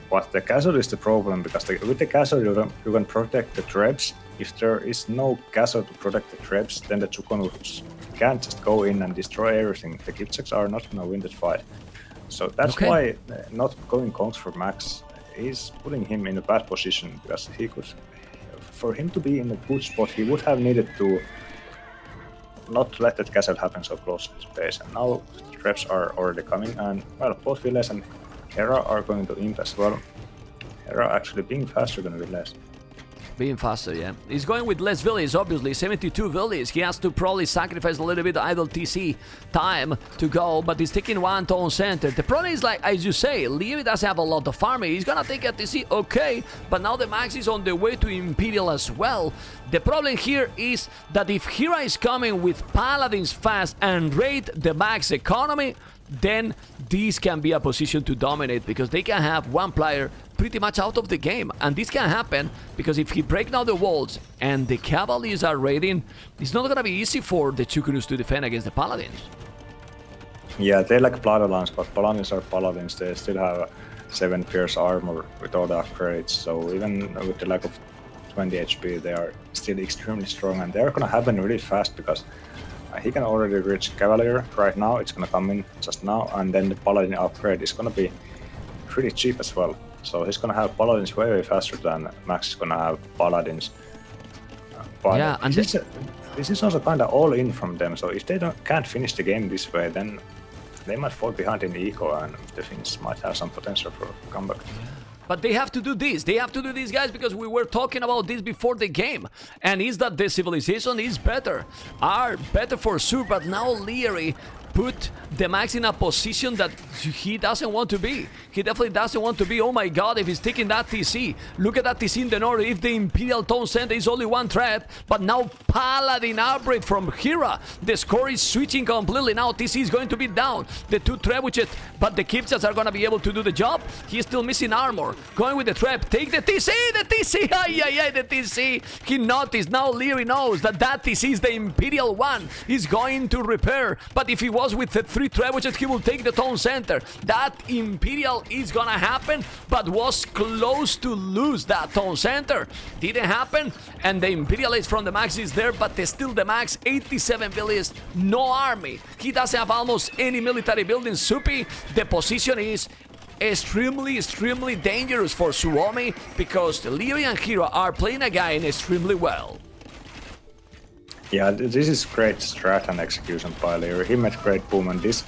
But the castle is the problem, because with the castle you can protect the traps. If there is no castle to protect the traps, then the Chukunus can't just go in and destroy everything. The Kipchaks are not going to win that fight. So that's why not going conks for Max is putting him in a bad position, because for him to be in a good spot, he would have needed to not let that castle happen so close to his base. And now traps are already coming, and well, both Villese and Hera are going to imp as well. Hera actually being faster than Villese. Being faster, yeah. He's going with less villas, obviously. 72 villas. He has to probably sacrifice a little bit of idle TC time to go, but he's taking one tone center. The problem is, like, as you say, Liereyy doesn't have a lot of army. He's gonna take a TC, okay, but now the Max is on the way to Imperial as well. The problem here is that if Hera is coming with Paladins fast and raid the Max economy, then this can be a position to dominate, because they can have one player pretty much out of the game. And this can happen because if he breaks down the walls and the Cavaliers are raiding, it's not gonna be easy for the Chukunus to defend against the Paladins. Yeah, they like Bloodlines, but Paladins are Paladins. They still have 7 pierce armor with all the upgrades, so even with the lack of 20 HP, they are still extremely strong, and they're gonna happen really fast because he can already reach Cavalier right now. It's gonna come in just now, and then the Paladin upgrade is gonna be pretty cheap as well. So he's gonna have Paladins way faster than Max is gonna have Paladins. But yeah, and this is also kind of all in from them. So if they can't finish the game this way, then they might fall behind in eco, and the Finns might have some potential for comeback. But they have to do this. They have to do this, guys, because we were talking about this before the game. And is that the civilization is better. Are better for sure, but now Liereyy put the Max in a position that he doesn't want to be. He definitely doesn't want to be. Oh my god, if he's taking that TC. Look at that TC in the north. If the Imperial Tone Center is only one trap, but now Paladin upgrade from Hera. The score is switching completely. Now TC is going to be down. The 2 trebuchets, but the Kipchaks are going to be able to do the job. He's still missing armor. Going with the trap. Take the TC! The TC! Ay, ay, ay, the TC! He noticed. Now Liereyy knows that that TC is the Imperial one. He's going to repair. But if he was with the 3 trebuchets, he will take the Tone Center. That Imperial is gonna happen, but was close to lose that Tone Center. Didn't happen, and the Imperial Ace from the Max is there, but still the Max, 87 villages, no army. He doesn't have almost any military buildings. Supi, the position is extremely dangerous for Suomi, because Liereyy and Hera are playing again extremely well. Yeah, this is great strat and execution by Liereyy. He made great boom, and this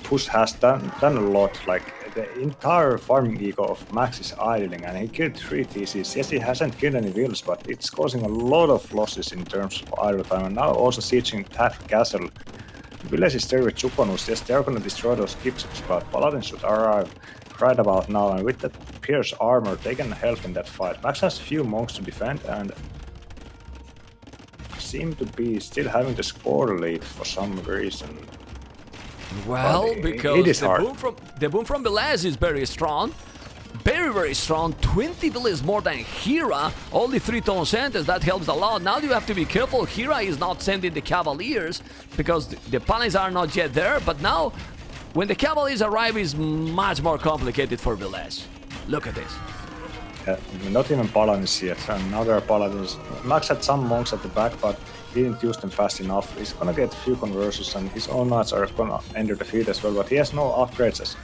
push has done a lot. Like, the entire farming eco of Max is idling, and he killed 3 TCs. Yes, he hasn't killed any vills, but it's causing a lot of losses in terms of idle time. And now also sieging that castle. Village is there with Chukonus. Yes, they're gonna destroy those Kipchaks, but Paladins should arrive right about now. And with that Pierce armor, they can help in that fight. Max has few monks to defend, and seem to be still having the score lead for some reason. Well, but because the boom from Villese is very strong. Very strong. 20 villages more than Hera. Only 3 Tone Centers. That helps a lot. Now you have to be careful. Hera is not sending the Cavaliers because the Paladins are not yet there. But now, when the Cavaliers arrive, it's much more complicated for Villese. Look at this. Not even Paladins yet, and now there are Paladins. Max had some monks at the back, but he didn't use them fast enough. He's gonna get a few conversions, and his own knights are gonna enter the field as well, but he has no upgrades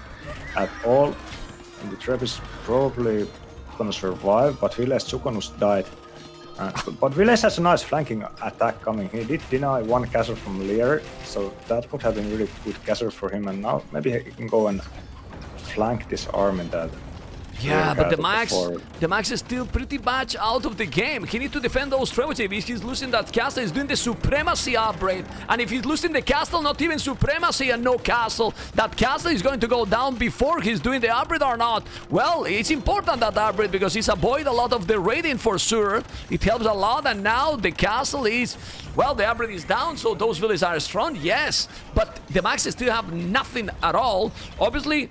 at all. And the trap is probably gonna survive, but Village Chukonus died. But Village has a nice flanking attack coming. He did deny 1 castle from Liereyy, so that would have been really good castle for him, and now maybe he can go and flank this army that... Yeah, but the Max is still pretty much out of the game. He needs to defend those trebuchets. If he's losing that castle, he's doing the supremacy upgrade. And if he's losing the castle, not even supremacy and no castle, that castle is going to go down before he's doing the upgrade or not. Well, it's important, that upgrade, because he's avoid a lot of the raiding for sure. It helps a lot, and now the castle is... Well, the upgrade is down, so those villages are strong, yes. But the Max still have nothing at all. Obviously...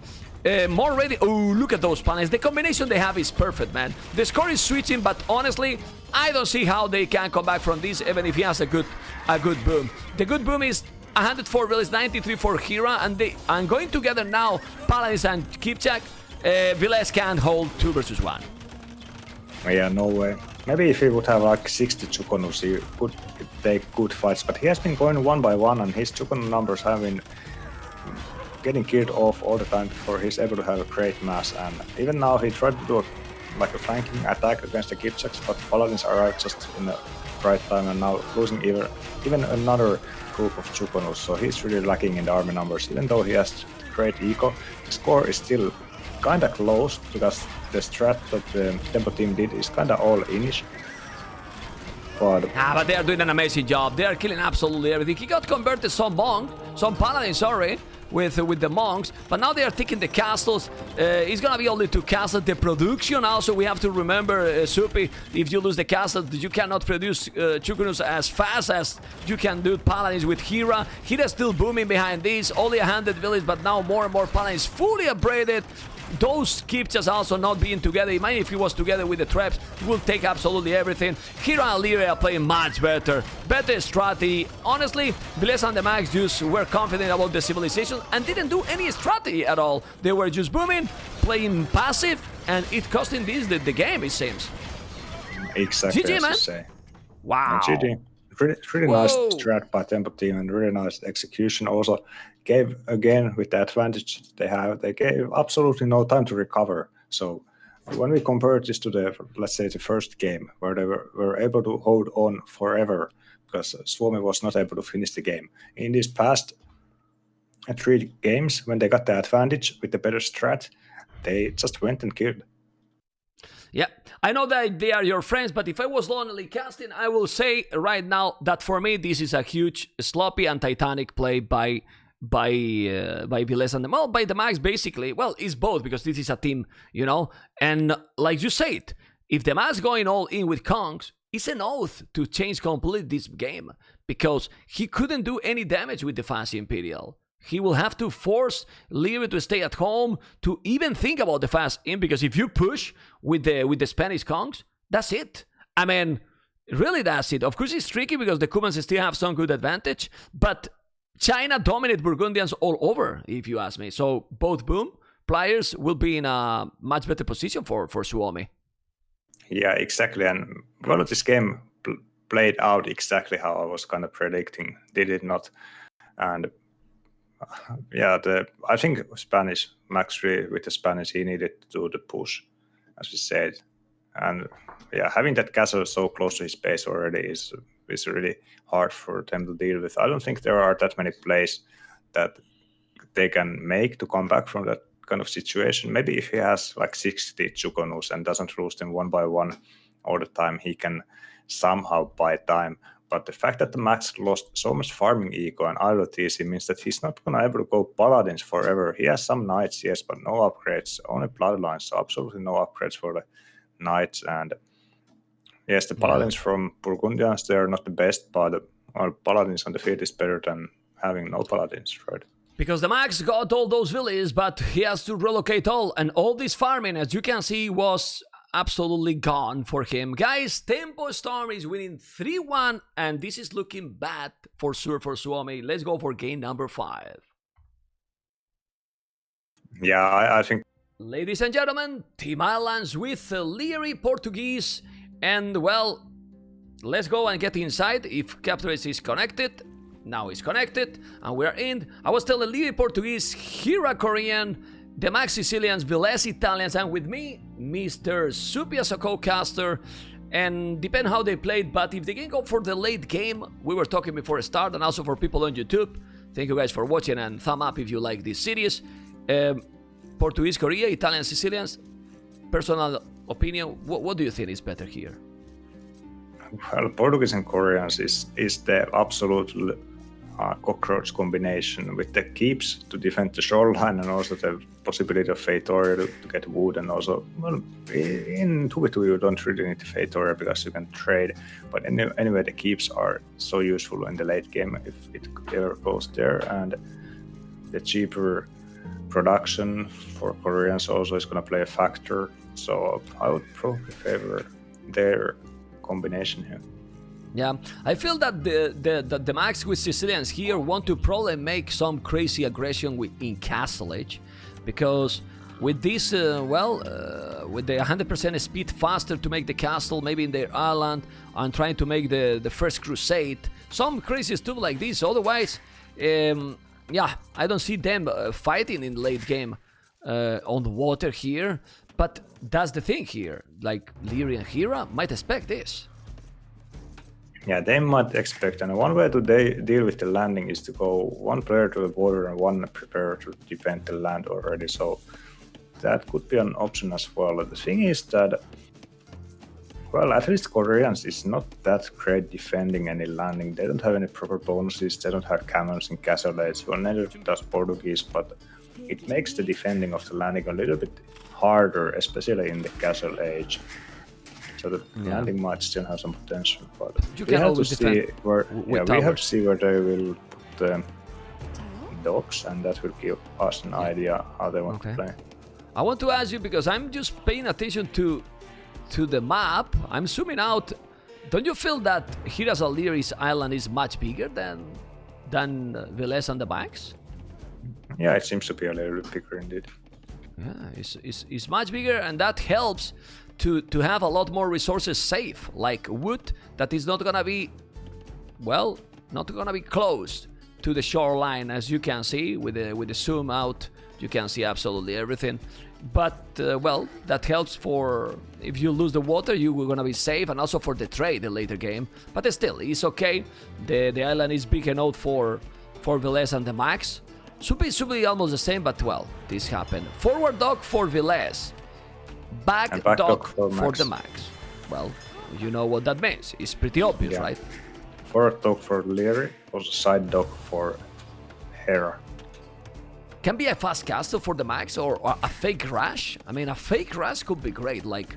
more ready. Oh, look at those panels. The combination they have is perfect, man. The score is switching, but honestly, I don't see how they can come back from this, even if he has a good boom. The good boom is 104 villages, 93 for Hera, and going together now, Paladins and Kipchak, Villese can't hold 2 versus 1. Yeah, no way. Maybe if he would have like 60 Chukonus, he could take good fights, but he has been going 1 by 1, and his Chukonu numbers have been getting killed off all the time before he's able to have a great mass. And even now he tried to do a like a flanking attack against the Kipchaks, but Paladins arrived just in the right time and now losing even another group of Chukonus, so he's really lacking in the army numbers. Even though he has great eco, the score is still kinda close because the strat that the Tempo team did is kinda all Inish. But they are doing an amazing job. They are killing absolutely everything. He got converted some paladins, sorry, with the monks, but now they are taking the castles. It's gonna be only 2 castles. The production also, we have to remember, Supi, if you lose the castle, you cannot produce Chukunus as fast as you can do paladins with Hera. Hera's still booming behind this, only 100 villages, but now more and more paladins fully upgraded. Those Kipchas also not being together. Imagine if he was together with the traps, he will take absolutely everything. Hera and Liereyy are playing much better. Better strategy. Honestly, Villese and TheMax just were confident about the civilization and didn't do any strategy at all. They were just booming, playing passive, and it costing this the game, it seems. Exactly, GG, as man. you say. Wow. And GG. Really nice strat by Tempo team and really nice execution. Also gave, again, with the advantage they have, they gave absolutely no time to recover. So when we compare this to the, let's say, the first game, where they were able to hold on forever, because Suomi was not able to finish the game. In these past 3 games, when they got the advantage with the better strat, they just went and killed. Yeah, I know that they are your friends, but if I was lonely casting, I will say right now that for me this is a huge sloppy and titanic play by Villese and by TheMax basically. Well, it's both because this is a team, you know. And like you said, if TheMax going all in with Kongs, it's an oath to change completely this game because he couldn't do any damage with the Fancy Imperial. He will have to force Liereyy to stay at home to even think about the fast in, because if you push with the Spanish Kongs, that's it. I mean, really that's it. Of course it's tricky because the Cubans still have some good advantage, but China dominate Burgundians all over, if you ask me. So both boom players will be in a much better position for Suomi. Yeah, exactly. And well, this game played out exactly how I was kind of predicting, did it not? And yeah, I think Spanish, Max really, with the Spanish, he needed to do the push, as we said. And yeah, having that castle so close to his base already is really hard for them to deal with. I don't think there are that many plays that they can make to come back from that kind of situation. Maybe if he has like 60 Chukonus and doesn't lose them one by one all the time, he can somehow buy time. But the fact that the Max lost so much farming eco and idle TC means that he's not going to be able to go Paladins forever. He has some Knights, yes, but no upgrades, only Bloodlines, so absolutely no upgrades for the Knights. And yes, the Paladins from Burgundians, they're not the best, but Paladins on the field is better than having no Paladins, right? Because TheMax got all those villages, but he has to relocate all, and all this farming, as you can see, was absolutely gone for him. Guys, Tempo Storm is winning 3-1, and this is looking bad for sure for Suomi. Let's go for game number 5. Yeah, I think... Ladies and gentlemen, Team Islands with Liereyy Portuguese, and well, let's go and get inside if Captures is connected. Now it's connected, and we're in. I was telling Liereyy Portuguese, Hera Korean, TheMax Sicilians, Villese Italians, and with me, Mr. Supi as a co-caster. And depend how they played, but if they can go for the late game, we were talking before the start, and also for people on YouTube, thank you guys for watching, and thumb up if you like this series. Portuguese, Korea, Italian, Sicilians, personal opinion, what do you think is better here? Well, Portuguese and Koreans is the absolute cockroach combination with the keeps to defend the shoreline and also the possibility of Faitoria to get wood, and also, well, in 2v2 you don't really need the Faitoria because you can trade, but anyway the keeps are so useful in the late game if it ever goes there, and the cheaper production for Koreans also is going to play a factor, so I would probably favor their combination here. Yeah, I feel that the Max with Sicilians here want to probably make some crazy aggression in Castle Age, because with this, with the 100% speed faster to make the castle, maybe in their island, and trying to make the first crusade, some crazy stuff like this. Otherwise, yeah, I don't see them fighting in late game on the water here. But that's the thing here. Like Liereyy and Hera might expect this. Yeah, they might expect, and one way to deal with the landing is to go one player to the border and one player to defend the land already. So that could be an option as well. The thing is that, well, at least Koreans is not that great defending any landing. They don't have any proper bonuses. They don't have cannons in castle age. Well, neither does Portuguese, but it makes the defending of the landing a little bit harder, especially in the castle age. So the landing might still have some potential, but we have to see where they will put the dogs, and that will give us an idea how they want to play. I want to ask you, because I'm just paying attention to the map. I'm zooming out. Don't you feel that Hera's Lierey's island is much bigger than Villese and the Max? Yeah, it seems to be a little bit bigger indeed. Yeah, it's much bigger, and that helps to have a lot more resources safe, like wood that is not gonna be, well, not gonna be close to the shoreline, as you can see with the zoom out. You can see absolutely everything. But well, that helps for if you lose the water, you are gonna be safe, and also for the trade the later game. But still, it's okay. The island is big enough for Villese and the Max. Should be almost the same, but well, this happened. Forward dock for Villese. Back dock for the Max. Well, you know what that means. It's pretty obvious, right? Forward dock for Liereyy, also side dock for Hera. Can be a fast castle for the Max, or a fake rush. I mean, a fake rush could be great. Like,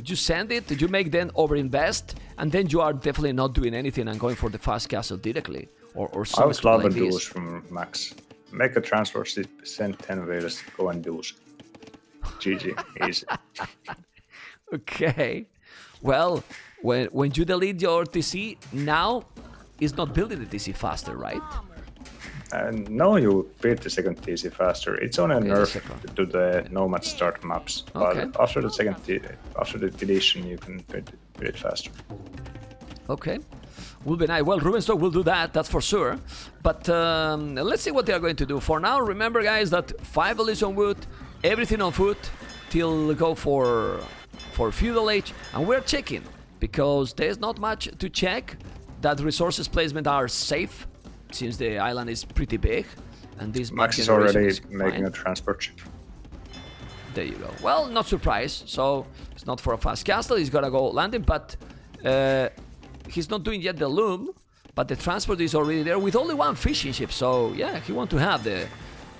you send it, you make them overinvest, and then you are definitely not doing anything and going for the fast castle directly. Or something. I would love a deuce from Max. Make a transfer, send 10 wheels, go and deuce. GG, easy. Okay. Well, when you delete your TC, now it's not building the TC faster, right? No, you build the second TC faster. It's only a nerf to the Nomad start maps. But after the deletion, you can build it faster. Okay. Will be nice. Well, Rubenstock will do that, that's for sure. But let's see what they are going to do. For now, remember, guys, that 5 illusion wood, everything on foot till go for feudal age, and we're checking because there's not much to check. That resources placement are safe since the island is pretty big, and this Max is already making a transport ship. There you go. Well, not surprised. So it's not for a fast castle. He's gotta go landing, but he's not doing yet the loom. But the transport is already there with only one fishing ship. So yeah, he wants to have the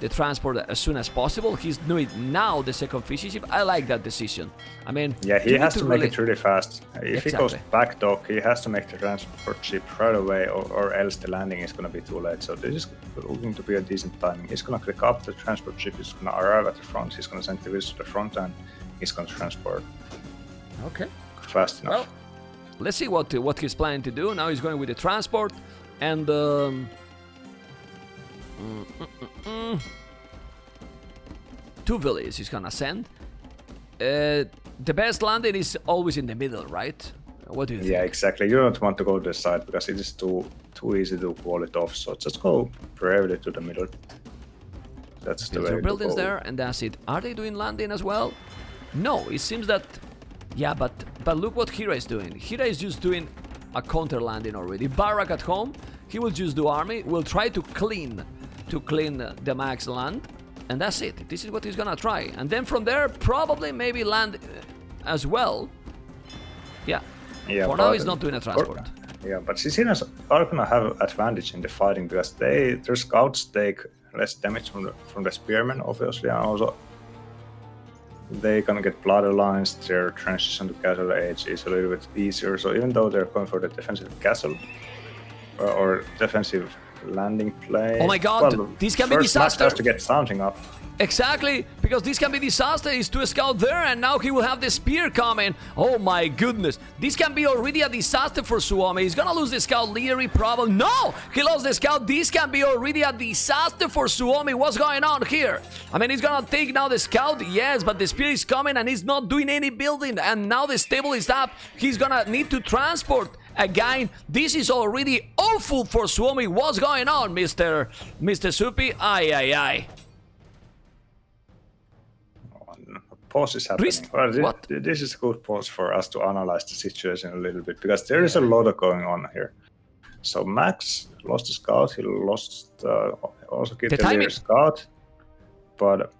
transport as soon as possible. He's doing now the second fishing ship. I like that decision. I mean, yeah, he has to make it really fast. If he goes back dock, he has to make the transport ship right away, or else the landing is going to be too late. So this is looking to be a decent timing. He's going to click up the transport ship. He's going to arrive at the front. He's going to send the wheels to the front, and he's going to transport. Okay. Fast enough. Well, let's see what he's planning to do. Now he's going with the transport, and two villages he's gonna send. The best landing is always in the middle, right? What do you think? Yeah, exactly. You don't want to go to the side because it is too easy to wall it off. So just go bravely to the middle. That's the way to go. Buildings there, and that's it. Are they doing landing as well? No, it seems that. Yeah, but look what Hera is doing. Hera is just doing a counter landing already. Barak at home. He will just do army. Will try to clean the Max land, and that's it. This is what he's gonna try, and then from there probably maybe land as well. Yeah. For now he's not doing a transport. Yeah, but Sicilians are gonna have advantage in the fighting because their scouts take less damage from the spearmen, obviously, and also they gonna get blood lines. Their transition to castle age is a little bit easier. So even though they're going for the defensive castle or defensive landing play. Oh my god, well, this can be disaster. Max has to get something up. Exactly, because this can be disaster. He's to a scout there, and now he will have the spear coming. Oh my goodness, this can be already a disaster for Suomi. He's gonna lose the scout. Liereyy probably. No, he lost the scout. This can be already a disaster for Suomi. What's going on here? I mean, he's gonna take now the scout, yes, but the spear is coming, and he's not doing any building. And now the stable is up. He's gonna need to transport again. This is already awful for Suomi. What's going on, Mr. Supi? Aye. pause is happening. Priest? Well, What? this is a good pause for us to analyze the situation a little bit, because there is a lot going on here. So Max lost the scout, he lost also get the timing. Lear scout, but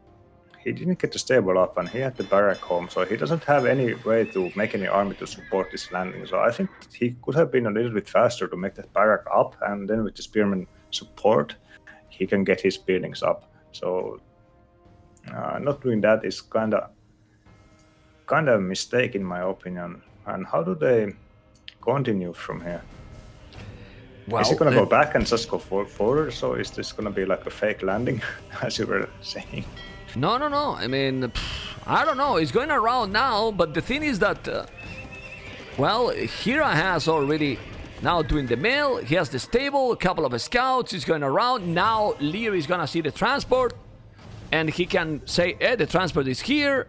he didn't get the stable up, and he had the barrack home, so he doesn't have any way to make any army to support this landing. So I think that he could have been a little bit faster to make that barrack up, and then with the spearman support, he can get his buildings up. So not doing that is kind of a mistake in my opinion. And how do they continue from here? Well, is it going to go back and just go forward? So is this going to be like a fake landing, as you were saying? No. I mean, I don't know. It's going around now, but the thing is that, well, Hera has already now doing the mill. He has the stable, a couple of scouts. He's going around. Now Liereyy is going to see the transport, and he can say, the transport is here.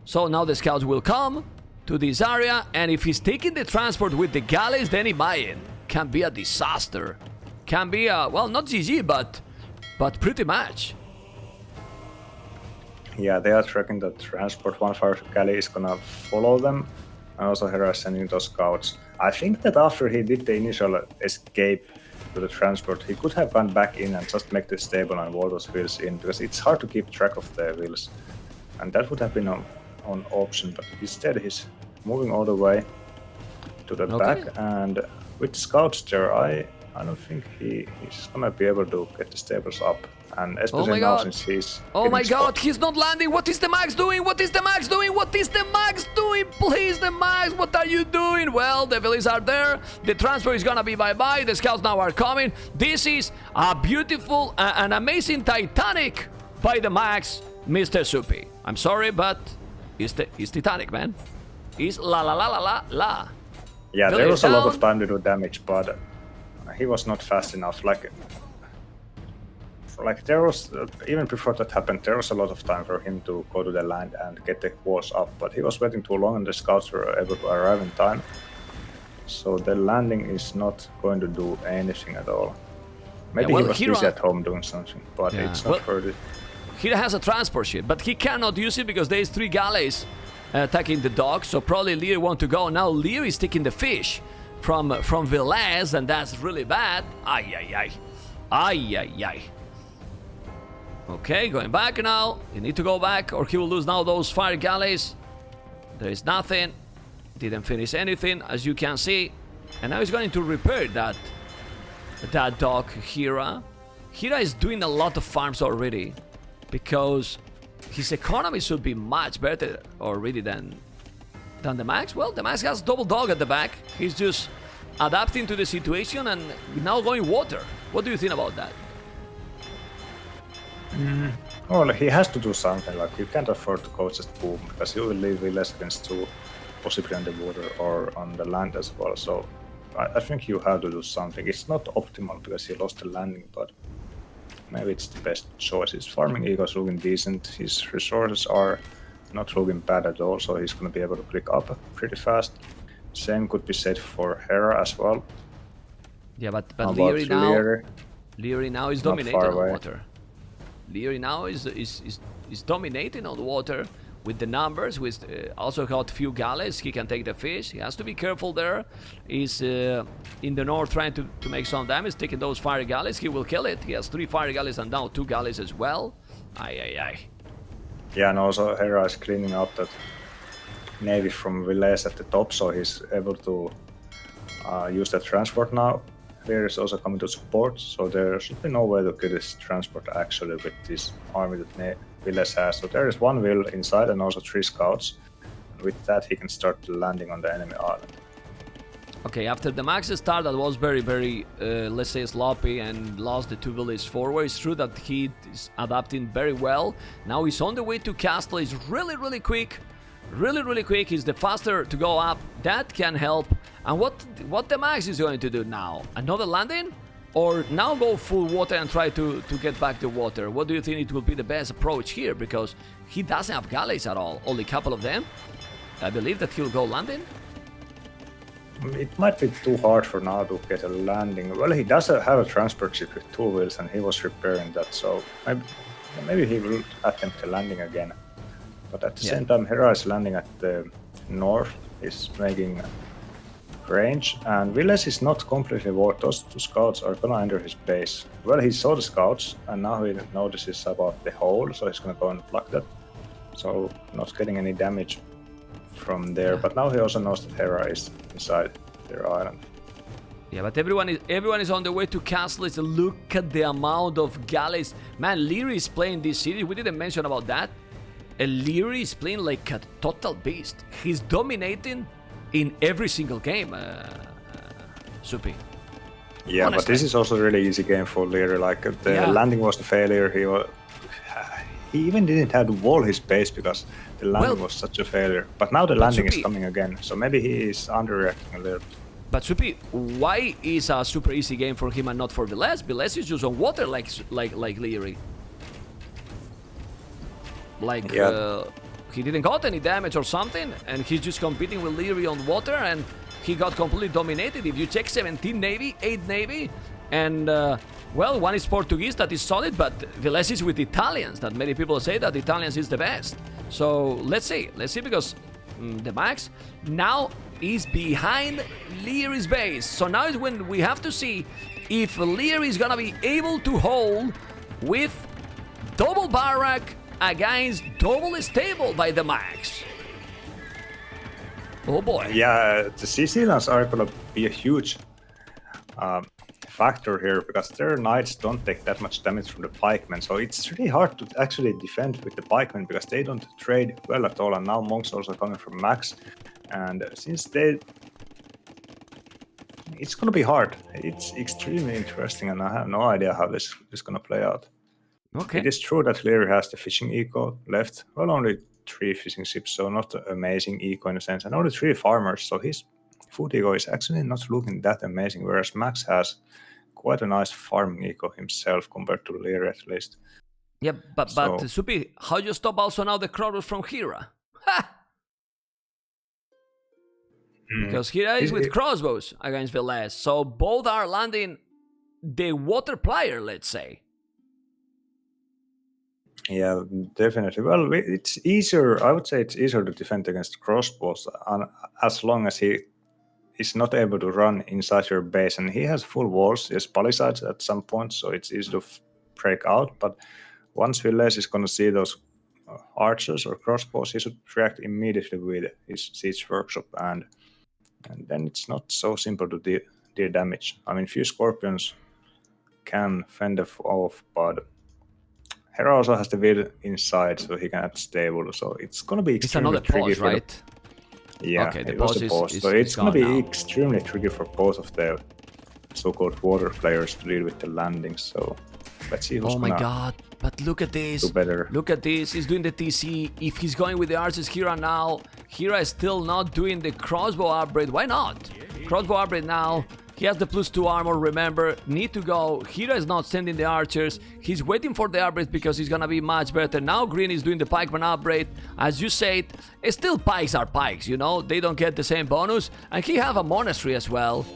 So now the scouts will come to this area, and if he's taking the transport with the galleys, then he might. Can be a disaster. Can be a, well, not GG, but pretty much. Yeah, they are tracking the transport. One fire galley is gonna follow them, and also Hera is sending those scouts. I think that after he did the initial escape to the transport, he could have gone back in and just make the stable and wall those wheels in, because it's hard to keep track of the wheels, and that would have been an option. But instead, he's moving all the way to the back, and with the scouts there, I don't think he's gonna be able to get the stables up, and especially now since he's. Oh my God! He's not landing. What is the Max doing? What is the Max doing? What is the Max doing? Please, the Max! What are you doing? Well, the Villese are there. The transfer is gonna be bye-bye. The scouts now are coming. This is a beautiful, an amazing Titanic by the Max, Mr. Soupy. I'm sorry, but it's Titanic, man. It's la la la la la la. Yeah, there was a lot of time to do damage, but he was not fast enough. Like there was, even before that happened, there was a lot of time for him to go to the land and get the walls up, but he was waiting too long and the scouts were able to arrive in time. So the landing is not going to do anything at all. Maybe he was busy at home doing something, but it's not for it. He has a transport ship, but he cannot use it because there's 3 galleys attacking the dock, so probably Liereyy want to go. Now Liereyy is taking the fish from Villese, and that's really bad. Ay. Okay, going back now. You need to go back, or he will lose now those fire galleys. There is nothing. Didn't finish anything, as you can see. And now he's going to repair that dock, Hera. Hera is doing a lot of farms already, because his economy should be much better already than the Max. Well, the Max has double dog at the back. He's just adapting to the situation and now going water. What do you think about that? Well, he has to do something. Like, you can't afford to go just boom, because you will leave Villese against 2, possibly on the water or on the land as well. So I think you have to do something. It's not optimal because he lost the landing, but maybe it's the best choice. His farming ego is looking decent. His resources are not looking bad at all, so he's going to be able to click up pretty fast. Same could be said for Hera as well. Yeah, but Liereyy now is dominating on water. Liereyy now is dominating on water with the numbers. With also got few galleys. He can take the fish. He has to be careful there. He's in the north trying to make some damage, taking those fire galleys. He will kill it. He has 3 fire galleys and now 2 galleys as well. Ay. Yeah, and also Hera is cleaning up that navy from Villese at the top, so he's able to use that transport now. Liereyy is also coming to support, so there should be no way to get this transport actually with this army that Villese has. So there is 1 wheel inside and also 3 scouts. And with that, he can start landing on the enemy island. Okay, after the Max start that was very, very, let's say, sloppy and lost the 2 villages forward, it's true that he is adapting very well. Now he's on the way to castle. He's really quick. Really quick. He's the faster to go up. That can help. And what the Max is going to do now? Another landing? Or now go full water and try to get back the water? What do you think it will be the best approach here? Because he doesn't have galleys at all. Only a couple of them. I believe that he'll go landing. It might be too hard for now to get a landing. Well, he does have a transport ship with 2 wheels and he was repairing that. So maybe he will attempt a landing again. But at the same time, Hera is landing at the north, is making range, and Villese is not completely warped. Those two scouts are gonna enter his base. Well, he saw the scouts, and now he notices about the hole, so he's gonna go and block that. So not getting any damage from there, but now he also knows that Hera is inside their island. Yeah, but everyone is on the way to castle. Look at the amount of galleys. Man, Liereyy is playing this city. We didn't mention about that. And Liereyy is playing like a total beast. He's dominating in every single game, Supi. Yeah, honestly. But this is also a really easy game for Liereyy. Like the landing was a failure. He even didn't have to wall his base because the landing was such a failure. But now the landing is coming again, so maybe he is underreacting a little bit. But Supi, why is a super easy game for him and not for Villese? Villese is just on water like Liereyy. He didn't got any damage or something, and he's just competing with Liereyy on water, and he got completely dominated. If you check 17 Navy, 8 Navy, and well, one is Portuguese that is solid, but Villese is with Italians, that many people say that Italians is the best. So let's see because TheMax now is behind Lierey's base. So now is when we have to see if Liereyy is gonna be able to hold with double barrack against double stable by TheMax. Oh boy. Yeah, the Sicilians are gonna be a huge factor here because their knights don't take that much damage from the pikemen, so it's really hard to actually defend with the pikemen because they don't trade well at all, and now monks also coming from max, and since it's gonna be hard. It's extremely interesting, and I have no idea how this is gonna play out. Okay. It is true that Liereyy has the fishing eco left. Well, only 3 fishing ships, so not amazing eco in a sense, and only 3 farmers, so his food eco is actually not looking that amazing, whereas Max has quite a nice farming eco himself compared to Liereyy at least. Yeah, but Supi, how you stop also now the Conquerors from Hera? Ha! Because Hera is with crossbows against Villese, so both are landing the water player, let's say. Yeah, definitely. Well, it's easier. I would say it's easier to defend against crossbows, as long as he is not able to run inside your base, and he has full walls. He has palisades at some point, so it's easy to break out. But once Villese is going to see those archers or crossbows, he should react immediately with his siege workshop, and then it's not so simple to deal damage. I mean, few scorpions can fend off, but Hera also has the will inside, so he can add stable, so it's gonna be extremely tricky. It's another pause, right? Yeah, okay, it was a pause. So it's gonna be extremely tricky for both of the so-called water players to deal with the landings. So let's see who's Oh my god, but look at this. Do better. Look at this, he's doing the TC. If he's going with the archers Hera now, Hera is still not doing the crossbow upgrade. Why not? Crossbow upgrade now. He has the +2 armor, remember, need to go. Hera is not sending the archers. He's waiting for the upgrade because he's gonna be much better. Now Green is doing the pikeman upgrade. As you said, still pikes are pikes, you know? They don't get the same bonus. And he have a monastery as well.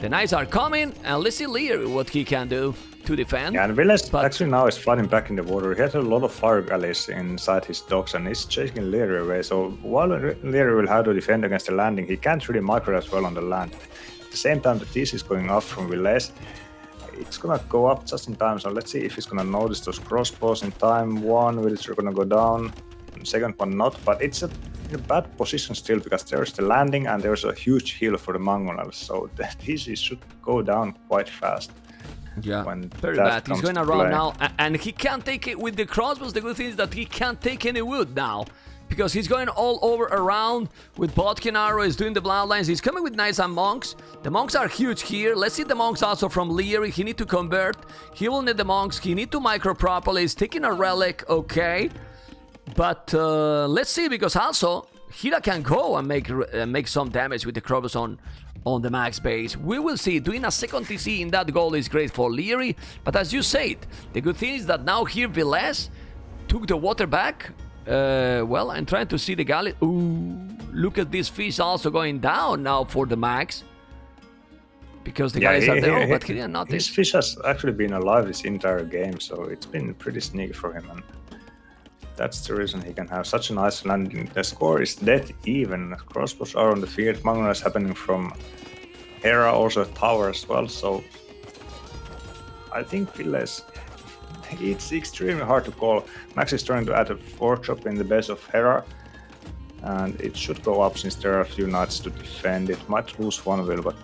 The knights are coming, and let's see Liereyy what he can do to defend. Yeah, and Villese actually now is flooding back in the water. He has a lot of fire galleys inside his docks, and he's chasing Liereyy away. So while Liereyy will have to defend against the landing, he can't really micro as well on the land. At the same time, the TC is going up from Villese. It's gonna go up just in time, so let's see if he's gonna notice those crossbows in time. One villager gonna go down, second one not, but it's in a bad position still because there's the landing and there's a huge hill for the Mangonels, so the TC should go down quite fast. Yeah, very bad. He's going around now, and he can't take it with the crossbows. The good thing is that he can't take any wood now, because he's going all over around with Bodkin arrow. He's doing the bloodlines. He's coming with knights and monks. The monks are huge here. Let's see the monks also from Liereyy. He need to convert. He will need the monks. He need to micro properly. He's taking a relic, okay. But let's see, because also Hera can go and make some damage with the crossbows on the max base. We will see. Doing a second TC in that goal is great for Liereyy, but as you said, the good thing is that now here Villese took the water back. Well, I'm trying to see the galley. Ooh, look at this fish also going down now for the max, because the guys are there. But he didn't notice. This fish has actually been alive this entire game, so it's been pretty sneaky for him. And That's the reason he can have such a nice landing. The score is dead even. Crossbows are on the field. Magna is happening from Hera, also a tower as well. So I think Villese, it's extremely hard to call. Max is trying to add a workshop in the base of Hera, and it should go up since there are a few knights to defend. It might lose one will, but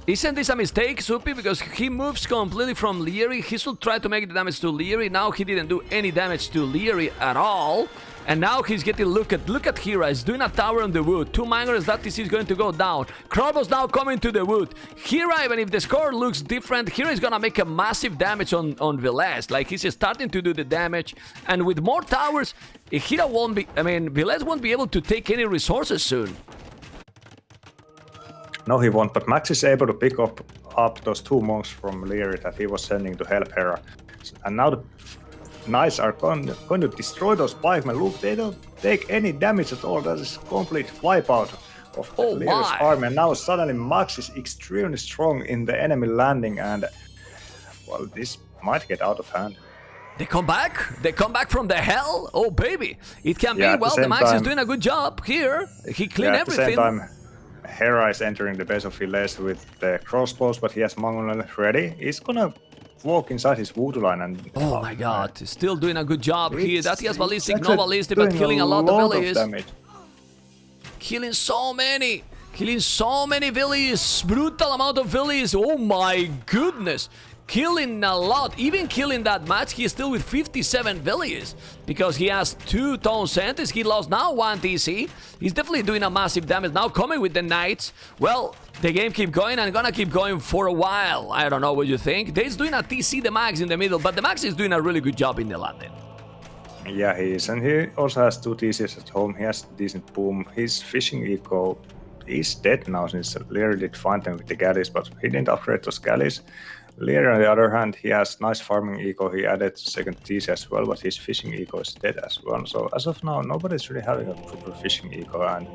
isn't this a mistake, Supi? Because he moves completely from Liereyy. He should try to make the damage to Liereyy. Now he didn't do any damage to Liereyy at all. And now he's getting, look at Hera. He's doing a tower on the wood. 2 miners, that TC is going to go down. Krobos now coming to the wood. Hera, even if the score looks different, Hera is gonna make a massive damage on Villese. Like, he's starting to do the damage. And with more towers, Hera won't be, Villese won't be able to take any resources soon. no, he won't, but Max is able to pick up those 2 monks from Liereyy that he was sending to help Hera. And now the knights are going to destroy those pikemen. Look, they don't take any damage at all. That is complete wipeout of Lierey's army. And now suddenly Max is extremely strong in the enemy landing, and well, this might get out of hand. They come back? They come back from the hell? Oh, baby. It can be. Well, the Max is doing a good job here. He cleaned everything. At the same time, Hera is entering the base of Villese with the crossbows, but he has Mangonel ready. He's gonna walk inside his voodoo line and... Oh my god, still doing a good job here. That he has ballistic, no ballistic, but killing a lot of villages. Killing so many. Killing so many villages. Brutal amount of villages. Oh my goodness. Killing a lot. Even killing that match, he is still with 57 villages. Because he has 2 Tone Centers. He lost now 1 TC. He's definitely doing a massive damage. Now coming with the Knights. Well, the game keep going and gonna keep going for a while. I don't know what you think. He's doing a TC TheMax in the middle, but TheMax is doing a really good job in the landing. Yeah, he is. And he also has 2 TCs at home. He has decent boom. His fishing eco is dead now since Liereyy did find them with the galleys, but he didn't upgrade those galleys. Liereyy, on the other hand, he has nice farming eco. He added second TC as well, but his fishing eco is dead as well. So as of now, nobody's really having a proper fishing eco, and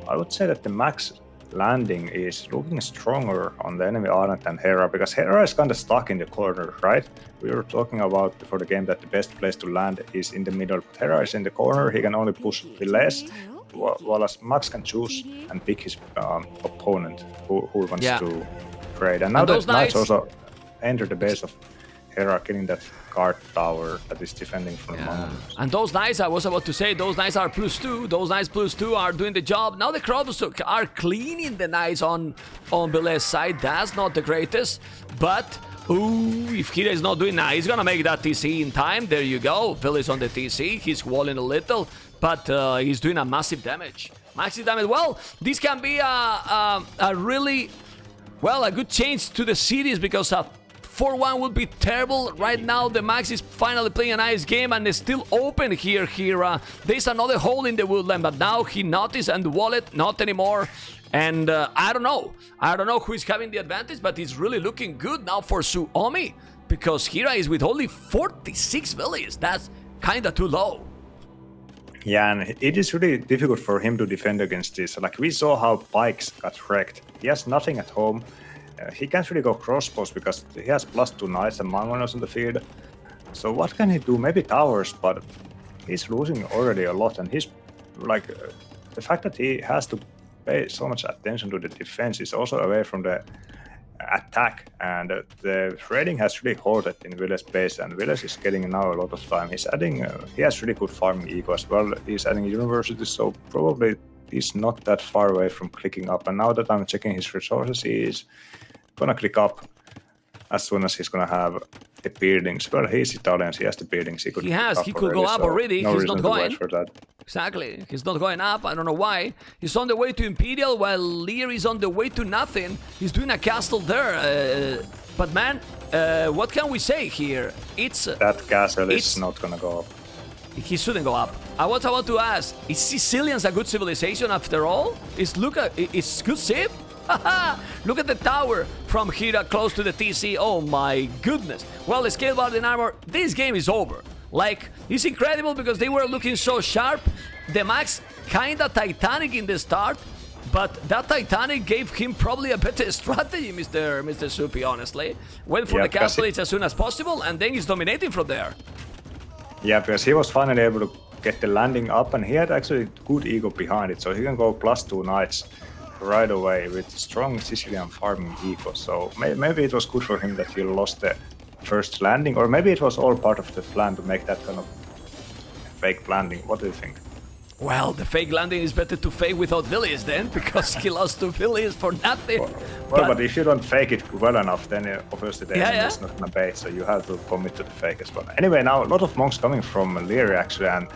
I would say that the Max landing is looking stronger on the enemy island than Hera, because Hera is kind of stuck in the corner, right? We were talking about before the game that the best place to land is in the middle, but Hera is in the corner. He can only push Villese, while as Max can choose and pick his opponent who wants to trade. And now the Knights also enter the base of Hera, killing that guard tower that is defending from the mountains. And those Knights, I was about to say, those Knights are +2. Those Knights +2 are doing the job. Now the Krobos are cleaning the Knights on Villese's side. That's not the greatest, but if Hera is not doing that, he's gonna make that TC in time. There you go. Villese on the TC. He's walling a little, but he's doing a massive damage. Massive damage. Well, this can be a really, a good change to the series, because 4-1 would be terrible. Right now, the Max is finally playing a nice game and is still open here, Hera. There's another hole in the woodland, but now he noticed, and the wallet, not anymore. And I don't know. I don't know who is having the advantage, but it's really looking good now for Suomi, because Hera is with only 46 villages. That's kind of too low. Yeah, and it is really difficult for him to defend against this. Like, we saw how Pikes got wrecked. He has nothing at home. He can't really go crossbows because he has +2 knights and Mangonos on the field. So what can he do? Maybe towers, but he's losing already a lot. And he's like, the fact that he has to pay so much attention to the defense is also away from the attack. And the raiding has really halted in Villese base, and Villese is getting now a lot of time. He's adding, he has really good farming eco as well. He's adding universities, so probably he's not that far away from clicking up. And now that I'm checking his resources, he is gonna click up as soon as he's gonna have the buildings. Well, he's Italian, so he has the buildings. He could go up already. No, he's not going. For that. Exactly. He's not going up. I don't know why. He's on the way to Imperial, while Liereyy is on the way to nothing. He's doing a castle there. But man, what can we say here? That castle is not gonna go up. He shouldn't go up. I was about to ask, is Sicilians a good civilization after all? It's good civ? Look at the tower from Hera close to the TC. Oh my goodness. Well, the scale bar in armor, this game is over. Like, it's incredible because they were looking so sharp. The Max kinda Titanic in the start, but that Titanic gave him probably a better strategy, Mr. Supi, honestly. Went for the castle as soon as possible, and then he's dominating from there. Yeah, because he was finally able to get the landing up, and he had actually good ego behind it, so he can go +2 knights right away with strong Sicilian farming ego. So maybe it was good for him that he lost the first landing, or maybe it was all part of the plan to make that kind of fake landing. What do you think? Well, the fake landing is better to fake without Villese then, because he lost to Villese for nothing. But if you don't fake it well enough, then obviously the enemy is not gonna bait, so you have to commit to the fake as well. Anyway, now a lot of monks coming from Liereyy actually, and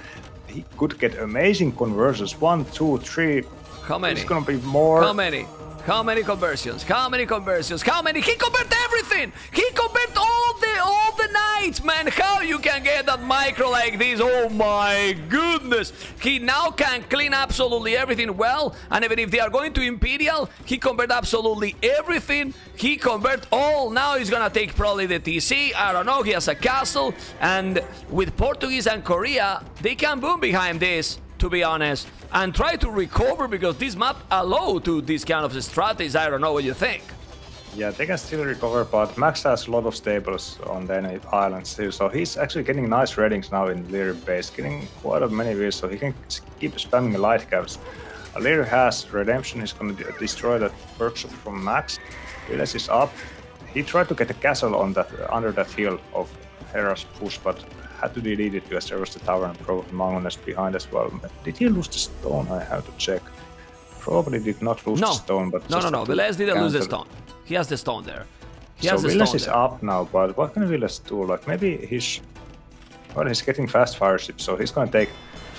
he could get amazing conversions. 1, 2, 3. How many? It's gonna be more. How many? How many conversions? How many conversions? How many? He converted everything! He converted all the knights, man! How you can get that micro like this? Oh my goodness! He now can clean absolutely everything well, and even if they are going to Imperial, he convert absolutely everything. He convert all. Now he's gonna take probably the TC. I don't know. He has a castle, and with Portuguese and Korea, they can boom behind this, to be honest, and try to recover, because this map allow to this kind of strategies. I don't know what you think. Yeah, they can still recover, but Max has a lot of stables on the enemy island still, so he's actually getting nice readings now in Liereyy base, getting quite a many wheels, so he can keep spamming light caps. Liereyy has Redemption, he's gonna destroy that workshop from Max. Villese is up. He tried to get a castle on that under that hill of Hera's push, but had to delete it because there was the tower and probably Magnus behind as well. Did he lose the stone? I have to check. Probably did not lose the stone, but no. Villese didn't lose the stone. He has the stone there. So Villese is up now, but what can Villese do? Like maybe he's getting fast fire ships, so he's gonna take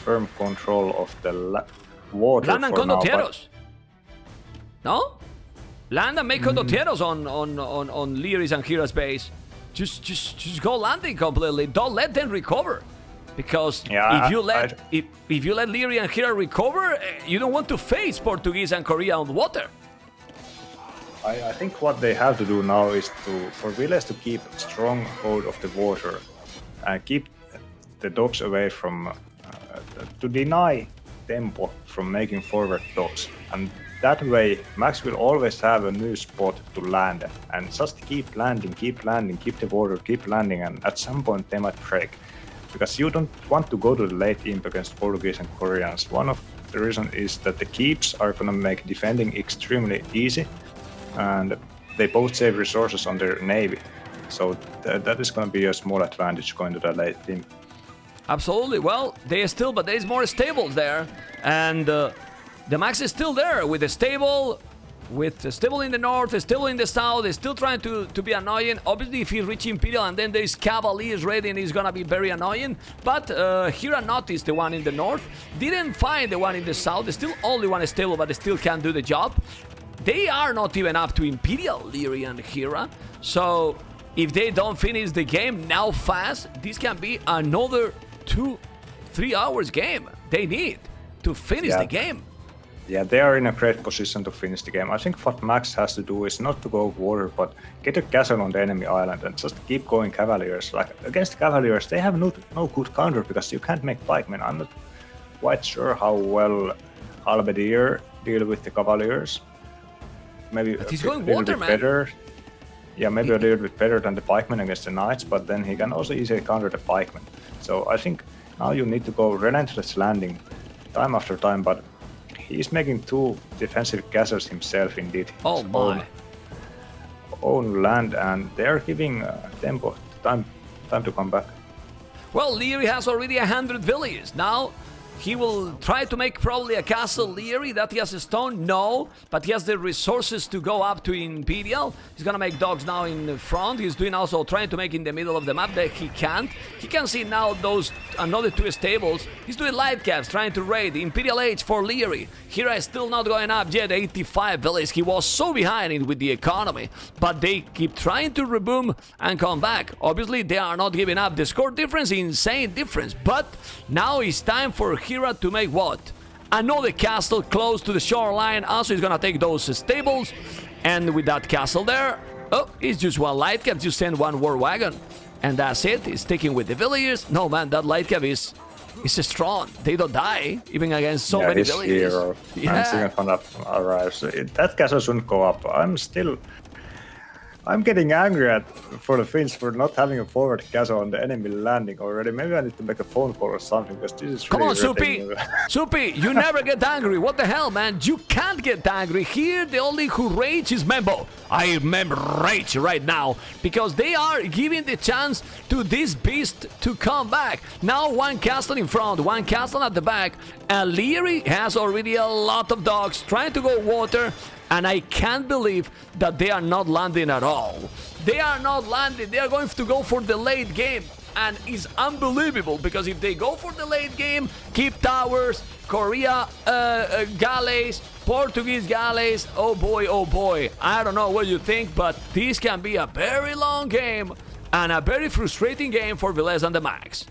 firm control of the water Land and for now. No? Land and make condotieros on Lierey's and Hera's base. Just go landing completely. Don't let them recover, because if you let Liereyy and Hera recover, you don't want to face Portuguese and Korea on water. I think what they have to do now is for Villese to keep strong hold of the water and keep the dogs away from to deny Tempo from making forward dogs, and that way Max will always have a new spot to land, and just keep landing, keep the water, keep landing, and at some point they might break, because you don't want to go to the late imp against Portuguese and Koreans. One of the reasons is that the keeps are gonna make defending extremely easy, and they both save resources on their navy, so that is gonna be a small advantage going to the late imp. Absolutely. Well, but there's more stables there, and the Max is still there with the stable in the north, a stable in the south. They're still trying to be annoying. Obviously, if he reach Imperial and then there's Cavaliers ready, and he's gonna be very annoying. But Hera noticed the one in the north, didn't find the one in the south. There's still only one stable, but they still can't do the job. They are not even up to Imperial, Liereyy and Hera. So if they don't finish the game now fast, this can be another 2-3 hours game they need to finish the game. Yeah, they are in a great position to finish the game. I think what Max has to do is not to go water, but get a castle on the enemy island and just keep going Cavaliers. Like against Cavaliers, they have no good counter because you can't make pikemen. I'm not quite sure how well Albedier deal with the Cavaliers. Maybe but he's going little water, bit man. better. Yeah, maybe a little bit better than the pikemen against the knights, but then he can also easily counter the pikemen. So I think now you need to go relentless landing time after time, but he's making 2 defensive castles himself indeed. Oh my. Own land, and they're giving Tempo time to come back. Well, Liereyy has already 100 villages. Now he will try to make probably a castle Liereyy. That he has a stone? No, but he has the resources to go up to Imperial. He's gonna make dogs now in the front. He's doing also trying to make in the middle of the map that he can't. He can see now those another 2 stables. He's doing light caps, trying to raid Imperial Age for Liereyy. Hera is still not going up yet. 85 villages. He was so behind it with the economy, but they keep trying to reboom and come back. Obviously, they are not giving up. The score difference, insane difference, but now it's time for Hera to make what? Another castle close to the shoreline. Also, he's gonna take those stables, and with that castle there, oh, it's just one light cap. Just send 1 war wagon, and that's it. He's sticking with the villagers. No man, that light cap is strong. They don't die even against so many villagers. Hero. Yeah, arrive. So that castle shouldn't go up. I'm still I'm getting angry for the Finns for not having a forward castle on the enemy landing already. Maybe I need to make a phone call or something because this is Come really on, Soupy! irritating. Soupy, you never get angry. What the hell, man? You can't get angry. Here, the only who rage is Membo. I rage right now because they are giving the chance to this beast to come back. Now one castle in front, one castle at the back, and Liereyy has already a lot of dogs trying to go water. And I can't believe that they are not landing at all. They are not landing. They are going to go for the late game. And it's unbelievable because if they go for the late game, keep towers, Korea galleys, Portuguese galleys, oh boy. I don't know what you think, but this can be a very long game and a very frustrating game for Villese and TheMax.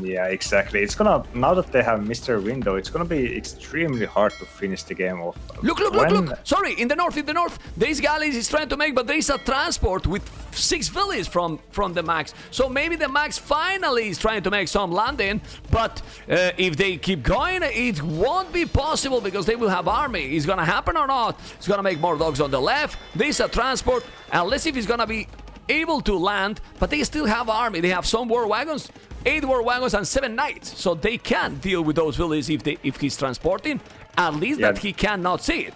Yeah, exactly. It's gonna, now that they have Mr. Window, it's gonna be extremely hard to finish the game off. Look! Sorry, in the north, these galleys is trying to make, but there is a transport with 6 villas from TheMax. So maybe TheMax finally is trying to make some landing, but if they keep going, it won't be possible because they will have army. Is gonna happen or not? It's gonna make more dogs on the left. There's a transport, and let's see if it's gonna be able to land, but they still have army. They have some war wagons, 8 war wagons and 7 knights, so they can deal with those villages if he's transporting, at least that he cannot see it.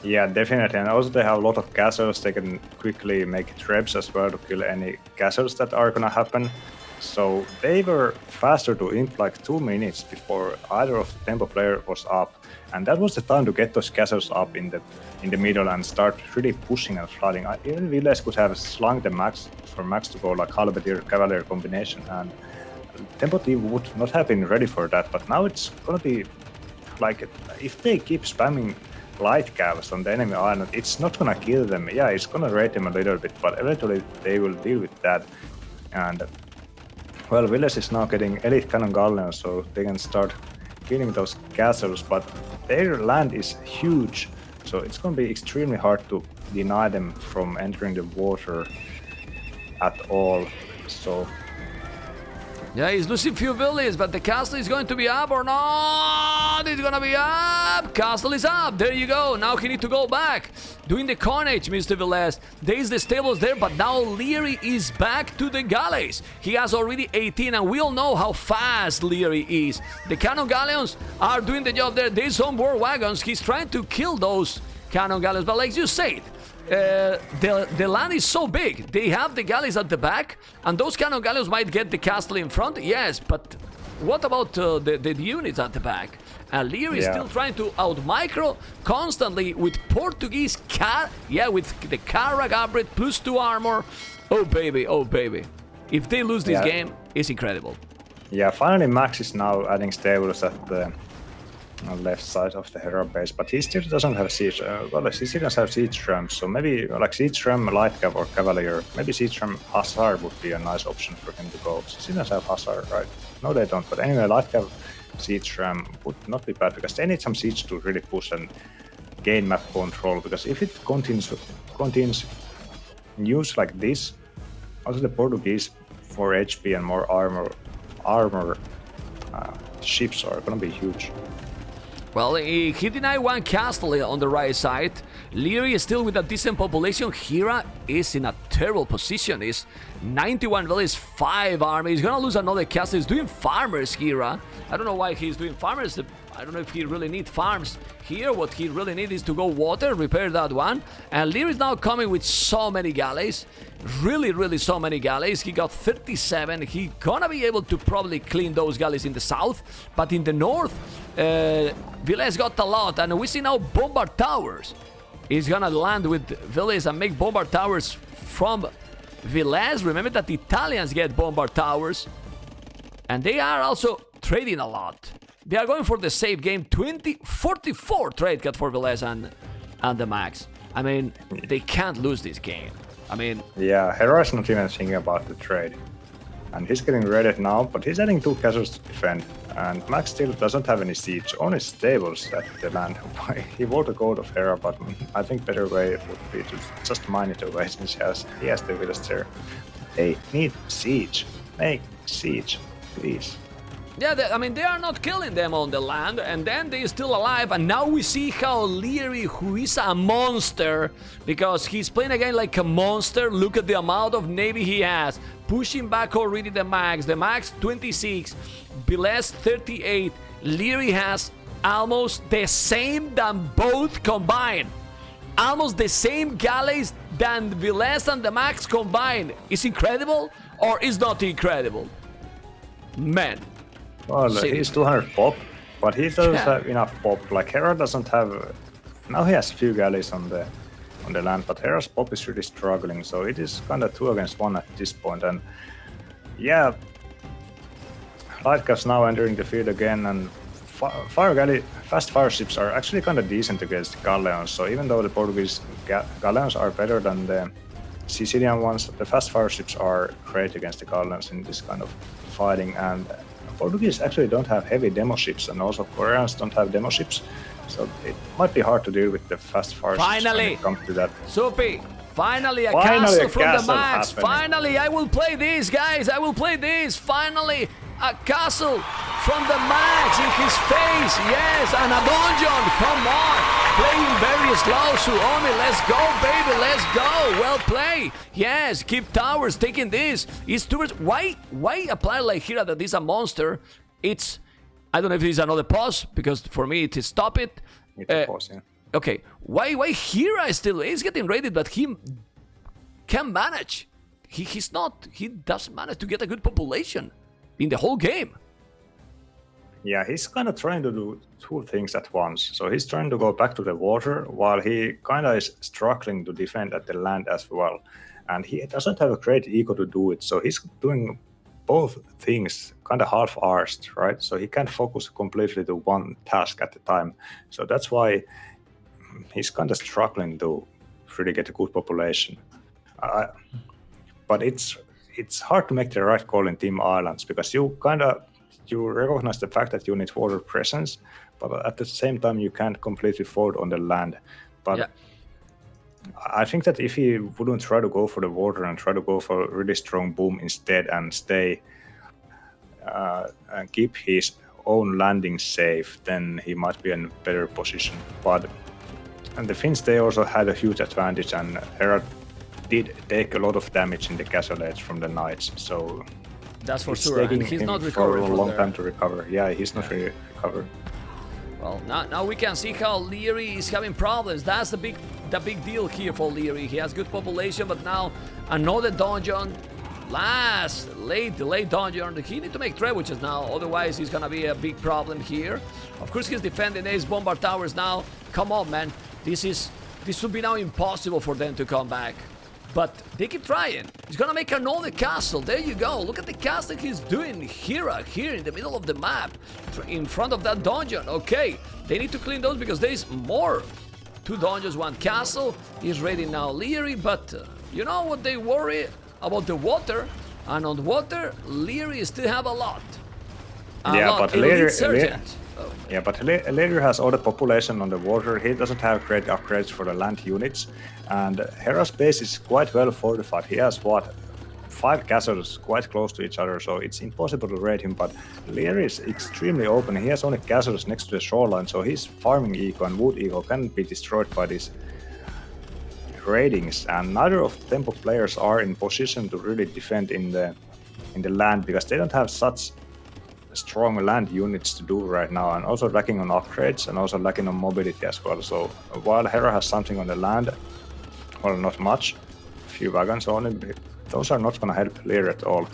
Yeah, definitely, and also they have a lot of castles. They can quickly make trebs as well to kill any castles that are gonna happen. So they were faster to imp like 2 minutes before either of the Tempo player was up, and that was the time to get those castles up in the middle and start really pushing and flooding. Even Villese could have slung the Max for Max to go like Halberdier Cavalier combination, and Tempo team would not have been ready for that. But now it's gonna be like, if they keep spamming light cavs on the enemy island, it's not gonna kill them. Yeah, it's gonna rate them a little bit, but eventually they will deal with that. And well, Villese is now getting elite cannon galleons, so they can start killing those castles, but their land is huge, so it's going to be extremely hard to deny them from entering the water at all. So yeah, he's losing few villages, but the castle is going to be up or not? It's going to be up. Castle is up. There you go. Now he needs to go back. Doing the carnage, Mr. Villese. There's the stables there, but now Liereyy is back to the galleys. He has already 18, and we all know how fast Liereyy is. The cannon galleons are doing the job there. There's some war wagons. He's trying to kill those cannon galleons, but like you said, the land is so big. They have the galleys at the back, and those cannon galleons might get the castle in front. Yes, but what about the units at the back? And Liereyy is still trying to out-micro constantly with Portuguese with the Carrack upgrade plus 2 armor. Oh baby. If they lose this game, it's incredible. Yeah, finally Max is now adding stables at the left side of the Hera base, but he still doesn't have siege. Well, he still doesn't have siege rams, so maybe like siege ram, light cav or cavalier. Maybe siege ram hussar would be a nice option for him to go. He still doesn't have hussar, right? No, they don't. But anyway, light cav siege ram would not be bad because they need some siege to really push and gain map control. Because if it continues news like this, also the Portuguese for HP and more armor ships are gonna be huge. Well, he denied one castle on the right side. Liereyy is still with a decent population. Hera is in a terrible position. He's 91 villages, 5 army. He's gonna lose another castle. He's doing farmers, Hera. I don't know why he's doing farmers. I don't know if he really needs farms here. What he really needs is to go water, repair that one. And Liereyy is now coming with so many galleys. Really so many galleys. He got 37. He gonna be able to probably clean those galleys in the south. But in the north, Villese got a lot. And we see now bombard towers. He's gonna land with Villese and make bombard towers from Villese. Remember that the Italians get bombard towers. And they are also trading a lot. They are going for the safe game. 44 trade cut for Villese and TheMax. I mean, they can't lose this game. I mean... Yeah, Hera is not even thinking about the trade. And he's getting ready now, but he's adding 2 castles to defend. And Max still doesn't have any siege, only stables at the land. He wrote a code of Hera, but I think better way would be to just mine it away since he has the village there. They need siege. Make siege, please. Yeah, I mean, they are not killing them on the land, and then they're still alive, and now we see how Liereyy, who is a monster, because he's playing again like a monster. Look at the amount of navy he has. Pushing back already the max 26, Villese 38. Liereyy has almost the same than both combined. Almost the same galleys than Villese and the max combined. Is incredible or is not incredible? Man. Well, he's 200 pop, but he doesn't have enough pop. Like Hera doesn't have. Now he has a few galleys on the land, but Hera's pop is really struggling. So it is kind of 2 against 1 at this point. And yeah, Lightcaps now entering the field again, and fast fire ships are actually kind of decent against galleons. So even though the Portuguese galleons are better than the Sicilian ones, the fast fire ships are great against the galleons in this kind of fighting. And Portuguese actually don't have heavy demo ships, and also Koreans don't have demo ships, so it might be hard to deal with the fast fire ships when it comes to that. Soupy, finally a castle from the max. Finally, I will play this, guys. I will play this. Finally, a castle from the max in his face. Yes, and a donjon. Come on. Playing very slow, Suomi. Let's go, baby. Let's go. Well played. Yes, keep towers taking this. It's towards why a player like Hera that is a monster? It's I don't know if it's another pause, because for me it is stop it. It's a pause, yeah. Okay. Why Hera is still he's getting raided, but he can manage. He doesn't manage to get a good population in the whole game. Yeah, he's kind of trying to do 2 things at once. So he's trying to go back to the water while he kind of is struggling to defend at the land as well. And he doesn't have a great ego to do it. So he's doing both things kind of half-arsed, right? So he can't focus completely to one task at a time. So that's why he's kind of struggling to really get a good population. But it's hard to make the right call in Team Islands, because you recognize the fact that you need water presence, but at the same time you can't completely fold on the land. But I think that if he wouldn't try to go for the water and try to go for a really strong boom instead and stay and keep his own landing safe, then he might be in a better position. And the Finns, they also had a huge advantage, and Hera did take a lot of damage in the castle edge from the knights, so that's for sure. And he's not recovering for a long time to recover. Yeah, he's not really recovered. Well, now we can see how Liereyy is having problems. That's the big deal here for Liereyy. He has good population, but now another donjon. Late donjon. He need to make trebuchets now, otherwise he's gonna be a big problem here. Of course, he's defending Ace Bombard Towers now. Come on, man. This would be now impossible for them to come back. But they keep trying. He's gonna make another castle. There you go. Look at the castle he's doing. Hera here in the middle of the map, in front of that donjon. Okay, they need to clean those because there is more. 2 donjons, 1 castle. He's raiding now Liereyy, but you know what they worry about? The water. And on the water, Liereyy still have a lot. But Liereyy has all the population on the water. He doesn't have great upgrades for the land units. And Hera's base is quite well fortified. He has, 5 castles quite close to each other, so it's impossible to raid him. But Liereyy is extremely open. He has only castles next to the shoreline, so his farming eco and wood eco can be destroyed by these raidings. And neither of the Tempo players are in position to really defend in the land, because they don't have such strong land units to do right now, and also lacking on upgrades and also lacking on mobility as well. So while Hera has something on the land, well, not much, a few wagons only, those are not going to help Liereyy at all.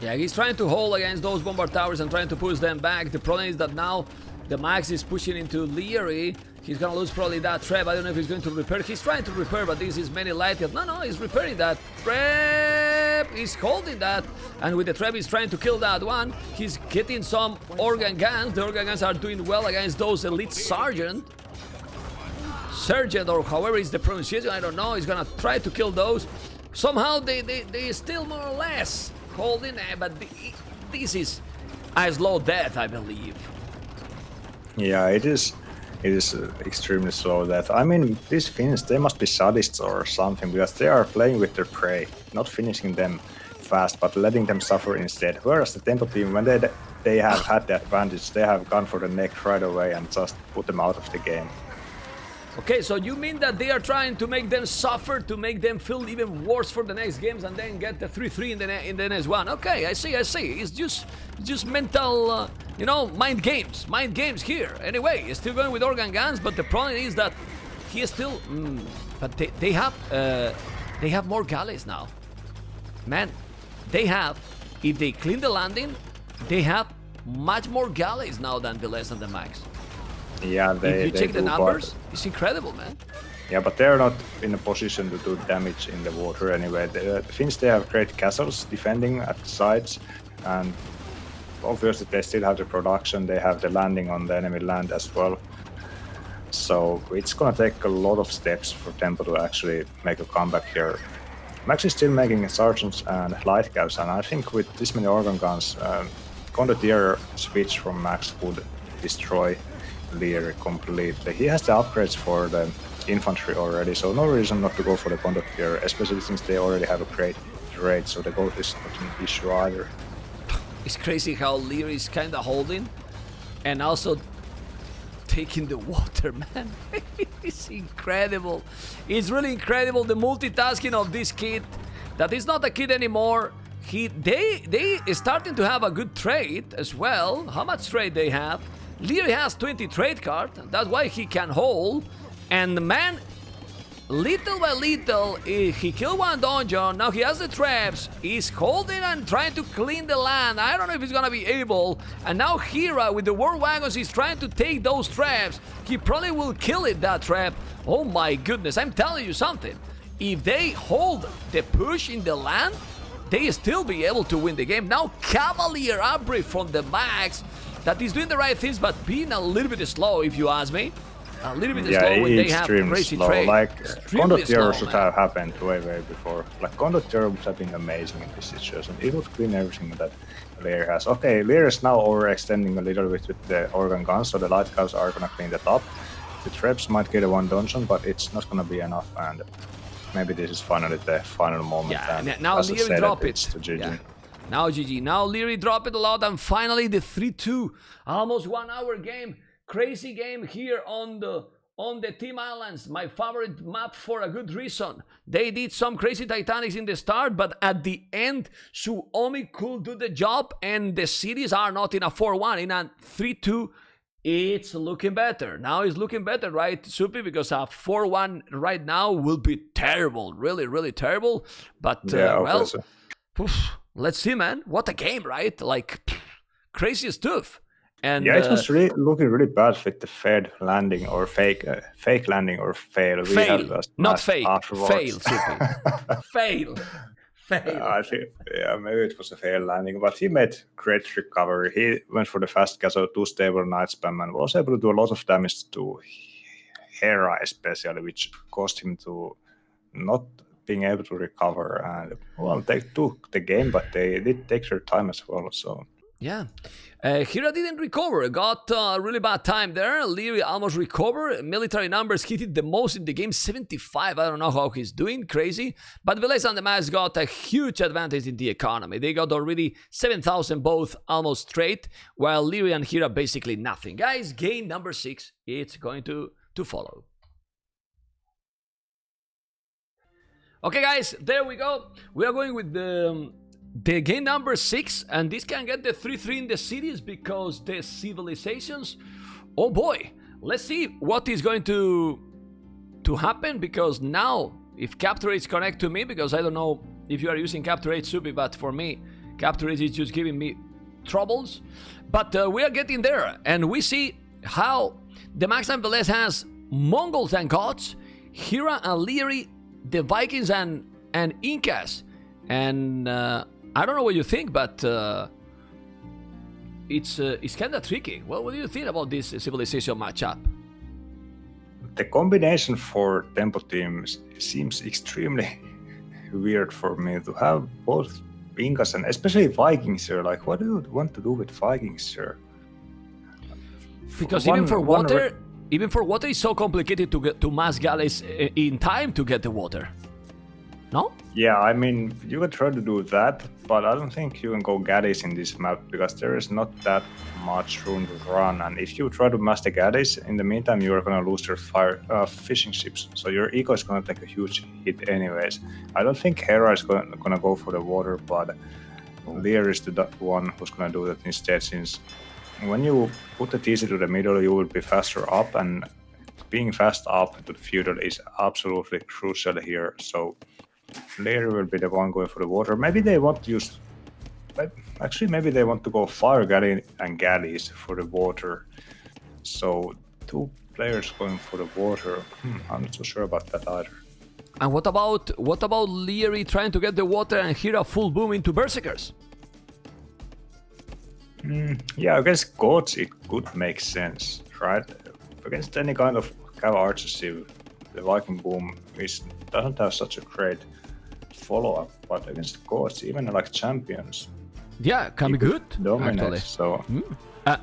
Yeah, he's trying to hold against those bombard towers and trying to push them back. The problem is that now the max is pushing into Liereyy. He's gonna lose probably that trap. I don't know if he's going to repair. He's trying to repair, but this is many light hit. No, he's repairing that trap. He's holding that, and with the trap he's trying to kill that one. He's getting some organ guns. The organ guns are doing well against those elite sergeant, or however is the pronunciation. I don't know. He's gonna try to kill those. Somehow they still more or less holding it, but this is a slow death, I believe. Yeah, it is. It is extremely slow death. I mean, these Finns, they must be sadists or something, because they are playing with their prey, not finishing them fast, but letting them suffer instead. Whereas the Tempo team, when they have had the advantage, they have gone for the neck right away and just put them out of the game. Okay, so you mean that they are trying to make them suffer, to make them feel even worse for the next games, and then get the 3-3 in the next one? Okay, I see. It's just mental, you know, mind games here. Anyway, he's still going with organ guns, but the problem is that he is still. But they have more galleys now. Man, they have. If they clean the landing, they have much more galleys now than Villese and TheMax. Yeah, if you check the numbers, it's incredible, man. Yeah, but they're not in a position to do damage in the water anyway. The Finns, they have great castles defending at the sides, and obviously they still have the production. They have the landing on the enemy land as well. So it's gonna take a lot of steps for Tempo to actually make a comeback here. Max is still making sergeants and light caps, and I think with this many organ guns, Condottiere switch from Max would destroy Liereyy completely. He has the upgrades for the infantry already, so no reason not to go for the Condottiere, especially since they already have a great rate, so the gold is not an issue either. It's crazy how Liereyy is kind of holding and also taking the water, man. It's incredible. It's really incredible, the multitasking of this kid. That is not a kid anymore. They is starting to have a good trade as well. How much trade they have? Liereyy has 20 trade card, that's why he can hold. And the man, little by little, he killed one donjon, now he has the traps, he's holding and trying to clean the land. I don't know if he's gonna be able. And now Hera with the war wagons is trying to take those traps. He probably will kill it, that trap. Oh my goodness, I'm telling you something. If they hold the push in the land, they still be able to win the game. Now Cavalier upgrade from TheMax, that is doing the right things, but being a little bit slow, if you ask me. A little bit slow when they have crazy slow. trade. Like, Condottiere should have happened way before. Like, Condottiere would have been amazing in this situation. It would clean everything that Liereyy has. Okay, Liereyy is now overextending a little bit with the organ guns, so the light caps are gonna clean the top. The traps might get a one dungeon, but it's not gonna be enough, and maybe this is finally the final moment. Yeah, and now Liereyy drop it. GG. Yeah. Now GG. Now Liereyy drop it a lot, and finally the 3-2, almost 1 hour game, crazy game here on the Team Islands, my favorite map for a good reason. They did some crazy Titanics in the start, but at the end, Suomi could do the job, and the cities are not in a 4-1, in a 3-2. It's looking better. Now it's looking better, right, Supi? Because a 4-1 right now will be terrible, really, really terrible. But, yeah, well, so. Let's see, man. What a game, right? Like, crazy stuff. And yeah, it was really looking really bad with the failed landing or fake landing or fail. Fail, not fake. Fail, Supi. Fail. I think, yeah, maybe it was a fail landing, but he made great recovery. He went for the fast castle, 2 stable night spam, and was able to do a lot of damage to Hera especially, which caused him to not being able to recover. And well, they took the game, but they did take their time as well. So yeah, Hera didn't recover. Got a really bad time there. Liereyy almost recovered. Military numbers hit it the most in the game, 75. I don't know how he's doing, crazy. But Villese and TheMax got a huge advantage in the economy. They got already 7,000 both almost straight, while Liereyy and Hera basically nothing. Guys, game number 6, it's going to follow. Okay, guys, there we go. We are going with the game number 6, and this can get the 3-3 in the cities because the civilizations, oh boy, let's see what is going to happen, because now if Capture Age connect to me, because I don't know if you are using Capture Age, Supi, but for me Capture Age is just giving me troubles. But we are getting there, and we see how TheMax and Villese has Mongols and Goths, Hera and Liereyy, the Vikings and Incas. And I don't know what you think, but it's kind of tricky. Well, what do you think about this civilization matchup? The combination for Tempo teams seems extremely weird for me to have both Incas and especially Vikings here. Like, what do you want to do with Vikings here? Because even for water, it's so complicated to get to mass galleys in time to get the water. No? Yeah, I mean, you could try to do that, but I don't think you can go gaddies in this map because there is not that much room to run. And if you try to master gaddies, in the meantime you are gonna lose your fishing ships. So your eco is gonna take a huge hit anyways. I don't think Hera is gonna go for the water, but Liereyy is the one who's gonna do that instead, since when you put the TC to the middle, you will be faster up, and being fast up to the feudal is absolutely crucial here. So Liereyy will be the one going for the water. Maybe they want to use... Actually, maybe they want to go fire galley and galleys for the water. So 2 players going for the water. I'm not so sure about that either. And what about Liereyy trying to get the water and Hera full boom into Berserkers? Yeah, against gods it could make sense, right? Against any kind of cav archer civ, the Viking boom doesn't have such a great follow-up, but against gods, even like champions, yeah, can be good. Dominate, actually. so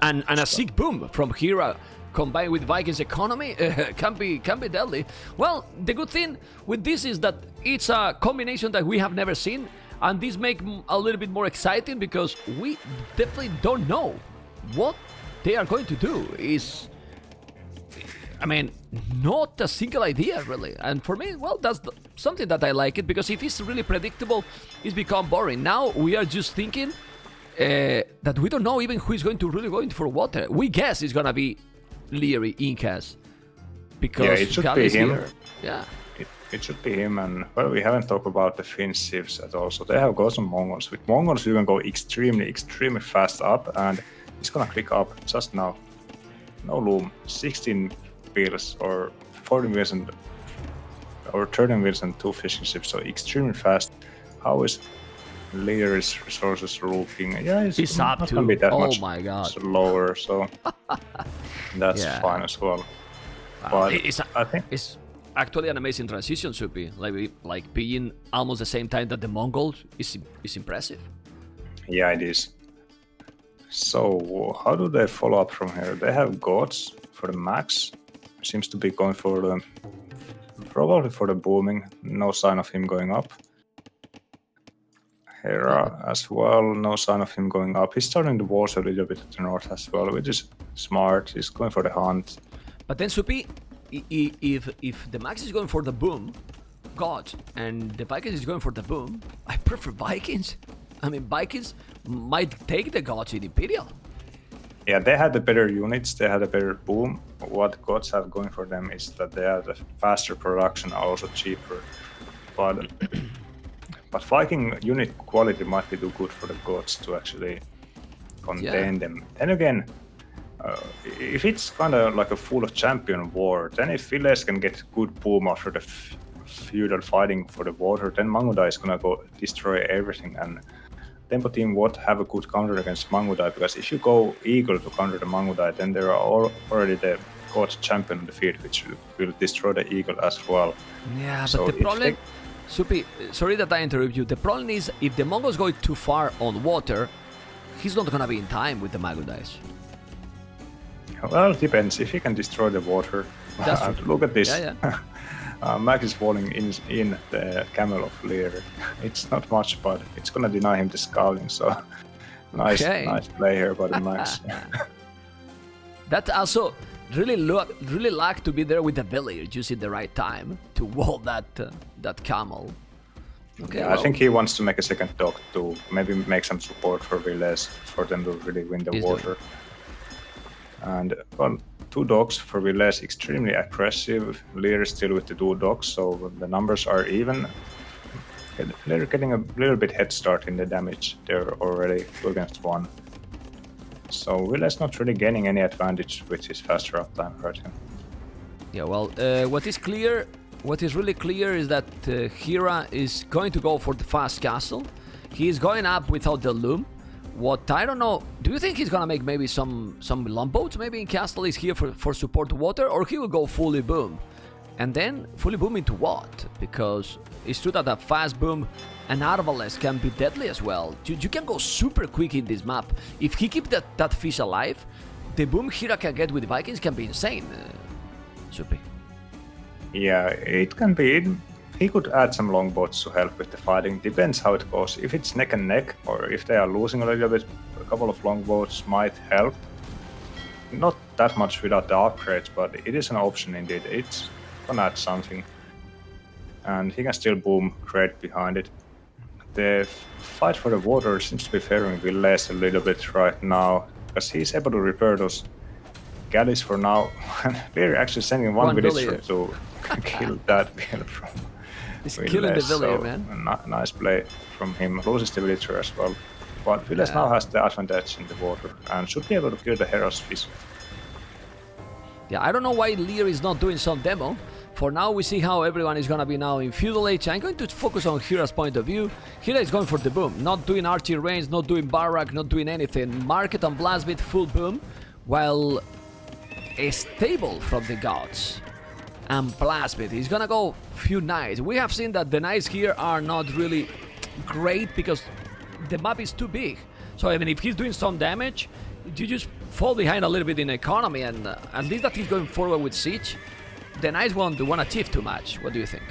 and a sick boom from Hera combined with Vikings economy can be deadly. Well, the good thing with this is that it's a combination that we have never seen, and this makes a little bit more exciting because we definitely don't know what they are going to do. I mean, not a single idea really. And for me, well, that's something that I like it, because if it's really predictable, it's become boring. Now we are just thinking that we don't know even who is going to really go in for water. We guess it's gonna be Liereyy Incas, because it should be him. Here. Yeah. It should be him, and well, we haven't talked about the Finns civs at all. So they have got some Mongols. With Mongols, you can go extremely fast up, and it's gonna click up just now. No loom, 16 wheels or 40 wheels or 13 wheels and 2 fishing ships, so extremely fast. How is Lierey's resources looking? Yeah, it's up not to, gonna be that oh much my god, slower, so that's fine as well. But I think it's actually an amazing transition, Supi. Like being almost the same time that the Mongols is impressive. Yeah, it is. So how do they follow up from here? They have gods for the max. Seems to be going for the probably for the booming. No sign of him going up. Hera as well. No sign of him going up. He's starting the walls a little bit to the north as well, which is smart. He's going for the hunt. But then Supi, if the Max is going for the boom, God, and the Vikings is going for the boom, I prefer Vikings. I mean, Vikings might take the gods in Imperial. Yeah, they had the better units, they had a better boom. What gods have going for them is that they have a faster production, also cheaper. But Viking unit quality might be too good for the gods to actually contain them. Then again, if it's kind of like a full champion war, then if Villese can get good boom after the feudal fighting for the water, then Mangudai is gonna go destroy everything, and Tempo team won't have a good counter against Mangudai, because if you go Eagle to counter the Mangudai, then there are already the god champion on the field, which will destroy the Eagle as well. Yeah, so but the problem, Supi, sorry that I interrupt you, the problem is if the Mongols go too far on water, he's not gonna be in time with the Mangudais. Well, it depends. If he can destroy the water, look at this. Yeah. Max is falling in the camel of Liereyy. It's not much, but it's gonna deny him the scouting. So nice play here by the Max. That also really luck to be there with the village just in the right time to wall that camel. Okay, yeah, I think he wants to make a second dock to maybe make some support for Villese for them to really win the water. And well, 2 docks for Villese, extremely aggressive. Liereyy still with the 2 docks, so the numbers are even. They're getting a little bit head start in the damage. They're already 2 against 1. So Villese not really gaining any advantage with his faster uptime hurt him. Yeah, well, what is really clear is that Hera is going to go for the fast castle. He is going up without the loom. What I don't know, do you think he's gonna make maybe some longboats maybe in castle is here for support water, or he will go fully boom? And then fully boom into what? Because it's true that a fast boom and arbalest can be deadly as well. You can go super quick in this map. If he keeps that fish alive, the boom Hera can get with the Vikings can be insane, Supi. Yeah, it can be. he could add some longboats to help with the fighting. Depends how it goes. If it's neck and neck, or if they are losing a little bit, a couple of longboats might help. Not that much without the upgrades, but it is an option indeed. It's gonna add something. And he can still boom great behind it. The fight for the water seems to be favoring Villese a little bit right now, because he's able to repair those galleys for now. They're actually sending one villager to kill that villager from He's killing the villager, so man. Nice play from him. Loses the villager as well. But Villese now has the advantage in the water and should be able to kill the Hera's fish. Yeah, I don't know why Liereyy is not doing some demo. For now, we see how everyone is gonna be now in feudal age. I'm going to focus on Hera's point of view. Hera is going for the boom, not doing archery range, not doing barrack, not doing anything. Market and blastbeat full boom, while a stable from the gods and blastbeat. He's gonna go few knights. We have seen that the knights here are not really great because the map is too big. So I mean, if he's doing some damage, you just fall behind a little bit in economy, and at least that he's going forward with siege. The knights won't achieve too much. What do you think?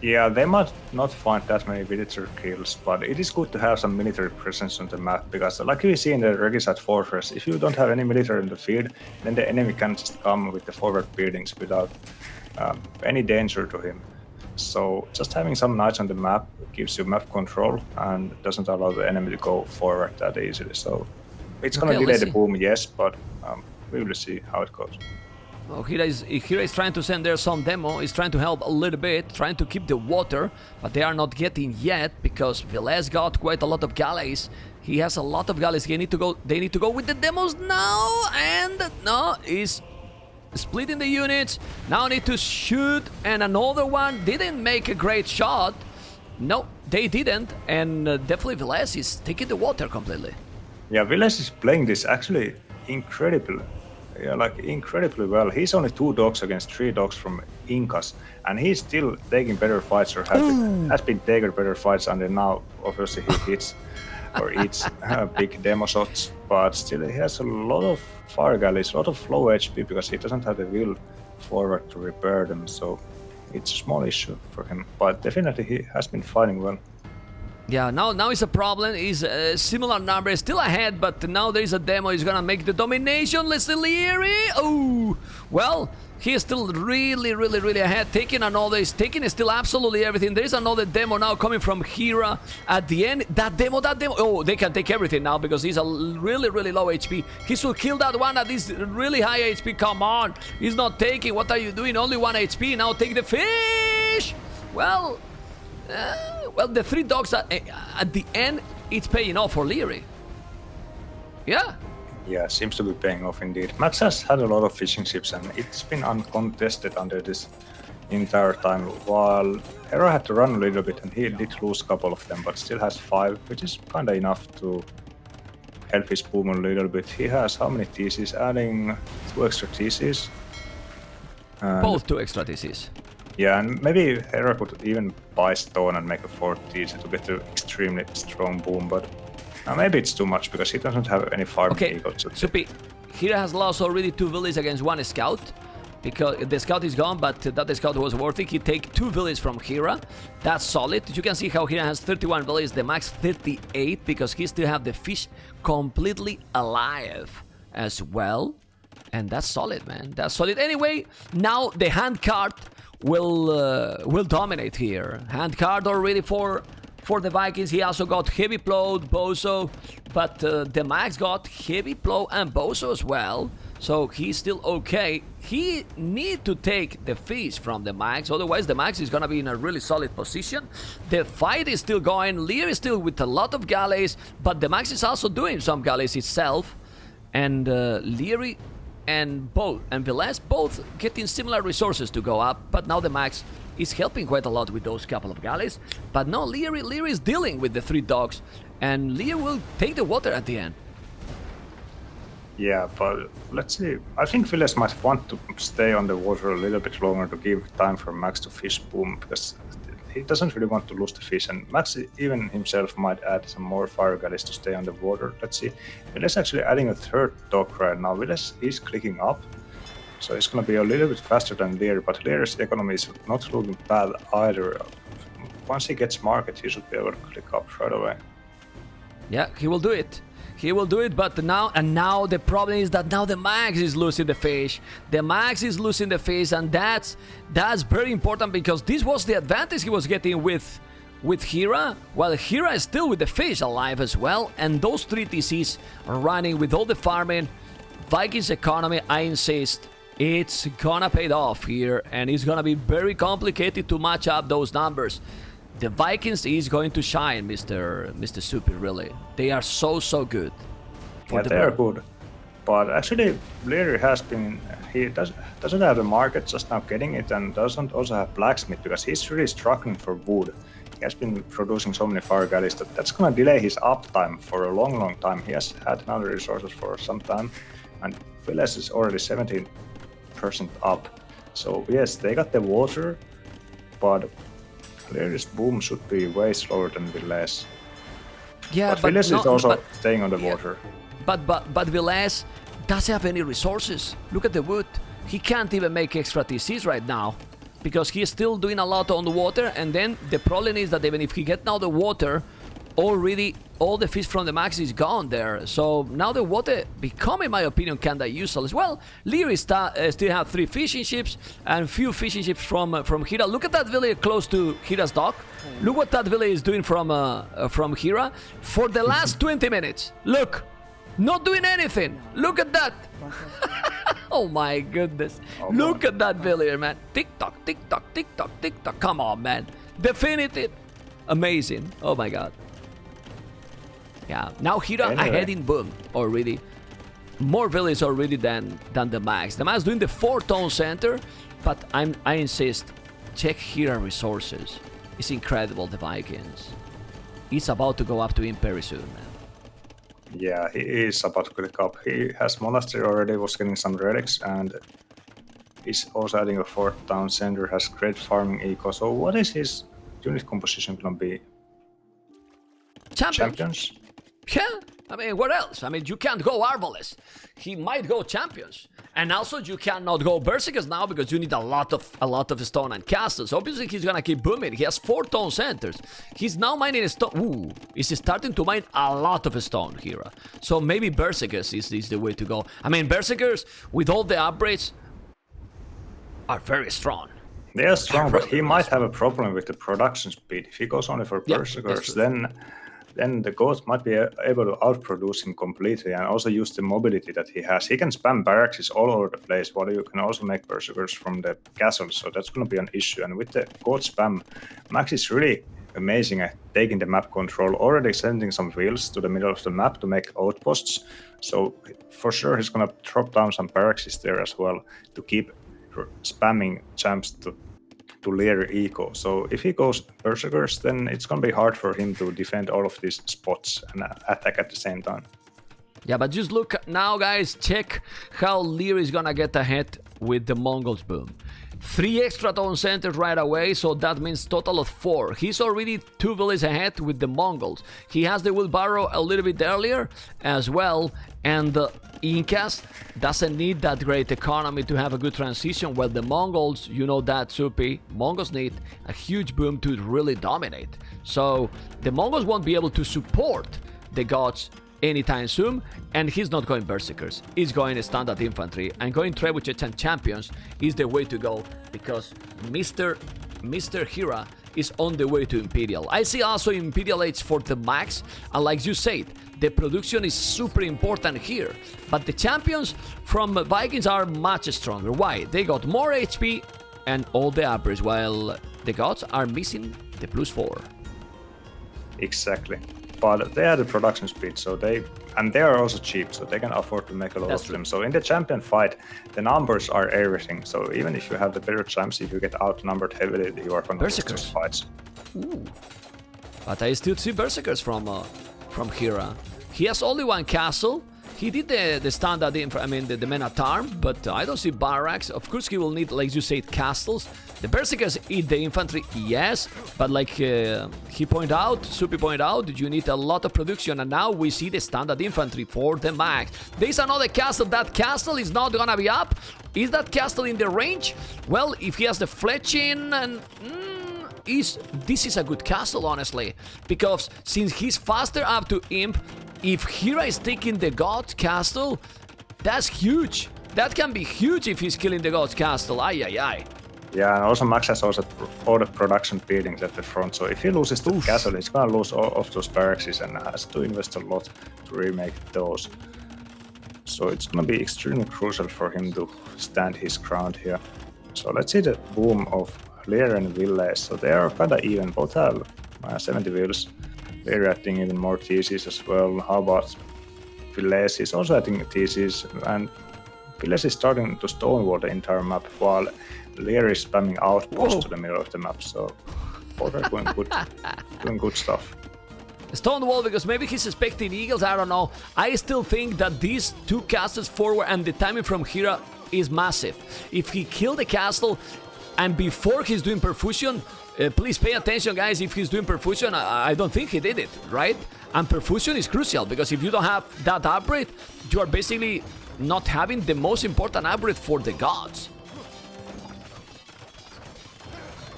Yeah, they might not find that many villager kills, but it is good to have some military presence on the map, because like we see in the Regicide Fortress, if you don't have any military in the field, then the enemy can just come with the forward buildings without any danger to him. So just having some knights on the map gives you map control and doesn't allow the enemy to go forward that easily. So it's gonna delay the boom, yes, but we will see how it goes. Oh, Hera is trying to send there some demo. He's trying to help a little bit, trying to keep the water, but they are not getting yet because Villese got quite a lot of galleys. He has a lot of galleys. They need to go with the demos now, and no, he's splitting the units. Now need to shoot, and another one didn't make a great shot. No, they didn't, and definitely Villese is taking the water completely. Yeah, Villese is playing this actually incredibly. Yeah, like incredibly well. He's only 2 dogs against 3 dogs from Incas, and he's still taking better fights, or has been taking better fights, and then now obviously he hits or eats big demo shots, but still he has a lot of fire galleys, a lot of low HP because he doesn't have the will forward to repair them, so it's a small issue for him, but definitely he has been fighting well. Yeah, now it's a problem. He's similar numbers, still ahead, but now there is a demo. He's gonna make the domination. Let's see, Liereyy. Oh, well, he is still really ahead. Taking another, he's taking still absolutely everything. There is another demo now coming from Hera at the end. That demo. Oh, they can take everything now because he's a really low HP. He should kill that one at this really high HP. Come on, he's not taking. What are you doing? Only 1 HP. Now take the fish. Well, the 3 dogs at the end, it's paying off for Liereyy. Yeah. Yeah, seems to be paying off indeed. Max has had a lot of fishing ships, and it's been uncontested under this entire time, while Hera had to run a little bit, and he did lose a couple of them, but still has 5, which is kinda enough to help his boom a little bit. He has how many TCs? Adding 2 extra TCs. Both 2 extra TCs. Yeah, and maybe Hera could even buy stone and make a 4th TC to get an extremely strong boom, but maybe it's too much because he doesn't have any farming eagles. Supi, Hera has lost already 2 villages against 1 scout, because the scout is gone, but that scout was worth it. He take 2 villages from Hera. That's solid. You can see how Hera has 31 villages, the max 38, because he still have the fish completely alive as well. And that's solid, man. That's solid. Anyway, now the hand card will dominate here. Hand card already for the Vikings. He also got heavy plow, bozo, but TheMax got heavy plow and bozo as well. So he's still okay. He need to take the fish from TheMax, otherwise TheMax is gonna be in a really solid position. The fight is still going. Liereyy is still with a lot of galleys, but TheMax is also doing some galleys itself, and Liereyy and Villese both getting similar resources to go up, but now TheMax is helping quite a lot with those couple of galleys. But no, Liereyy is dealing with the 3 dogs, and Liereyy will take the water at the end. Yeah, but let's see. I think Villese might want to stay on the water a little bit longer to give time for Max to fish boom, because he doesn't really want to lose the fish, and Max even himself might add some more fire galleys to stay on the water. Let's see. Villese actually adding a 3rd dog right now. Villese is clicking up, So it's gonna be a little bit faster than Liereyy, but Lierey's economy is not looking bad either. Once he gets market, he should be able to click up right away. Yeah, he will do it. He will do it, but now the problem is that now the Max is losing the fish. The Max is losing the fish, and that's very important because this was the advantage he was getting with Hera, while Hera is still with the fish alive as well, and those 3 TCs are running with all the farming. Vikings economy, I insist, it's gonna pay off here, and it's gonna be very complicated to match up those numbers. The Vikings is going to shine, Mr. Soupy, really. They are so good. Yeah, they are good. But actually, Liereyy has been... He doesn't have the market, just now getting it, and doesn't also have blacksmith, because he's really struggling for wood. He has been producing so many fire galleys that's gonna delay his uptime for a long time. He has had other resources for some time, and Villese is already 17% up. So yes, they got the water, but Lierey's boom should be way slower than Villese. Yeah, but Villese is also staying on the water. But Villese doesn't have any resources. Look at the wood. He can't even make extra TCs right now because he is still doing a lot on the water. And then the problem is that even if he gets now the water, already all the fish from the Max is gone there. So now the water become, in my opinion, kinda useless. Well, Liereyy still have 3 fishing ships and few fishing ships from Hera. Look at that village close to Hera's dock. Look what that village is doing from Hera for the last 20 minutes. Look, not doing anything. Look at that. Oh my goodness. Oh, look at that village, man. Tick tock, tick tock, tick tock, tick tock. Come on, man. Definitive. Amazing. Oh my god. Yeah, now Hera ahead in boom already. More villages already than the Max. The Max doing the 4-tone center, but I insist, check Hera resources. It's incredible, the Vikings. He's about to go up to him very soon, man. Yeah, he is about to click up. He has monastery already, was getting some relics, and he's also adding a 4th-town center, has great farming eco. So what is his unit composition gonna be? Champions? Yeah, I mean, what else? I mean, you can't go Arbalest. He might go champions. And also, you cannot go Berserkers now because you need a lot of stone and castles. Obviously, he's gonna keep booming. He has 4-tone centers. He's now mining stone. Ooh, he's starting to mine a lot of stone here. So maybe Berserkers is the way to go. I mean, Berserkers, with all the upgrades, are very strong. They are strong, but he might have a problem with the production speed. If he goes only for Berserkers, then the goat might be able to outproduce him completely and also use the mobility that he has. He can spam barracks all over the place, while you can also make Berserkers from the castles, so that's going to be an issue. And with the goat spam, Max is really amazing at taking the map control, already sending some wheels to the middle of the map to make outposts. So for sure he's going to drop down some barracks there as well to keep spamming champs to Liereyy eco. So if he goes Berserkers, then it's gonna be hard for him to defend all of these spots and attack at the same time. Yeah, but just look now, guys. Check how Liereyy is gonna get ahead with the Mongols boom. 3 extra tone centers right away, so that means total of 4. He's already 2 villages ahead with the Mongols. He has the wheelbarrow a little bit earlier as well, and the Incas doesn't need that great economy to have a good transition. Well, the Mongols, you know that, Soupy, Mongols need a huge boom to really dominate. So the Mongols won't be able to support the gods anytime soon, and he's not going Berserkers. He's going standard infantry, and going Trebuchets and champions is the way to go, because Mr. Hera is on the way to Imperial. I see also Imperial Age for the Max, and like you said, the production is super important here, but the champions from Vikings are much stronger. Why? They got more HP and all the upgrades, while the gods are missing the +4. Exactly. But they have the production speed, so they are also cheap, so they can afford to make a lot of them. So in the champion fight, the numbers are everything. So even if you have the better champs, if you get outnumbered heavily, you are going to lose those fights. Ooh. But I still see Berserkers from Hera. He has only 1 castle. He did the standard, I mean, the men at arms, but I don't see barracks. Of course, he will need, like you said, castles. The berserkers eat the infantry, yes, but like he pointed out, Supi pointed out, you need a lot of production, and now we see the standard infantry for the max. There's another castle. That castle is not gonna be up. Is that castle in the range? Well, if he has the fletching and... this is a good castle, honestly, because since he's faster up to imp, if Hera is taking the god castle, that's huge. That can be huge if he's killing the god's castle. Ay, ay, ay. Yeah, and also Max has also all the production buildings at the front, so if he loses the castle, he's gonna lose all of those barracks and has to invest a lot to remake those. So it's gonna be extremely crucial for him to stand his ground here. So let's see the boom of Liereyy and Villese. So they are kinda even, both have 70 wheels. Liereyy adding even more TCs as well. How about Villese is also adding TCs, and Villese is starting to stonewall the entire map while Liereyy is spamming outposts to the middle of the map, so both are doing good stuff. Stonewall, because maybe he's suspecting eagles, I don't know. I still think that these two castles forward and the timing from Hera is massive. If he killed the castle and before he's doing perfusion, please pay attention, guys. If he's doing perfusion, I don't think he did it, right? And perfusion is crucial, because if you don't have that upgrade, you are basically not having the most important upgrade for the gods.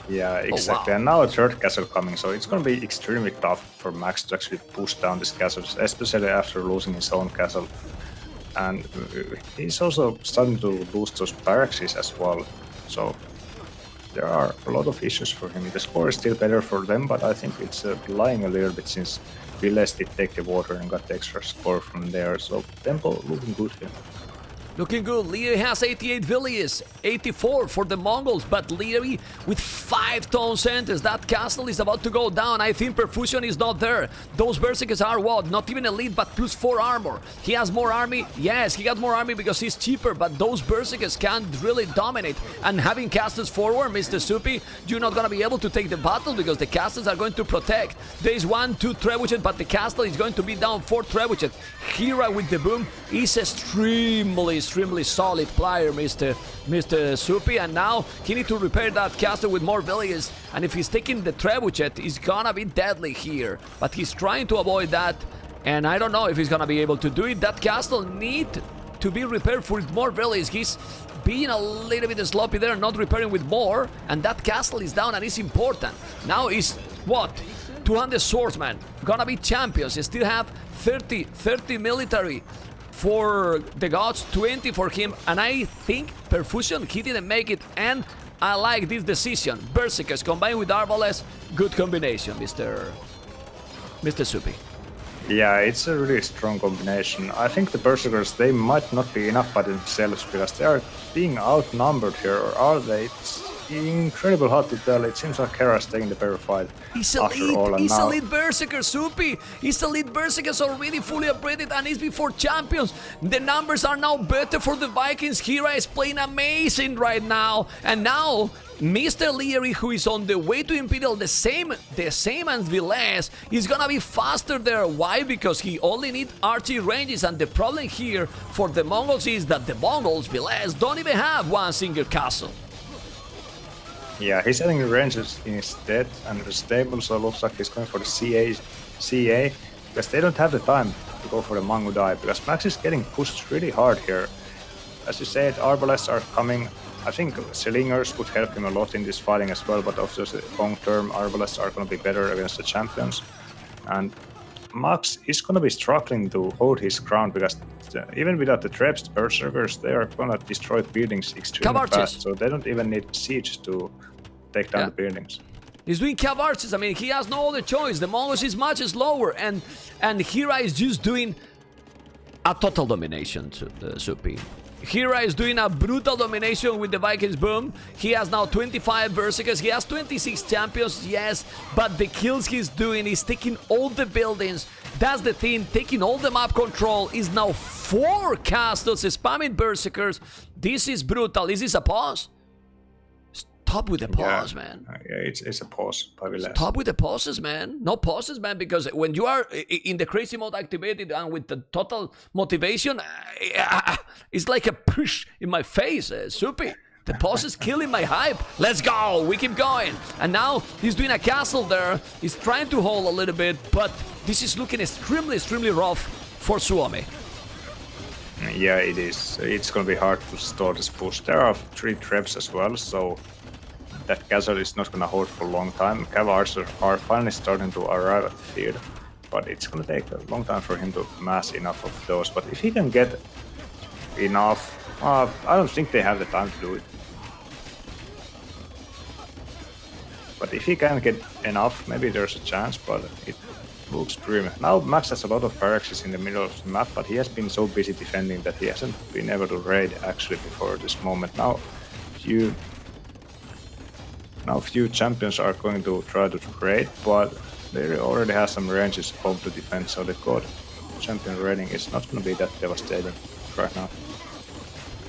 Yeah, exactly. Oh, wow. And now a third castle coming, so it's going to be extremely tough for Max to actually push down these castles, especially after losing his own castle. And he's also starting to lose those barracks as well, so there are a lot of issues for him. The score is still better for them, but I think it's lying a little bit since Villese did take the water and got the extra score from there, so Tempo looking good here. Looking good. Liereyy has 88 villages, 84 for the Mongols, but Liereyy with 5 town centers. That castle is about to go down. I think perfusion is not there. Those berserkers are what? Not even elite, but plus 4 armor. He has more army. Yes, he got more army because he's cheaper, but those berserkers can't really dominate. And having castles forward, Mr. Supi, you're not gonna be able to take the battle because the castles are going to protect. There is 1, 2 trebuchet, but the castle is going to be down 4 trebuchet. Hera with the boom is extremely solid player, Mr. Supi, and now he need to repair that castle with more villages, and if he's taking the trebuchet, he's gonna be deadly here, but he's trying to avoid that, and I don't know if he's gonna be able to do it. That castle need to be repaired with more villages. He's being a little bit sloppy there, not repairing with more, and that castle is down, and it's important. Now is what? 200 swordsmen gonna be champions. They still have 30 military for the gods, 20 for him, and I think perfusion, he didn't make it, and I like this decision. Berserkers combined with Arbalest, good combination, Mr. Supi. Yeah, it's a really strong combination. I think the Berserkers, they might not be enough by themselves because they are being outnumbered here, or are they? It's incredible hard to tell. It seems like Hera's taking the better fight after all. He's elite Berserker, Supi. He's elite Berserkers already fully upgraded, and he's before champions. The numbers are now better for the Vikings. Hera is playing amazing right now, and now Mr. Liereyy, who is on the way to Imperial, the same as Villese, is gonna be faster there. Why? Because he only needs archery ranges, and the problem here for the Mongols is that the Mongols, Villese, don't even have one single castle. Yeah, he's adding the ranges instead, and the stable, so it looks like he's going for the CA, because they don't have the time to go for the Mangudai, because Max is getting pushed really hard here. As you said, Arbalests are coming. I think Slingers could help him a lot in this fighting as well, but obviously long-term Arbalests are going to be better against the champions. And Max is going to be struggling to hold his ground, because even without the traps, the Berserkers, they are going to destroy buildings extremely fast, so they don't even need siege to take down the buildings. He's doing cav arches. I mean, he has no other choice. The Mongols is much slower, and Hera is just doing a total domination, Supi. Hera is doing a brutal domination with the Vikings boom. He has now 25 Berserkers. He has 26 champions, yes, but the kills he's doing is taking all the buildings. That's the thing, taking all the map control. Is now 4 castles spamming Berserkers. This is brutal. Is this a pause? Stop with the pause, man. Yeah, it's a pause by Villese. Stop with the pauses, man. No pauses, man, because when you are in the crazy mode activated and with the total motivation, it's like a push in my face, Soupy. The pause is killing my hype. Let's go. We keep going. And now he's doing a castle there. He's trying to hold a little bit, but this is looking extremely rough for Suomi. Yeah, it is. It's going to be hard to stall this push. There are 3 traps as well, so that castle is not going to hold for a long time. Cav archers are finally starting to arrive at the field, but it's going to take a long time for him to mass enough of those. But if he can get enough, I don't think they have the time to do it. But if he can get enough, maybe there's a chance, but it looks grim. Now Max has a lot of barracks in the middle of the map, but he has been so busy defending that he hasn't been able to raid actually before this moment. Now few champions are going to try to raid, but they already have some ranges home to defend, so the god champion raiding is not going to be that devastating right now.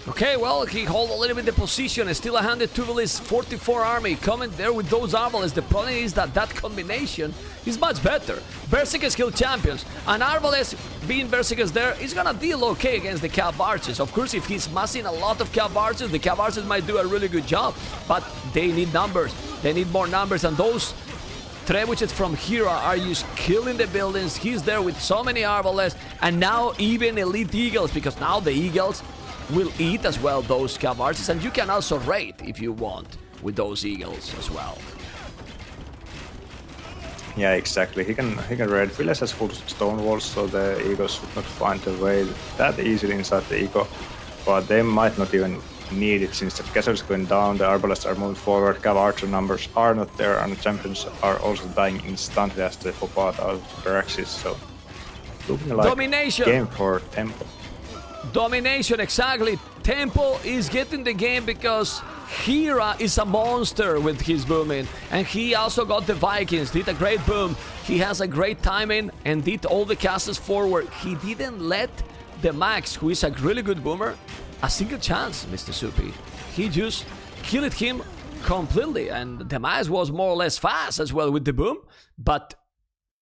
Okay, well, he hold a little bit the position. Still a handed to Villese 44 army coming there with those Arbalest. The problem is that combination is much better. Berserkers kill champions, and Arbalest being Berserkers there is gonna deal okay against the Cav archers. Of course, if he's massing a lot of Cav archers, the Cav archers might do a really good job, but they need numbers. They need more numbers, and those trebuchets from Hera are just killing the buildings. He's there with so many Arbalest, and now even elite eagles, because now the eagles will eat as well those Cav archers, and you can also raid if you want with those eagles as well. Yeah, exactly. He can raid. Villese has full stone walls, so the eagles should not find a way that easily inside the eagle. But they might not even need it, since the castle is going down, the Arbalests are moving forward, Cav archer numbers are not there, and the champions are also dying instantly as they pop out of the barracks. So looking like domination game for Tempo. Domination, exactly. Tempo is getting the game because Hera is a monster with his booming, and he also got the Vikings, did a great boom. He has a great timing and did all the castles forward. He didn't let TheMax, who is a really good boomer, a single chance, Mr. Soupy. He just killed him completely, and TheMax was more or less fast as well with the boom, but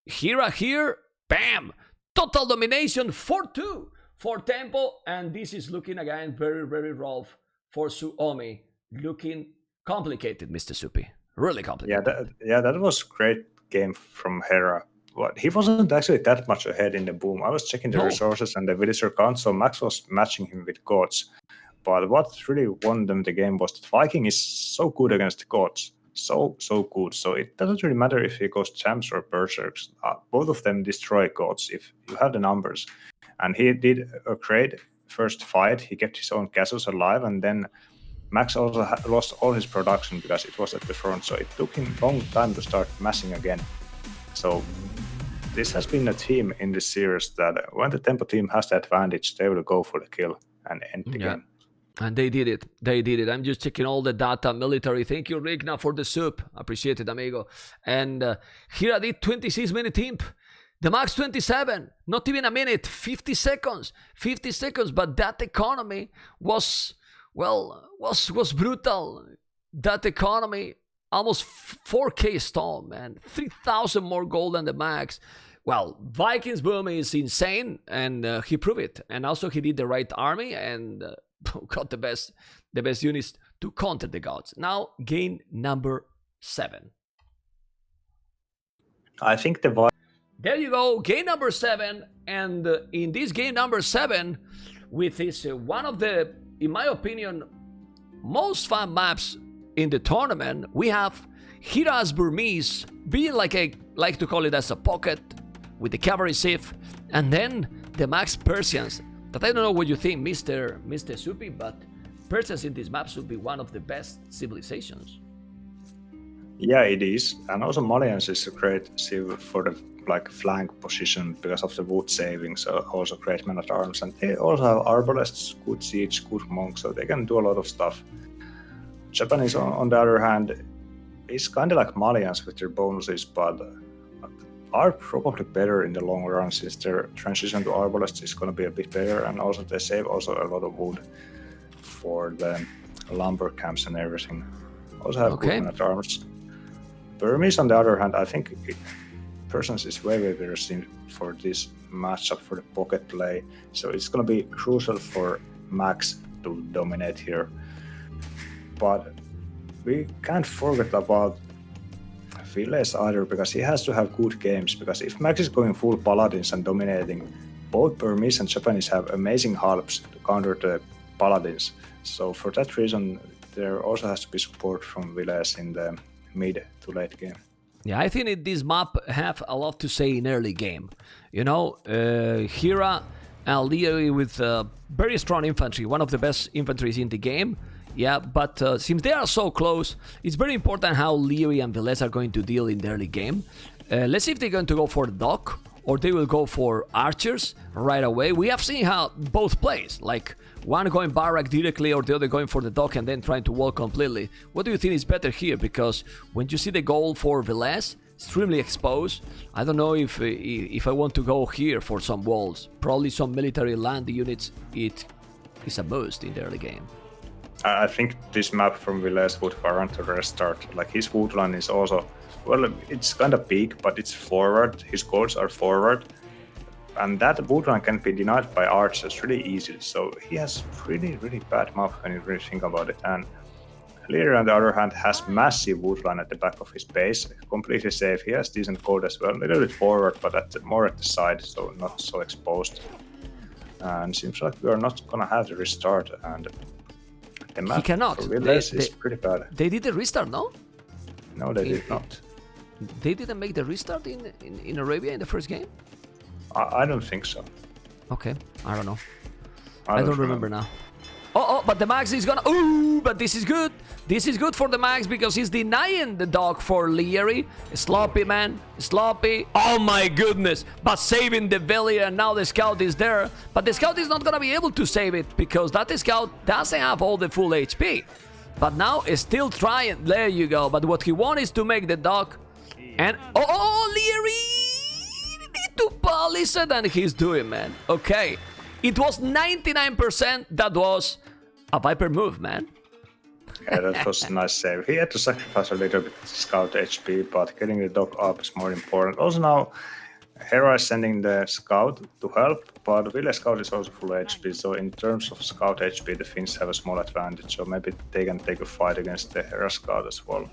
Hera here, bam! Total domination, 4-2 for Tempo, and this is looking again very rough for Suomi. Looking complicated, Mr. Soupy. Really complicated. That was great game from Hera. But he wasn't actually that much ahead in the boom. I was checking the resources and the villager count, so Max was matching him with gods. But what really won them the game was that Viking is so good against the gods. So good. So it doesn't really matter if he goes champs or berserks. Both of them destroy gods if you have the numbers. And he did a great first fight. He kept his own castles alive, and then Max also lost all his production because it was at the front, so it took him a long time to start massing again. So this has been a theme in this series that when the Tempo team has the advantage, they will go for the kill and end the game. And they did it. They did it. I'm just checking all the data. Military. Thank you, Rigna, for the soup. Appreciate it, amigo. And here I did 26-minute imp. TheMax 27. Not even a minute. 50 seconds. 50 seconds. But that economy was brutal. That economy, almost 4K stone, man. 3,000 more gold than TheMax. Well, Vikings boom is insane, and he proved it. And also he did the right army and got the best units to counter the gods. Now, game number 7. I think there you go, game number 7. And in this game number 7, with this one of the, in my opinion, most fun maps in the tournament, we have Hera's Burmese being like to call it as a pocket with the cavalry sieve, and then TheMax Persians. That I don't know what you think, Mr. Soupy, but Persians in this map should be one of the best civilizations. Yeah, it is, and also Malians is a great sieve for the flank position because of the wood saving, so also great men at arms, and they also have arbalests, good siege, good monks, so they can do a lot of stuff. Japanese, on the other hand, is kind of like Malians with their bonuses, but are probably better in the long run, since their transition to arbalests is going to be a bit better, and also they save also a lot of wood for the lumber camps and everything. Also have Okay. good man at arms. Burmese, on the other hand, I think Persons is very better seen for this matchup for the pocket play. So it's going to be crucial for Max to dominate here. But we can't forget about Villese either, because he has to have good games. Because if Max is going full Paladins and dominating, both Burmese and Japanese have amazing halps to counter the Paladins. So for that reason, there also has to be support from Villese in the mid to late game. Yeah, I think this map have a lot to say in early game. You know, Hera and Liereyy with very strong infantry, one of the best infantries in the game. Yeah, but since they are so close, it's very important how Liereyy and Villese are going to deal in the early game. Let's see if they're going to go for the dock or they will go for archers right away. We have seen how both plays, like one going barrack directly or the other going for the dock and then trying to wall completely. What do you think is better here? Because when you see the goal for Villese, extremely exposed, I don't know if I want to go here for some walls. Probably some military land units, it is a boost in the early game. I think this map from Villese would warrant a restart. Like his woodland is also, well, it's kind of big, but it's forward. His goals are forward. And that woodland can be denied by archers really easily. So he has really, really bad map when you really think about it. And Liereyy, on the other hand, has massive woodland at the back of his base. Completely safe. He has decent gold as well. A little bit forward, but more at the side, so not so exposed. And seems like we are not going to have the restart. And the map He cannot. for Villese is pretty bad. They did the restart, no? No, they did not. They didn't make the restart in Arabia in the first game? I don't think so. Okay, I don't know. I don't remember now. Oh, but the Max is gonna... Ooh, but this is good. This is good for the Max because he's denying the dog for Liereyy. Sloppy, man. Sloppy. Oh my goodness. But saving the Village, and now the scout is there. But the scout is not gonna be able to save it because that scout doesn't have all the full HP. But now is still trying. There you go. But what he wants is to make the dog. And... Oh, Liereyy! Need to polish it, and he's doing, man. Okay. It was 99%. That was a Viper move, man. Yeah, that was a nice save. He had to sacrifice a little bit of scout HP, but getting the dog up is more important. Also now, Hera is sending the scout to help, but Village scout is also full HP, so in terms of scout HP, the Finns have a small advantage, so maybe they can take a fight against the Hera scout as well.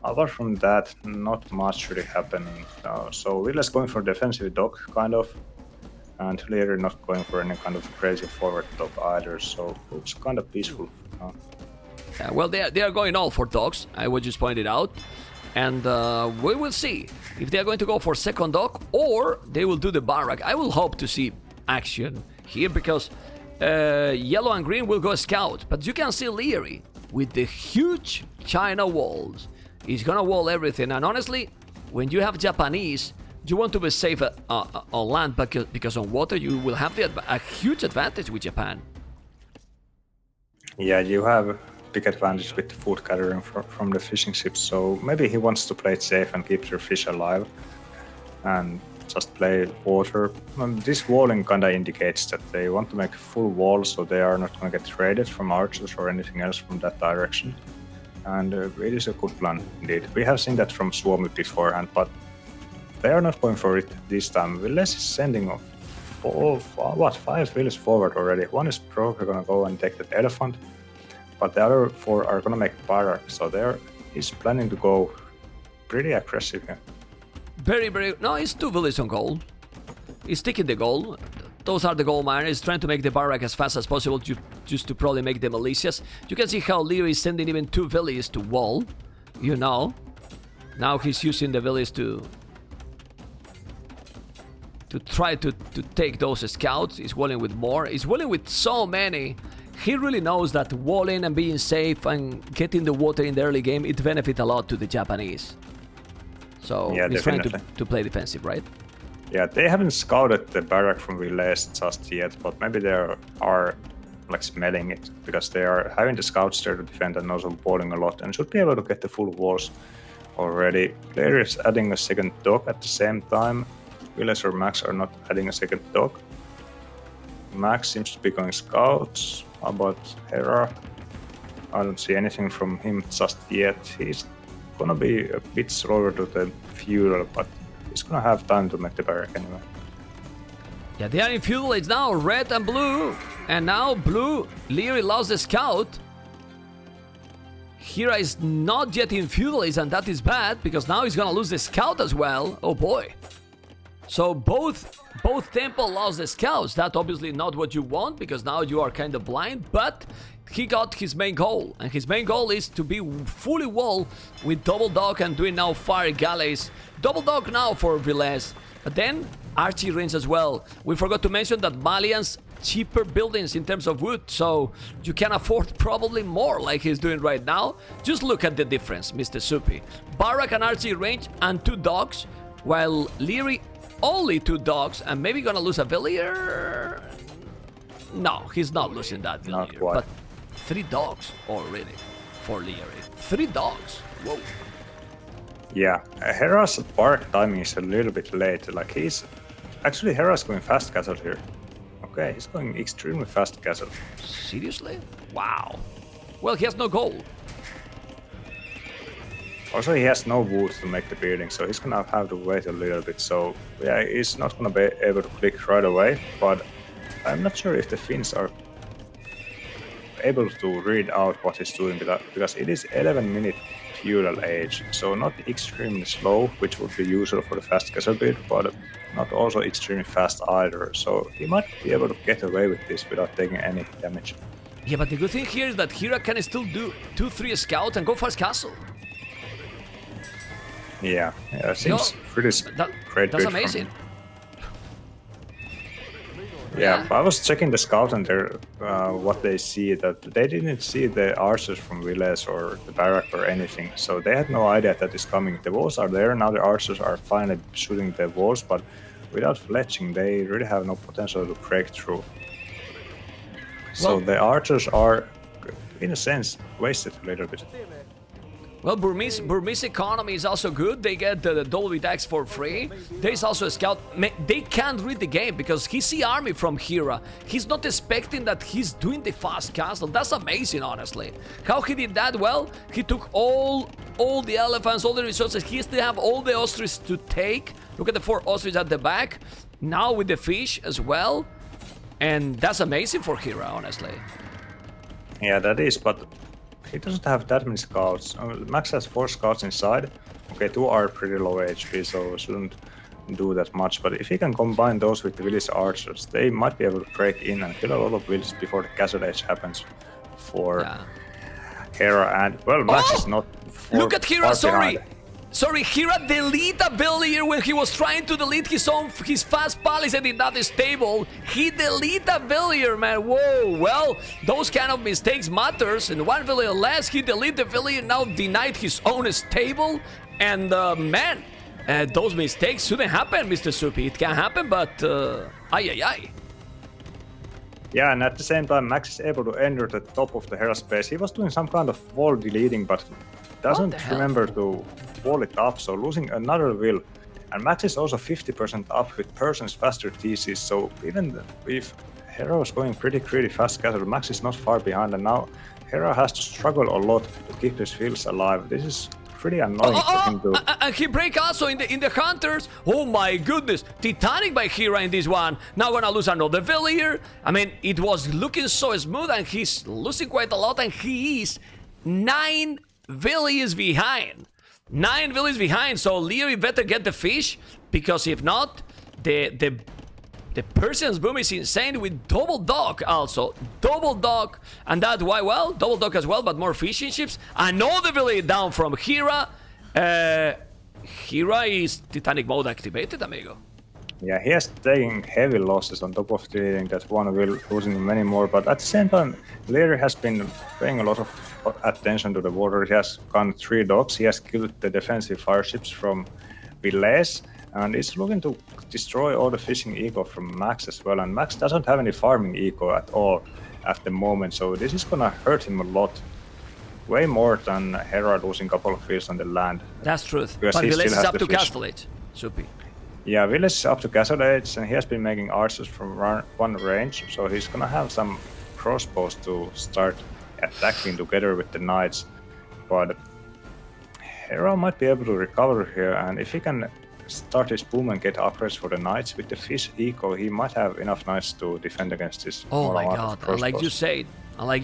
Apart from that, not much really happening now. So Village going for defensive dog, kind of, and Liereyy not going for any kind of crazy forward dog either, so it's kind of peaceful now. Yeah, well, they are going all for dogs, I would just point it out. And we will see if they are going to go for second dog or they will do the barrack. I will hope to see action here because yellow and green will go scout. But you can see Liereyy with the huge China walls. He's gonna wall everything. And honestly, when you have Japanese, you want to be safe on land because on water you will have a huge advantage with Japan. Yeah, you have big advantage with the food gathering from the fishing ships, so maybe he wants to play it safe and keep their fish alive and just play water. This walling kinda indicates that they want to make full wall, so they are not gonna get raided from archers or anything else from that direction. And it is a good plan indeed. We have seen that from Suomi beforehand, but they are not going for it this time. Village is sending 5 villas forward already. One is probably gonna go and take that elephant, but the other 4 are gonna make barrack, so he's planning to go pretty aggressive here. Very, very... No, it's 2 villages on goal. He's taking the goal. Those are the gold miners, trying to make the barrack as fast as possible just to probably make the militias. You can see how Liereyy is sending even 2 villages to wall, you know. Now he's using the villages to try to take those scouts. He's walling with more. He's walling with so many. He really knows that walling and being safe and getting the water in the early game, it benefits a lot to the Japanese. So yeah, he's definitely trying to play defensive, right? Yeah, they haven't scouted the barrack from Villese just yet, but maybe they are like smelling it because they are having the scouts there to defend and also walling a lot and should be able to get the full walls already. Liereyy is adding a second dog at the same time. Village or Max are not adding a second dog. Max seems to be going scouts. How about Hera? I don't see anything from him just yet. He's gonna be a bit slower to the feudal, but he's gonna have time to make the barrack anyway. Yeah, they are in feudal age now, red and blue. And now blue, Liereyy lost the scout. Hera is not yet in feudal age, and that is bad, because now he's gonna lose the scout as well. Oh boy. So both Tempo lost the scouts. That's obviously not what you want, because now you are kind of blind, but he got his main goal, and his main goal is to be fully wall with double dog and doing now fire galleys. Double dog now for Villese, but then archery range as well. We forgot to mention that Malian's cheaper buildings in terms of wood, so you can afford probably more like he's doing right now. Just look at the difference, Mr. Soupy. Barrack and archery range and 2 dogs, while Liereyy only 2 dogs and maybe gonna lose a villager. No, he's not losing that villager, but 3 dogs already for Liereyy. 3 dogs. Whoa. Yeah, Hera's barrack timing is a little bit late. Like actually Hera's going fast castle here. Okay, he's going extremely fast castle. Seriously? Wow. Well, he has no goal. Also, he has no wood to make the building, so he's gonna have to wait a little bit. So yeah, he's not gonna be able to click right away, but I'm not sure if the Finns are able to read out what he's doing, because it is 11-minute feudal age, so not extremely slow, which would be usual for the fast castle build, but not also extremely fast either. So he might be able to get away with this without taking any damage. Yeah, but the good thing here is that Hera can still do 2-3 scouts and go fast castle. Yeah, seems pretty great. That's amazing. Yeah, but I was checking the scout and what they see, that they didn't see the archers from Villese or the barrack or anything, so they had no idea that is coming. The walls are there, now the archers are finally shooting the walls, but without fletching, they really have no potential to break through. So the archers are, in a sense, wasted a little bit. Well, Burmese economy is also good. They get the double attacks for free. There's also a scout. They can't read the game because he see army from Hera. He's not expecting that he's doing the fast castle. That's amazing, honestly. How he did that? Well, he took all the elephants, all the resources. He still have all the ostriches to take. Look at the 4 ostriches at the back. Now with the fish as well. And that's amazing for Hera, honestly. Yeah, that is, but he doesn't have that many scouts. Max has 4 scouts inside. Okay, 2 are pretty low HP, so shouldn't do that much. But if he can combine those with the village archers, they might be able to break in and kill a lot of villages before the castle age happens for Hera. And, well, Max is not Look at Hera, Sorry, Hera delete a villager when he was trying to delete his fast palisade in that stable. He delete a villager, man. Whoa, well, those kind of mistakes matters. And 1 villager less, he delete the villager, now denied his own stable. And man, those mistakes shouldn't happen, Mr. Soupy. It can happen, but ay. Yeah, and at the same time, Max is able to enter the top of the Hera space. He was doing some kind of wall deleting, but doesn't remember to wall it up, so losing another will. And Max is also 50% up with persons faster TCs, so even if Hera was going pretty fast castle, Max is not far behind, and now Hera has to struggle a lot to keep his fields alive. This is pretty annoying for him to... And he break also in the hunters. Oh my goodness, Titanic by Hera in this one. Now gonna lose another villager. I mean, it was looking so smooth, and he's losing quite a lot, and he is 9 villagers behind. 9 villages behind, so Liereyy better get the fish, because if not, the Persian's boom is insane with double dog also. Double dog, and that's why, well, double dog as well, but more fishing ships. Another village down from Hera. Hera is Titanic mode activated, amigo. Yeah, he has taken heavy losses on top of deleting that one will losing many more, but at the same time, Liereyy has been paying a lot of attention to the water. He has gone 3 dogs, he has killed the defensive fireships from Villese, and is looking to destroy all the fishing eco from Max as well, and Max doesn't have any farming eco at all at the moment, so this is gonna hurt him a lot. Way more than Hera losing a couple of fields on the land. That's truth, but Villese is up to castle age, Soupy. Yeah, Villese is up to castle age, and he has been making archers from 1 range, so he's gonna have some crossbows to start attacking together with the knights. But Hera might be able to recover here, and if he can start his boom and get upgrades for the knights with the fish eco, he might have enough knights to defend against this. Oh my god, and like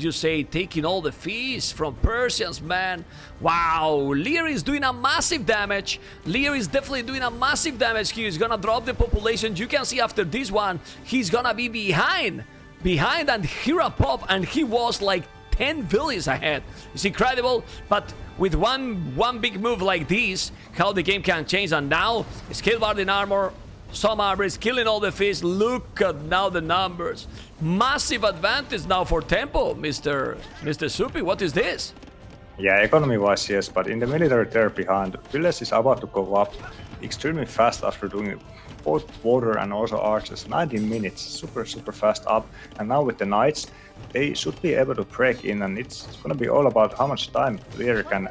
you say, taking all the fees from Persians, man. Wow, Liereyy is doing a massive damage. Liereyy is definitely doing a massive damage here. He's gonna drop the population. You can see after this one, he's gonna be behind and Hera pop, and he was like 10 villages ahead. It's incredible, but with one big move like this, how the game can change. And now, scale bard in armor, some armor is killing all the fish. Look at now the numbers. Massive advantage now for Tempo, Mr. Soupy. What is this? Yeah, economy-wise, yes, but in the military there behind, Villese is about to go up extremely fast after doing both water and also archers. 19 minutes, super fast up. And now with the knights, they should be able to break in, and it's gonna be all about how much time Liereyy can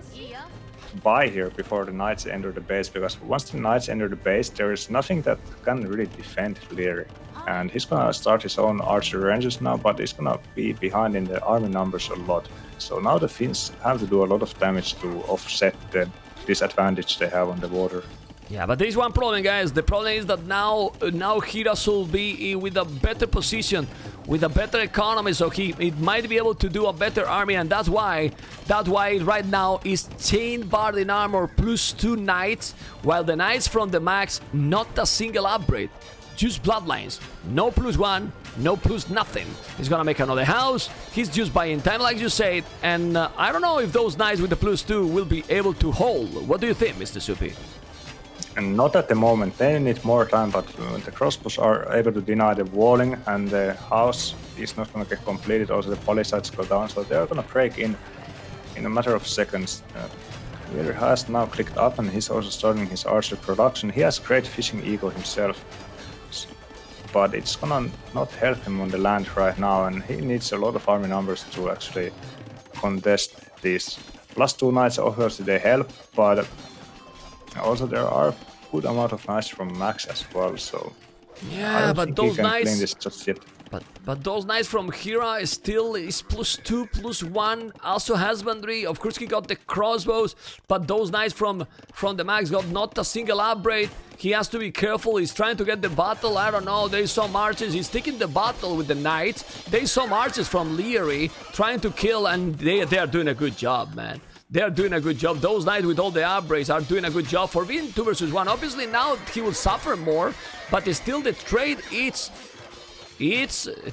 buy here before the knights enter the base, because once the knights enter the base, there is nothing that can really defend Liereyy. And he's gonna start his own archer ranges now, but he's gonna be behind in the army numbers a lot. So now the Finns have to do a lot of damage to offset the disadvantage they have on the water. Yeah, but there is one problem, guys. The problem is that now Hera will be with a better position, with a better economy, so he might be able to do a better army, and that's why right now is Chain Bard in armor +2 knights, while the knights from the max, not a single upgrade, just bloodlines, no +1, no plus nothing. He's gonna make another house. He's just buying time, like you said, and I don't know if those knights with the +2 will be able to hold. What do you think, Mr. Soupy? And not at the moment, they need more time, but the crossbows are able to deny the walling, and the house is not going to get completed. Also the palisades go down, so they're going to break in a matter of seconds. Liereyy has now clicked up, and he's also starting his archer production. He has great fishing eco himself, but it's gonna not help him on the land right now, and he needs a lot of army numbers to actually contest these. +2 knights, obviously they help, but also there are good amount of knights from max as well, so yeah, but those knights this just yet. But those knights from Hera is +2, +1, also husbandry. Of course he got the crossbows, but those knights from the max got not a single upgrade. He has to be careful. He's trying to get the battle. I don't know. There's some archers. He's taking the battle with the knights. There's some archers from Liereyy trying to kill, and they are doing a good job, man. They're doing a good job. Those knights with all the upgrades are doing a good job for being 2 versus 1. Obviously now he will suffer more, but still the trade, it's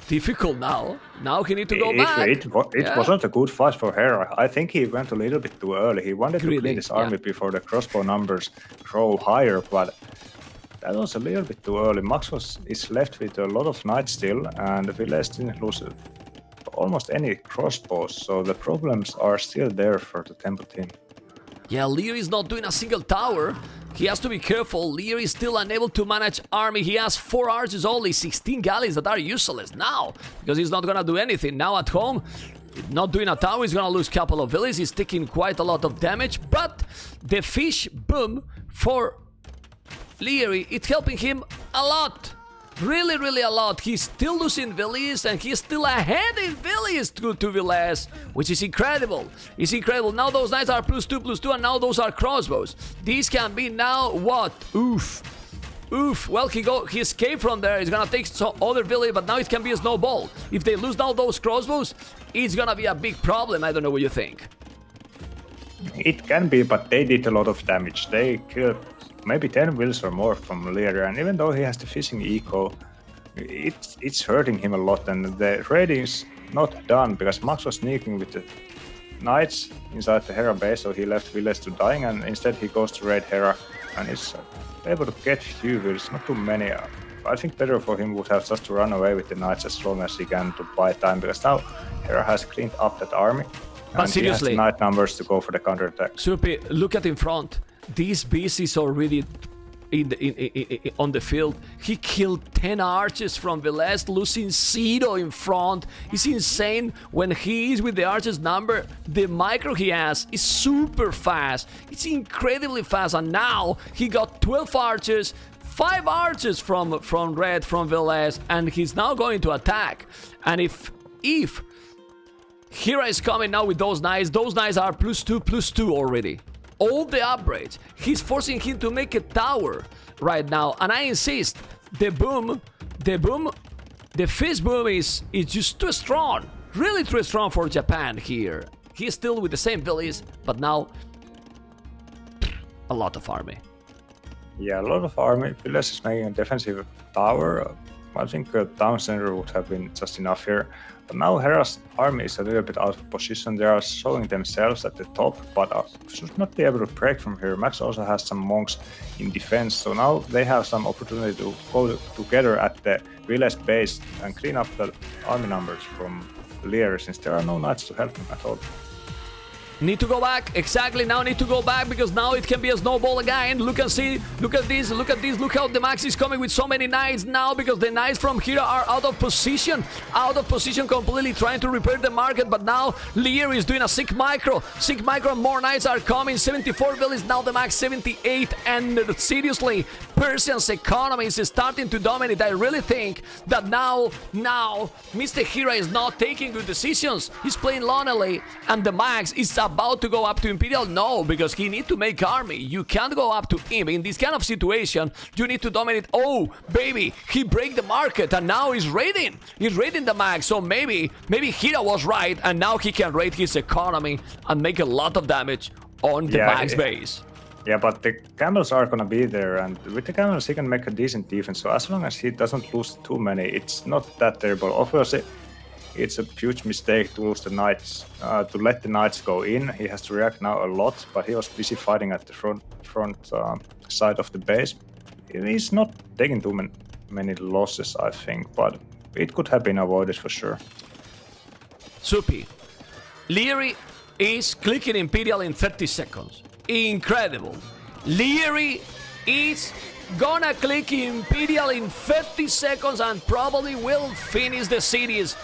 difficult now. Now he need to go back. It wasn't a good fight for Hera. I think he went a little bit too early. He wanted to clean his army before the crossbow numbers grow higher, but that was a little bit too early. Max is left with a lot of knights still, and Villese didn't lose almost any crossbows, so the problems are still there for the Tempo team. Yeah, Liereyy is not doing a single tower. He has to be careful. Liereyy is still unable to manage army. He has 4 archers only, 16 galleys that are useless now, because he's not gonna do anything. Now at home, not doing a tower, he's gonna lose a couple of villages. He's taking quite a lot of damage, but the fish boom for Liereyy, it's helping him a lot. Really a lot. He's still losing villages, and he's still ahead in villages to Villese, which is incredible. It's incredible. Now those knights are +2, and now those are crossbows. These can be now what? Oof. Well, he escaped from there. He's gonna take some other village, but now it can be a snowball. If they lose now those crossbows, it's gonna be a big problem. I don't know what you think. It can be, but they did a lot of damage. They killed maybe 10 wills or more from Liereyy, and even though he has the fishing eco, it's hurting him a lot, and the raiding is not done because Max was sneaking with the knights inside the Hera base, so he left Villese to dying, and instead he goes to raid Hera, and he's able to get few wills, not too many. I think better for him would have just to run away with the knights as long as he can to buy time, because now Hera has cleaned up that army, and he has the knight numbers to go for the counterattack. Soupy, look at in front. This beast is already on the field. He killed 10 archers from Villese, losing 0 in front. It's insane. When he is with the archers number, the micro he has is super fast. It's incredibly fast, and now he got 12 archers, 5 archers from Red, from Villese, and he's now going to attack. And if Hera is coming now with those knights. Those knights are +2/+2 already. All the upgrades. He's forcing him to make a tower right now. And I insist, the fist boom is just too strong. Really too strong for Japan here. He's still with the same Villese, but now a lot of army. Yeah, a lot of army. Villese is making a defensive tower. I think a town center would have been just enough here. But now Hera's army is a little bit out of position. They are showing themselves at the top, but should not be able to break from here. Max also has some monks in defense, so now they have some opportunity to go together at the Village base and clean up the army numbers from Liereyy, since there are no knights to help them at all. Need to go back, exactly, now need to go back, because now it can be a snowball again. Look and see, look at this, look how TheMax is coming with so many knights now, because the knights from Hera are out of position completely, trying to repair the market. But now Liereyy is doing a sick micro, more knights are coming. 74 villas, now TheMax 78, and seriously, Persian's economy is starting to dominate. I really think that now Mr. Hera is not taking good decisions. He's playing lonely, and TheMax is about to go up to Imperial. No, because he need to make army. You can't go up to him in this kind of situation. You need to dominate. Oh baby, he break the market, and now he's raiding TheMax. So maybe Hera was right, and now he can raid his economy and make a lot of damage on TheMax base. Yeah, but the camels are gonna be there, and with the camels he can make a decent defense. So as long as he doesn't lose too many, it's not that terrible. Obviously, it's a huge mistake to lose the knights, to let the knights go in. He has to react now a lot, but he was busy fighting at the front side of the base. He's not taking too many losses, I think, but it could have been avoided for sure. Supi, Liereyy is clicking Imperial in 30 seconds. Incredible. Liereyy is gonna click Imperial in 30 seconds and probably will finish the cities.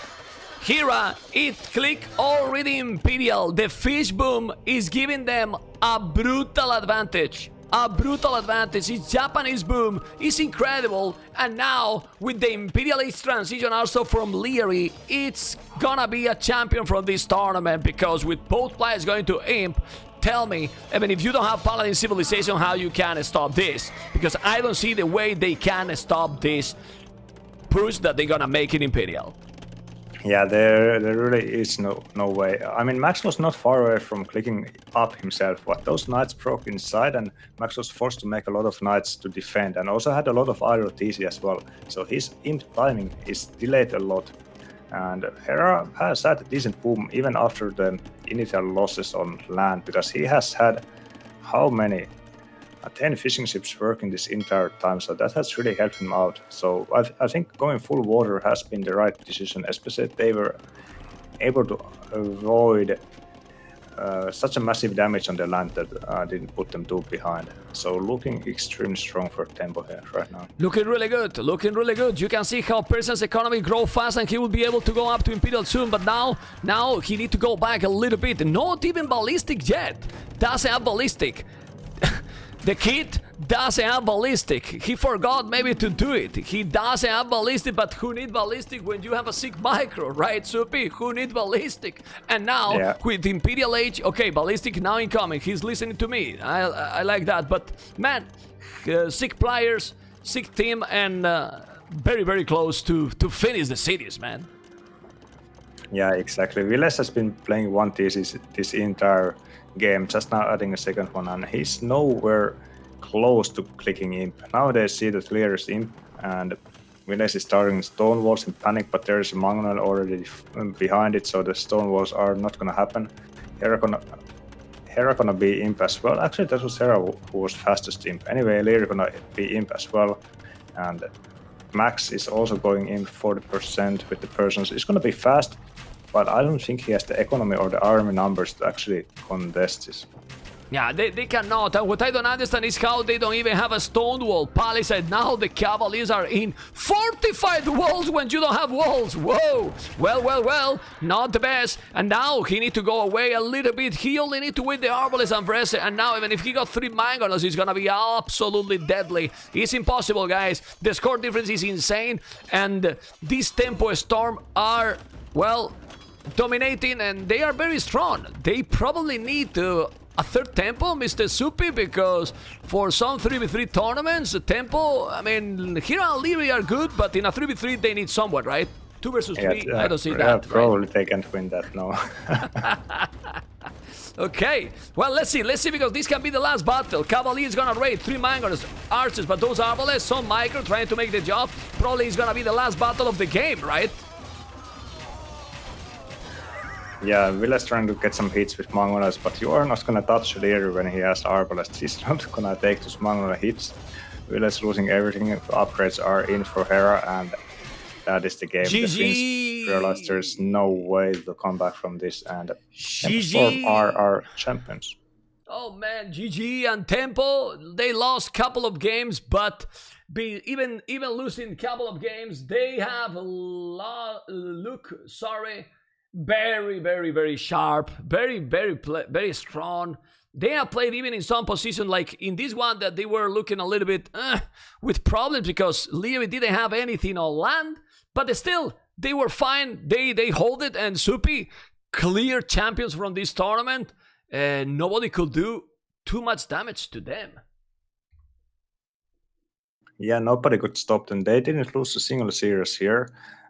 Hera, it click already Imperial. The fish boom is giving them a brutal advantage. It's Japanese boom. It's incredible. And now with the Imperial Age transition also from Liereyy, it's gonna be a champion from this tournament, because with both players going to Imp, tell me, I mean, if you don't have Paladin Civilization, how you can stop this? Because I don't see the way they can stop this push that they're gonna make in Imperial. Yeah, there really is no way. I mean, Max was not far away from clicking up himself, but those knights broke inside, and Max was forced to make a lot of knights to defend, and also had a lot of IROTC as well. So his imp timing is delayed a lot. And Hera has had a decent boom even after the initial losses on land, because he has had how many? 10 fishing ships working this entire time, so that has really helped him out. So I think going full water has been the right decision, especially if they were able to avoid such a massive damage on the land that didn't put them too behind. So looking extremely strong for Tempo here right now. Looking really good. You can see how Persian's economy grow fast, and he will be able to go up to Imperial soon. But now he need to go back a little bit. Not even ballistic yet. Doesn't have ballistic. The kid doesn't have ballistic. He forgot maybe to do it. He doesn't have ballistic, but who need ballistic when you have a sick micro, right, Supi? Who need ballistic? And now, with Imperial Age, okay, ballistic now incoming. He's listening to me. I like that. But, man, sick players, sick team, and very, very close to finish the series, man. Yeah, exactly. Villese has been playing one thesis this entire game, just now adding a second one, and he's nowhere close to clicking imp. Now they see that Liereyy is imp, and Villese is starting stone walls in panic, but there is a Magnol already behind it, so the stone walls are not gonna happen. Hera gonna be imp as well. Actually, that was Hera who was fastest imp. Anyway, Liereyy gonna be imp as well, and Max is also going imp 40% with the Persians. It's gonna be fast, but I don't think he has the economy or the army numbers to actually contest this. Yeah, they cannot. And what I don't understand is how they don't even have a stone wall palisade. Now the Cavaliers are in fortified walls when you don't have walls. Whoa. Well. Not the best. And now he need to go away a little bit. He only need to win the Arbalest and Villese. And now even if he got 3 Mangonels, he's gonna be absolutely deadly. It's impossible, guys. The score difference is insane. And this Tempo Storm are, well, dominating, and they are very strong. They probably need a third Tempo, Mr. Supi, because for some 3v3 tournaments, Tempo, I mean, Hera and Liereyy are good, but in a 3v3 they need someone, right? 2 versus 3, I don't see that. Probably right? they can't win that, no. Okay, well, let's see, because this can be the last battle. Cavalier is gonna raid 3 Mangors, archers, but those Arbalest, some micro trying to make the job. Probably is gonna be the last battle of the game, right? Yeah, Villese trying to get some hits with Mangolas, but you are not gonna touch Liereyy when he has Arbalest. He's not gonna take those Mangola hits. Villese losing everything. Upgrades are in for Hera, and that is the game. GG! The Finns realized there's no way to come back from this, and GG! are champions. Oh man, GG and Tempo, they lost couple of games, but even losing couple of games, they have very sharp, very strong. They have played even in some position, like in this one that they were looking a little bit with problems because Liereyy didn't have anything on land, but still they were fine. They hold it, and Supi, clear champions from this tournament, and nobody could do too much damage to them. Yeah, nobody could stop them. They didn't lose a single series here,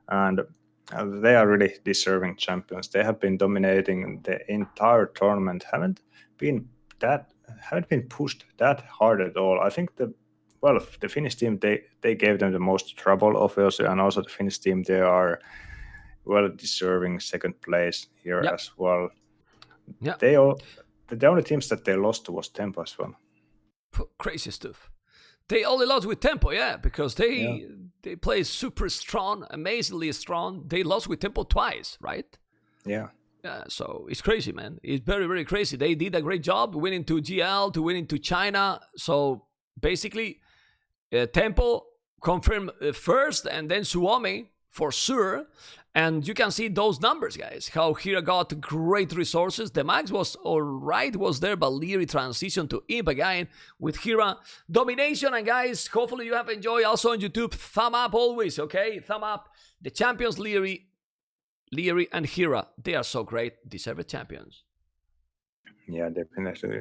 and they are really deserving champions. They have been dominating the entire tournament. Haven't been pushed that hard at all. I think the Finnish team, they gave them the most trouble, obviously, and also the Finnish team, they are well deserving second place here as well. Yeah. The only teams that they lost to was Tempo as well. Crazy stuff. They only lost with Tempo, because they play super strong, amazingly strong. They lost with Tempo twice, right? Yeah. Yeah, so it's crazy, man. It's very crazy. They did a great job winning to GL, to winning to China. So basically, Tempo confirmed first, and then Suomi for sure. And you can see those numbers, guys, how Hera got great resources. TheMax was alright, was there, but Liereyy transitioned to Imp again with Hera domination. And guys, hopefully you have enjoyed. Also on YouTube, thumb up always, okay? Thumb up. The champions, Liereyy and Hera, they are so great, deserved champions. Yeah, definitely.